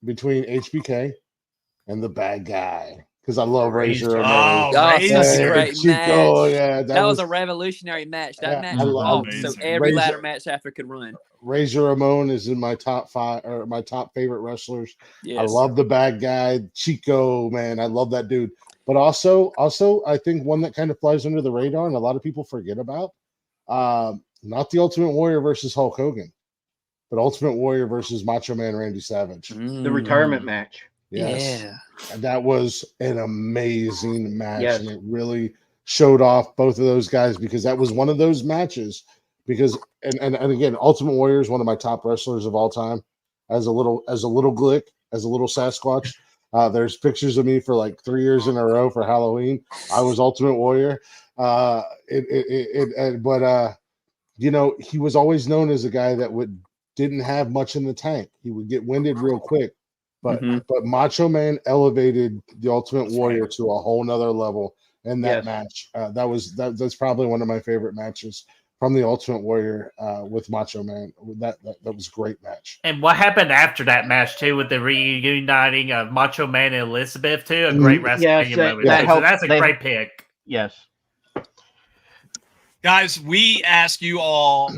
between HBK and the bad guy. Because I love Razor Ramon. Oh, Such a Razor. great Chico, match. yeah, That was a revolutionary match. That Yeah, match I was love awesome. So Razor. every Razor. ladder match after could run. Razor Ramon is in my top 5 or my top favorite wrestlers. Yes. I love the bad guy, Chico, man. I love that dude. But also, I think one that kind of flies under the radar and a lot of people forget about, not the Ultimate Warrior versus Hulk Hogan, but Ultimate Warrior versus Macho Man Randy Savage. The retirement match. Yes. Yeah. And that was an amazing match. Yes. And it really showed off both of those guys because that was one of those matches. Because and again, Ultimate Warrior is one of my top wrestlers of all time. As a little Glick, as a little Sasquatch. There's pictures of me for like 3 years in a row for Halloween. I was Ultimate Warrior. But you know, he was always known as a guy that didn't have much in the tank. He would get winded real quick. But Macho Man elevated the Ultimate Warrior to a whole nother level in that match. That's probably one of my favorite matches from the Ultimate Warrior with Macho Man. That was a great match. And what happened after that match too, with the reuniting of Macho Man and Elizabeth too? A great WrestleMania moment. So that's a great pick. Yes. Guys, we ask you all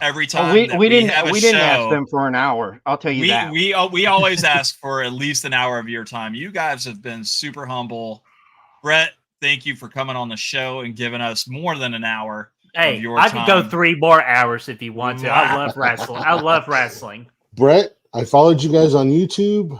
every time we didn't show, ask them for an hour. I'll tell you that. We always ask for at least an hour of your time. You guys have been super humble. Brett, thank you for coming on the show and giving us more than an hour. Hey, I could go 3 more hours if you want to. I love wrestling. I love wrestling. Brett, I followed you guys on YouTube.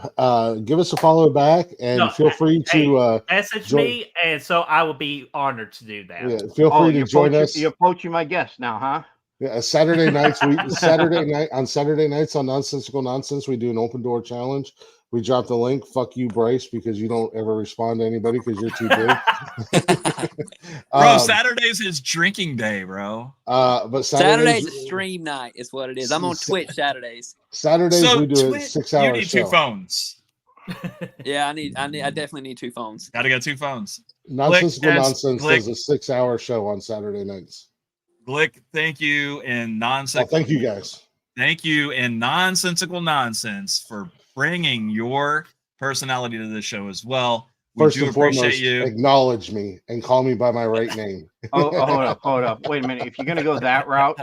Give us a follow back and feel free to message me, and so I will be honored to do that. Yeah, feel free to join us. You're poaching my guest now, huh? Yeah, Saturday nights. Saturday nights on Nonsensical Nonsense, we do an open door challenge. We dropped the link. Fuck you, Bryce, because you don't ever respond to anybody because you're too big. Bro, Saturday's is drinking day, bro. But Saturday's a stream night is what it is. I'm on Twitch Saturdays. Saturdays we do a 6-hour You need show. 2 phones. Yeah, I definitely need 2 phones. Gotta get 2 phones. Nonsensical Nonsense does a 6-hour show on Saturday nights. Glick, thank you, and nonsensical. Thank you, guys. Thank you, and Nonsensical Nonsense for bringing your personality to the show as well. We First do and appreciate foremost, you. acknowledge me and call me by my right name. Hold up. Wait a minute. If you're gonna go that route,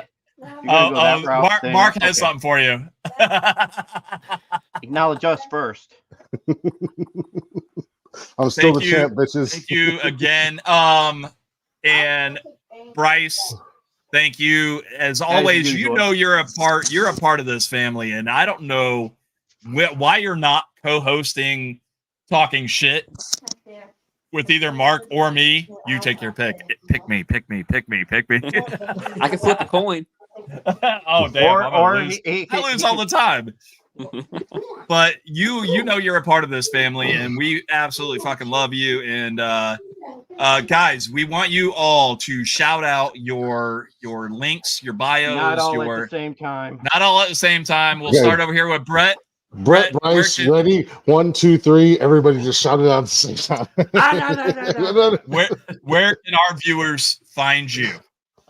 Mark has something for you. Acknowledge us first. I'm still the champ, bitches. Thank you again. And Bryce, thank you as always. You know you're a part of this family, and I don't know why you're not co-hosting Talking Shttt with either Mark or me. You take your pick. Pick me. I can flip a coin. Oh damn! I lose all the time. But you know you're a part of this family, and we absolutely fucking love you. And guys, we want you all to shout out your links, your bios. Not all at the same time. Not all at the same time. We'll start over here with Brett. Brett, Bryce, ready? 1, 2, 3. Everybody just shout it out at the same time. Where can our viewers find you?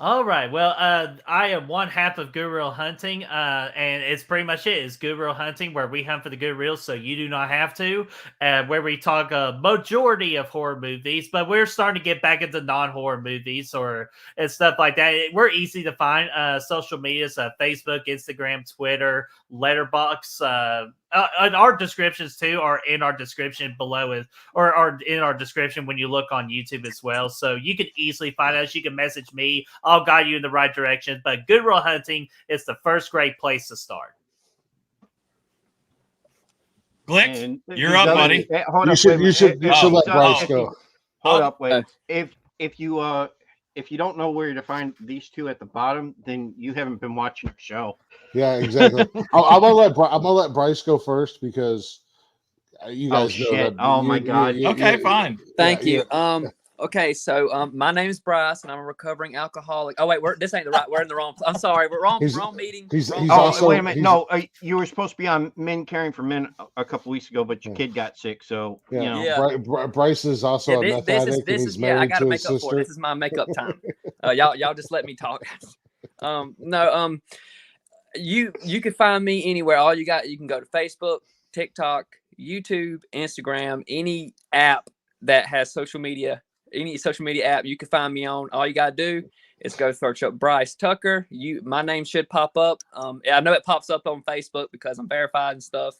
All right. Well, I am one half of Good Real Hunting, and it's pretty much it. It's Good Real Hunting, where we hunt for the good reels, so you do not have to. Where we talk a majority of horror movies, but we're starting to get back into non-horror movies and stuff like that. We're easy to find. Social medias, Facebook, Instagram, Twitter, Letterboxd. And our descriptions too are in our description below or are in our description when you look on YouTube as well. So you can easily find us. You can message me. I'll guide you in the right direction. But Good Real Hunting is the first great place to start. Glick, you're up, buddy. You should let Bryce go. Hold up, wait. If you don't know where to find these two at the bottom, then you haven't been watching the show. Yeah, exactly. I'm gonna let Bryce go first because you guys know that. Oh my God. Okay, fine. Thank you. Okay, so my name is Bryce, and I'm a recovering alcoholic. Oh wait, this ain't the right. We're in the wrong. I'm sorry, we're wrong meeting. He's also, wait a minute. No, you were supposed to be on Men Caring for Men a couple weeks ago, but your kid got sick, so you know. Bryce is also a meth addict, and he's married I gotta to make his up sister. for it. This is my makeup time. Y'all just let me talk. You can find me anywhere. All you can go to Facebook, TikTok, YouTube, Instagram, any app that has social media, any social media app you can find me on. All you gotta do is go search up Bryce Tucker. My name should pop up. I know it pops up on Facebook because I'm verified and stuff.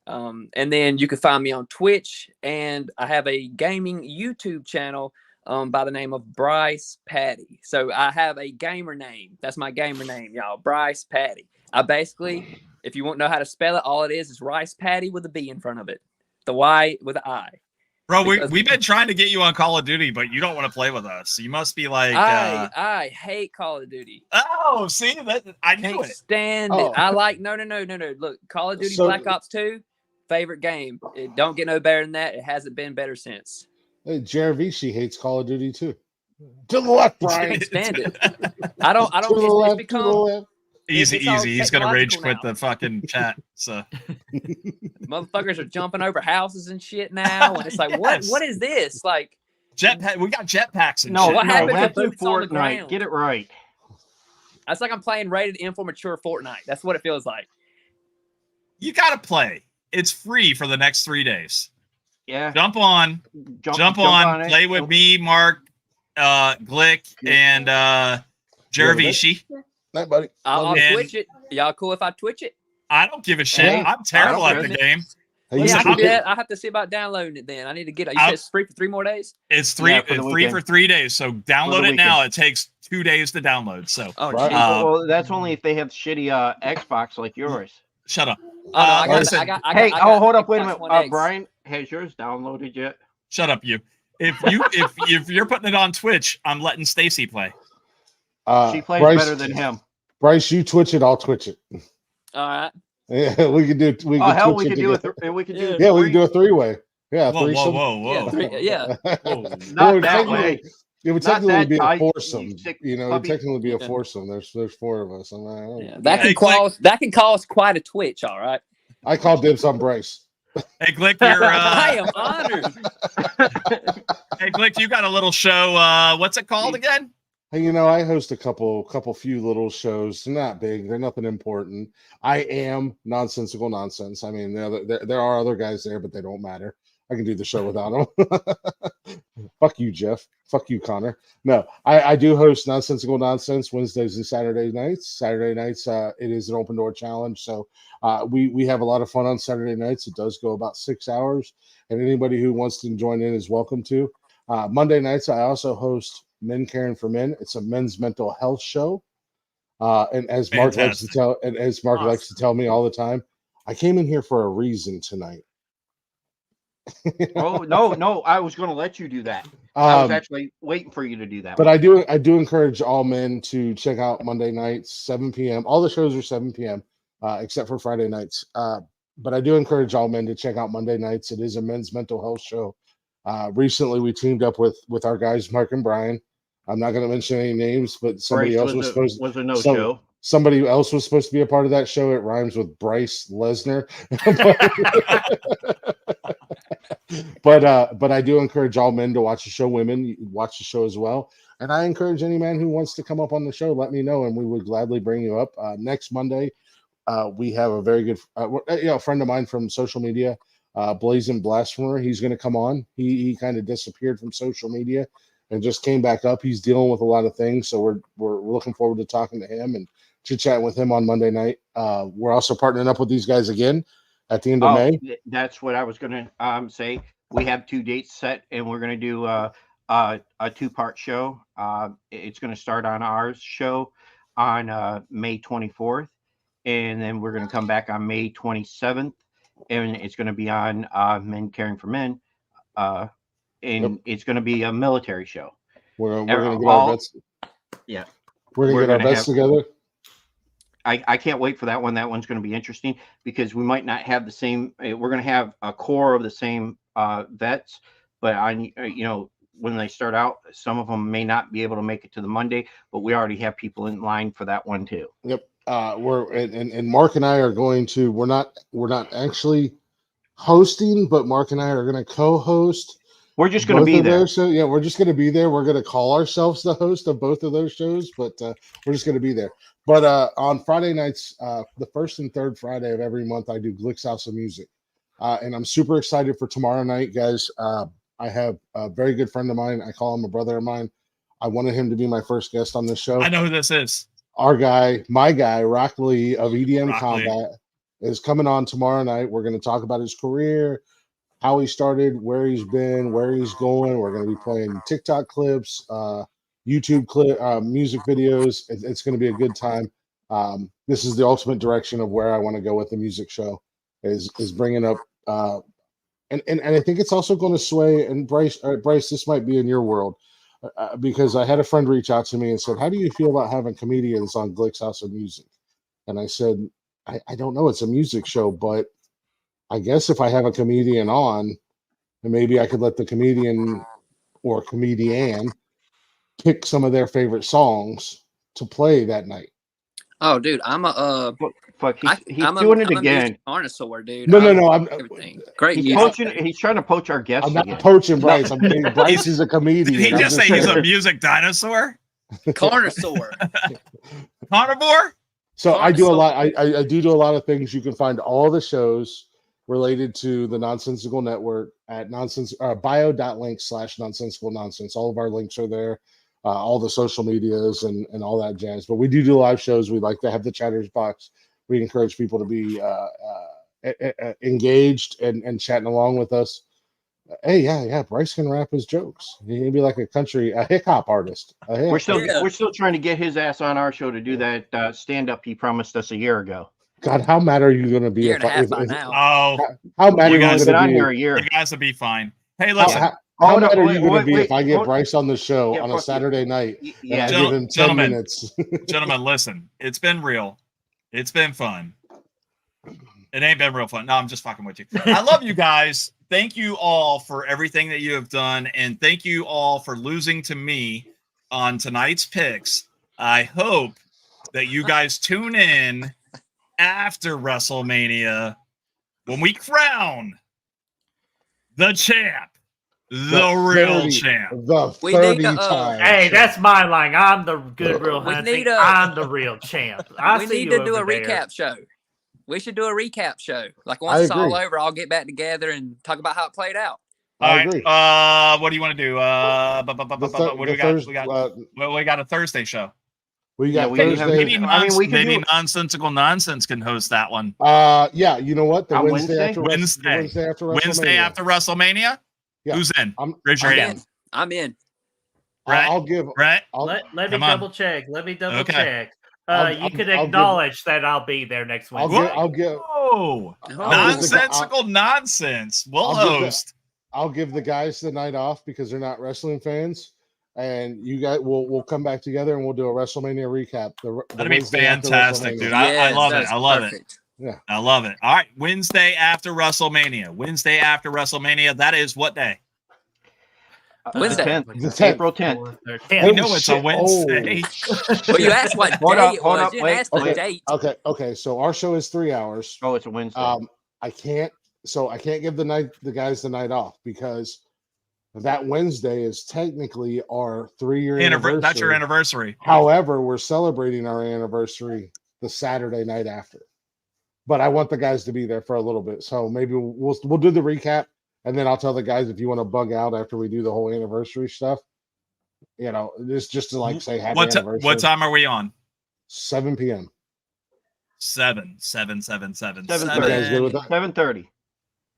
And then you can find me on Twitch, and I have a gaming YouTube channel by the name of Bryce Patty. So I have a gamer name. That's my gamer name, y'all. Bryce Patty. I basically, if you won't know how to spell it, all it is rice patty with a B in front of it. The Y with an I. Bro, we've been trying to get you on Call of Duty, but you don't want to play with us. You must be like... I hate Call of Duty. Oh, see? I knew Can't it. stand it. I like... No. Look, Call of Duty Black Ops 2, favorite game. It don't get no better than that. It hasn't been better since. Hey, Jaravici hates Call of Duty too. To the left, Brian. Can't stand it. I don't. To the left, become, to the left. Easy. He's going to rage quit now. the fucking chat. So motherfuckers are jumping over houses and shit now. And it's like, Yes. what is this? Like, we got jetpacks and No, shit. What happened to that's in boots on the Fortnite. ground? Get it right. That's like I'm playing rated M for mature Fortnite. That's what it feels like. You got to play. It's free for the next 3 days. Yeah. Jump on, play with me, Mark, Glick, and Jaravici. Night, buddy. I'll And- Twitch it. Y'all cool if I Twitch it? I don't give a shit. Yeah. I'm terrible I at don't the care. game. Hey, Well, you yeah, should get- I have to see about downloading it then. I need to get it. You I'll- said it's free for 3 more days? It's free Yeah, for the for weekend. 3 days. So download the it now. weekend. It takes 2 days to download. So Oh, Right. geez. Well, that's only if they have shitty Xbox like yours. shut up. Oh, no, I got, listen, I got, Hey, I got hold up, wait a Xbox minute. One X. Brian, has yours downloaded yet? shut up, you. If you're putting it on Twitch, I'm letting Stacy play. She plays Bryce, better than him. Bryce, you Twitch it, I'll Twitch it. All right. Yeah, we could do. We Oh could hell, Twitch we it could do together. it. We could do. Yeah, we three. can do a 3-way. Yeah, Whoa, threesome. Yeah. Whoa. Not that way. It would Not technically that be a tight, foursome. you sick You know, it would puppy. technically be a Yeah. foursome. There's 4 of us. I'm like, Yeah, that Hey, can cause quite a twitch, all right. I call dibs on Bryce. Hey, Glick, you're I am honored. hey, Glick, you got a little show. What's it called again? Hey, you know, I host a few little shows. Not big. They're nothing important. I am nonsensical nonsense. I mean, there are other guys there, but they don't matter. I can do the show without them. Fuck you, Jeff. Fuck you, Connor. No, I do host Nonsensical Nonsense Wednesdays and Saturday nights. Saturday nights, it is an open door challenge. So we have a lot of fun on Saturday nights. It does go about 6 hours, and anybody who wants to join in is welcome to. Monday nights, I also host Men Caring for Men. It's a men's mental health show. And as Mark likes to tell me all the time, I came in here for a reason tonight. Oh no! I was going to let you do that. I was actually waiting for you to do that. But I do encourage all men to check out Monday nights, 7 p.m. All the shows are 7 p.m. Except for Friday nights. But I do encourage all men to check out Monday nights. It is a men's mental health show. Recently, we teamed up with our guys Mark and Brian. I'm not going to mention any names, but somebody Bryce else was a no-show. Somebody else was supposed to be a part of that show. It rhymes with Bryce Lesnar. But I do encourage all men to watch the show. Women watch the show as well. And I encourage any man who wants to come up on the show, let me know, and we would gladly bring you up. Next Monday, we have a very good friend of mine from social media, Blazing Blasphemer. He's going to come on. He kind of disappeared from social media and just came back up. He's dealing with a lot of things, so we're looking forward to talking to him and chit-chatting with him on Monday night. We're also partnering up with these guys again at the end of May. That's what I was going to say. We have 2 dates set, and we're going to do a 2-part show. It's going to start on our show on May 24th, and then we're going to come back on May 27th, and it's going to be on Men Caring for Men. It's going to be a military show. We're going to get our vets. Yeah, we're going to get our vets together. I can't wait for that one. That one's going to be interesting because we might not have the same. We're going to have a core of the same vets, but when they start out, some of them may not be able to make it to the Monday. But we already have people in line for that one too. Yep. And Mark and I are going to. We're not actually hosting, but Mark and I are going to co-host. We're just going to be there. Yeah, we're just going to be there. We're going to call ourselves the host of both of those shows, but we're just going to be there. But on Friday nights, the first and third Friday of every month, I do Glick's House of Music. And I'm super excited for tomorrow night, guys. I have a very good friend of mine. I call him a brother of mine. I wanted him to be my first guest on this show. I know who this is. Our guy, my guy, Rock Lee of EDM Rock Combat, is coming on tomorrow night. We're going to talk about his career, how he started, where he's been, where he's going. We're going to be playing TikTok clips, YouTube clip, music videos. It's going to be a good time. This is the ultimate direction of where I want to go with the music show. Is bringing up, and I think it's also going to sway. And Bryce, this might be in your world. Because I had a friend reach out to me and said, "How do you feel about having comedians on Glick's House of Music?" And I said, I don't know. It's a music show, but I guess if I have a comedian on, and maybe I could let the comedian or comedian pick some of their favorite songs to play that night. Oh, dude, I'm a Fuck, he's I'm doing it I'm again. Dinosaur, dude. No. I'm everything. Great. He's music. poaching. He's trying to poach our guests I'm not again. poaching Bryce. I'm saying Bryce is a comedian. Did he I'm just say he's a music dinosaur? Carnosaur. Carnivore? So I do a lot. I do a lot of things. You can find all the shows related to the Nonsensical Network at bio.link/nonsensical nonsense. All of our links are there. All the social medias and all that jazz. But we do live shows. We like to have the chatters box. We encourage people to be engaged and chatting along with us. Hey, yeah, Bryce can rap his jokes. He can be like a hip hop artist. We're still trying to get his ass on our show to do that stand up he promised us a year ago. God, how mad are you going to be? Year and a half by now. Oh, how mad are you guys going been on to here a be? year? you guys will be fine. Hey, listen. How mad are you going to be if I get hold- Bryce on the show Yeah, on a fuck you. Saturday night and I Yeah, give him 10 Gentlemen. minutes? Gentlemen, listen. It's been real. It's been fun. It ain't been real fun. No, I'm just fucking with you. I love you guys. Thank you all for everything that you have done. And thank you all for losing to me on tonight's picks. I hope that you guys tune in after WrestleMania when we crown the champ, the real champ. The We need 30 to, time. Hey, that's my line. I'm the good real We hunting. need a- I'm the real champ. I We see need you to do a over there. recap show. We should do a recap show. Like I once it's all agree. over, I'll get back together and talk about how it played out. I agree. What do you want to do? What do we got? We got a Thursday show. We got we have- Thursday. Maybe Nonsensical Nonsense can host that one. Yeah, you know what? The On Wednesday after Wednesday. Wednesday after WrestleMania. Wednesday after Wrestlemania? Yeah. Who's in? Raise I'm your in. hand. I'm in. Right. I'll give. Right? Let me Come on. double check. Let me double Okay. check. You could I'll give- acknowledge that I'll be there next I'll Wednesday. give. I'll give. Whoa. Nonsensical Nonsense. We'll host. I'll give the guys the night off because they're not wrestling fans, and you guys we'll come back together and we'll do a WrestleMania recap. That'd be fantastic, dude. I love it. that's I love perfect. Yeah, I love it. All right. Wednesday after WrestleMania. Wednesday after WrestleMania. That is what day? Wednesday. The 10th. The 10th. April 10th. We know it's a Wednesday. Well, you asked what Hold day up, it hold was. up, You wait, didn't ask the wait. date. Okay. So our show is 3 hours. Oh, it's a Wednesday. I can't give the guys the night off because that Wednesday is technically our 3-year anniversary. That's your anniversary. However, we're celebrating our anniversary the Saturday night after. But I want the guys to be there for a little bit, so maybe we'll do the recap, and then I'll tell the guys if you want to bug out after we do the whole anniversary stuff. You know, just to like say happy anniversary. What time are we on? 7 p.m. 7. 7:30. good with that? 7:30.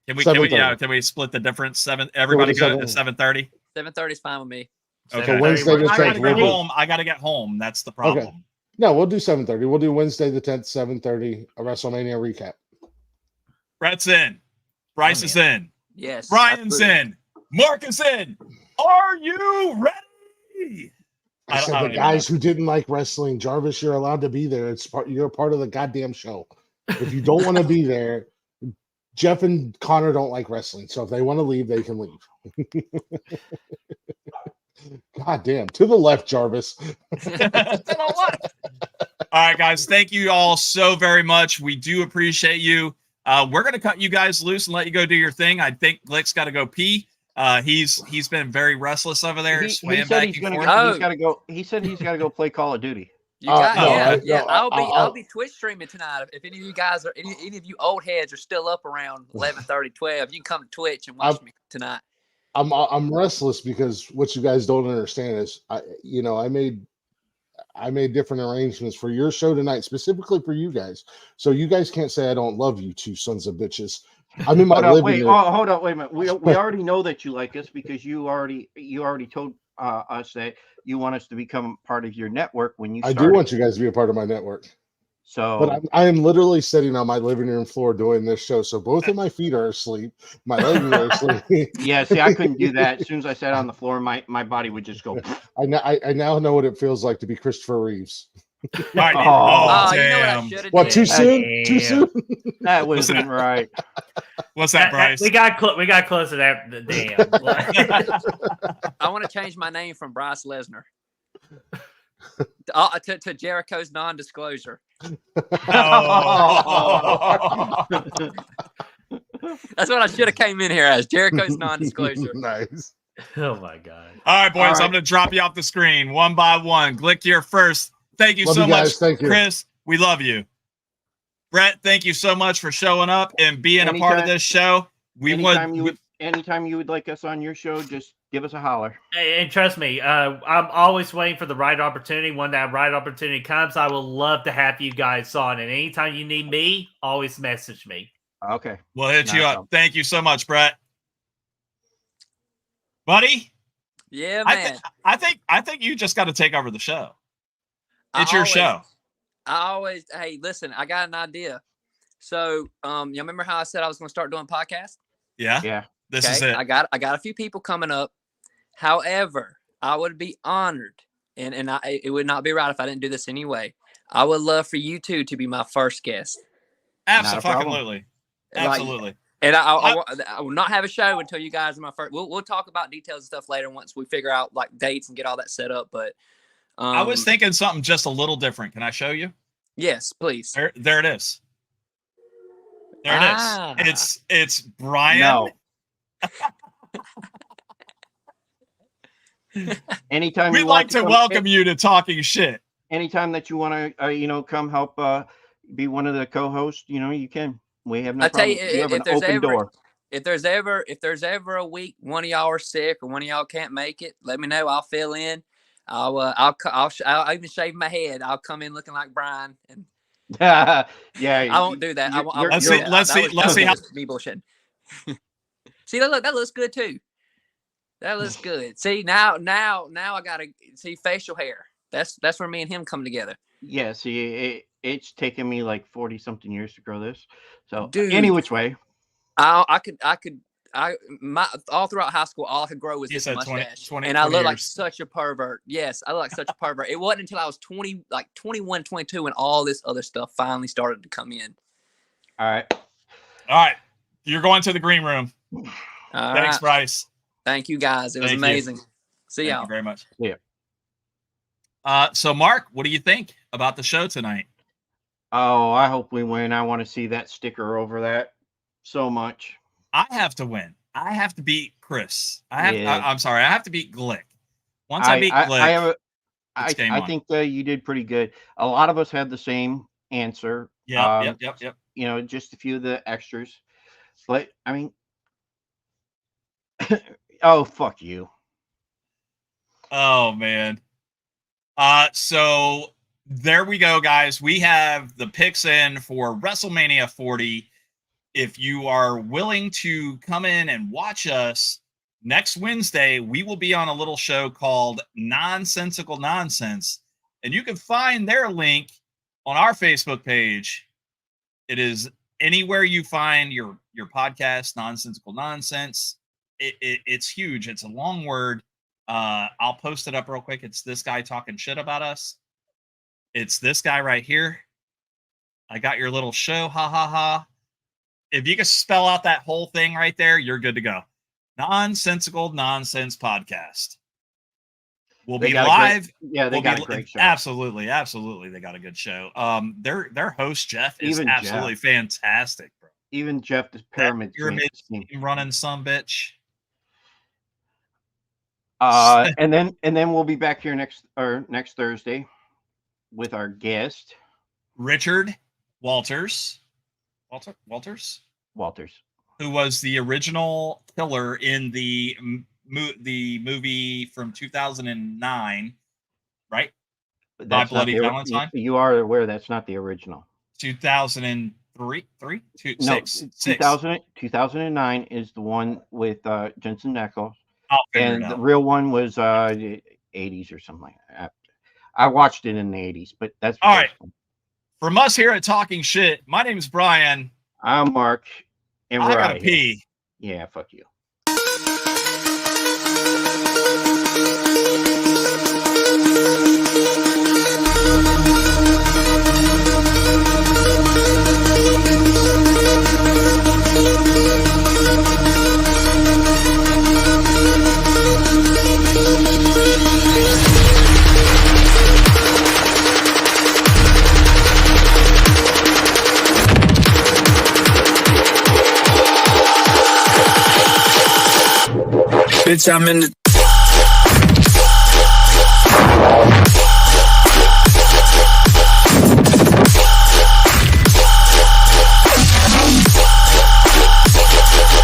Can we 7:30. can we split the difference? Everybody go to 7:30. 7:30 is fine with me. Okay. So Wednesday the I gotta 10th. get We'll do. home. I gotta get home. That's the problem. Okay. No, we'll do 7:30. We'll do Wednesday the 10th, 7:30, a WrestleMania recap. Brett's in. Bryce is in. Yes. Brian's absolutely. in. Mark is in. Are you ready? I said the guys who didn't like wrestling, Jarvis, you're allowed to be there. You're a part of the goddamn show. If you don't want to be there, Jeff and Connor don't like wrestling. So if they want to leave, they can leave. God damn. To the left, Jarvis. All right, guys. Thank you all so very much. We do appreciate you. We're gonna cut you guys loose and let you go do your thing. I think Glick's got to go pee. He's been very restless over there, He swaying said back he's and gonna forth. go. He's got to go. He said he's got to go play Call of Duty. You got no, I'll be Twitch streaming tonight. If any of you guys are any of you old heads are still up around 11:30, 12, you can come to Twitch and watch me tonight. I'm restless because what you guys don't understand is I made different arrangements for your show tonight, specifically for you guys. So you guys can't say I don't love you, two sons of bitches. I'm in my living room. Hold on, wait a minute. We already know that you like us because you already told us that you want us to become part of your network when you I started. do want you guys to be a part of my network. So, but I am literally sitting on my living room floor doing this show. So both of my feet are asleep. My legs are asleep. Yeah, see, I couldn't do that. As soon as I sat on the floor, my body would just go. I now know what it feels like to be Christopher Reeves. Right. You know what I damn. should have What, did? too soon? Too soon? That wasn't right. What's that, Bryce? We got close to that. Damn. I want to change my name from Bryce Lesnar to Jericho's non-disclosure. Oh. That's what I should have came in here as, Jericho's non-disclosure. Nice. Oh my god. All right, boys. All right. I'm going to drop you off the screen one by one. Glick, you're first. Thank you Love so you guys. much, Thank you. Chris. We love you. Brett, thank you so much for showing up and being a part of this show. Anytime you would like us on your show, just give us a holler. And trust me, I'm always waiting for the right opportunity. When that right opportunity comes, I will love to have you guys on. And anytime you need me, always message me. Okay. We'll hit you up. Thank you so much, Brett. Buddy? Yeah, man. I think you just got to take over the show. It's your show. Hey, listen, I got an idea. So, you remember how I said I was going to start doing podcasts? Yeah. Yeah. This is it. I got a few people coming up. However, I would be honored, and it would not be right if I didn't do this anyway. I would love for you two to be my first guest. Absolutely. Absolutely. And I will not have a show until you guys are my first. We'll talk about details and stuff later once we figure out like dates and get all that set up. But I was thinking something just a little different. Can I show you? Yes, please. There it is. There it is. It's Brian. No. Anytime we'd like to welcome you to Talking Shit. Anytime that you want to, come help be one of the co-hosts, you can. We have no problem. Tell you, if there's ever a week one of y'all are sick or one of y'all can't make it, let me know. I'll fill in. I'll even shave my head. I'll come in looking like Brian. And yeah, I won't do that. Let's see how me bullshit. See, that looks good too. That looks good. See, now I gotta see facial hair. That's where me and him come together. Yeah, see, it's taken me like 40 something years to grow this. So Dude, any which way. All throughout high school, all I could grow was this mustache. And I look like such a pervert. Yes, I look like such a pervert. It wasn't until I was 21, 22 when all this other stuff finally started to come in. All right. You're going to the green room. Thanks, Bryce. Thank you, guys. It was amazing. See y'all. Thank you very much. Yeah. So Mark, what do you think about the show tonight? Oh, I hope we win. I want to see that sticker over that so much. I have to win. I have to beat Chris. I'm sorry. I have to beat Glick. Once I beat Glick, I think you did pretty good. A lot of us had the same answer. Yep. Just a few of the extras. But I mean, oh, fuck you. Oh man. So there we go, guys. We have the picks in for WrestleMania 40. If you are willing to come in and watch us next Wednesday, we will be on a little show called Nonsensical Nonsense. And you can find their link on our Facebook page. It is anywhere you find your podcast, Nonsensical Nonsense. It's huge. It's a long word. I'll post it up real quick. It's this guy talking shit about us. It's this guy right here. I got your little show. Ha ha ha. If you can spell out that whole thing right there, you're good to go. Nonsensical Nonsense Podcast. We'll be live. They got a great show. Absolutely. They got a good show. Their host Jeff is absolutely fantastic, bro. Even Jeff, the pyramid team running some bitch. And then we'll be back here next Thursday. with our guest, Richard Walters. Walters, who was the original killer in the movie from 2009, right? But By that's not Bloody Valentine. You are aware that's not the original. 2003, No, 6. 2009 is the one with Jensen Ackles, I'll figure and it the out. real one was 80s or something like that. I watched it in the 80s, but that's the All first right. one. From us here at Talking Shit, my name is Brian. I'm Mark, and I we're gotta out of here. pee. Yeah, fuck you. Bitch, I'm in the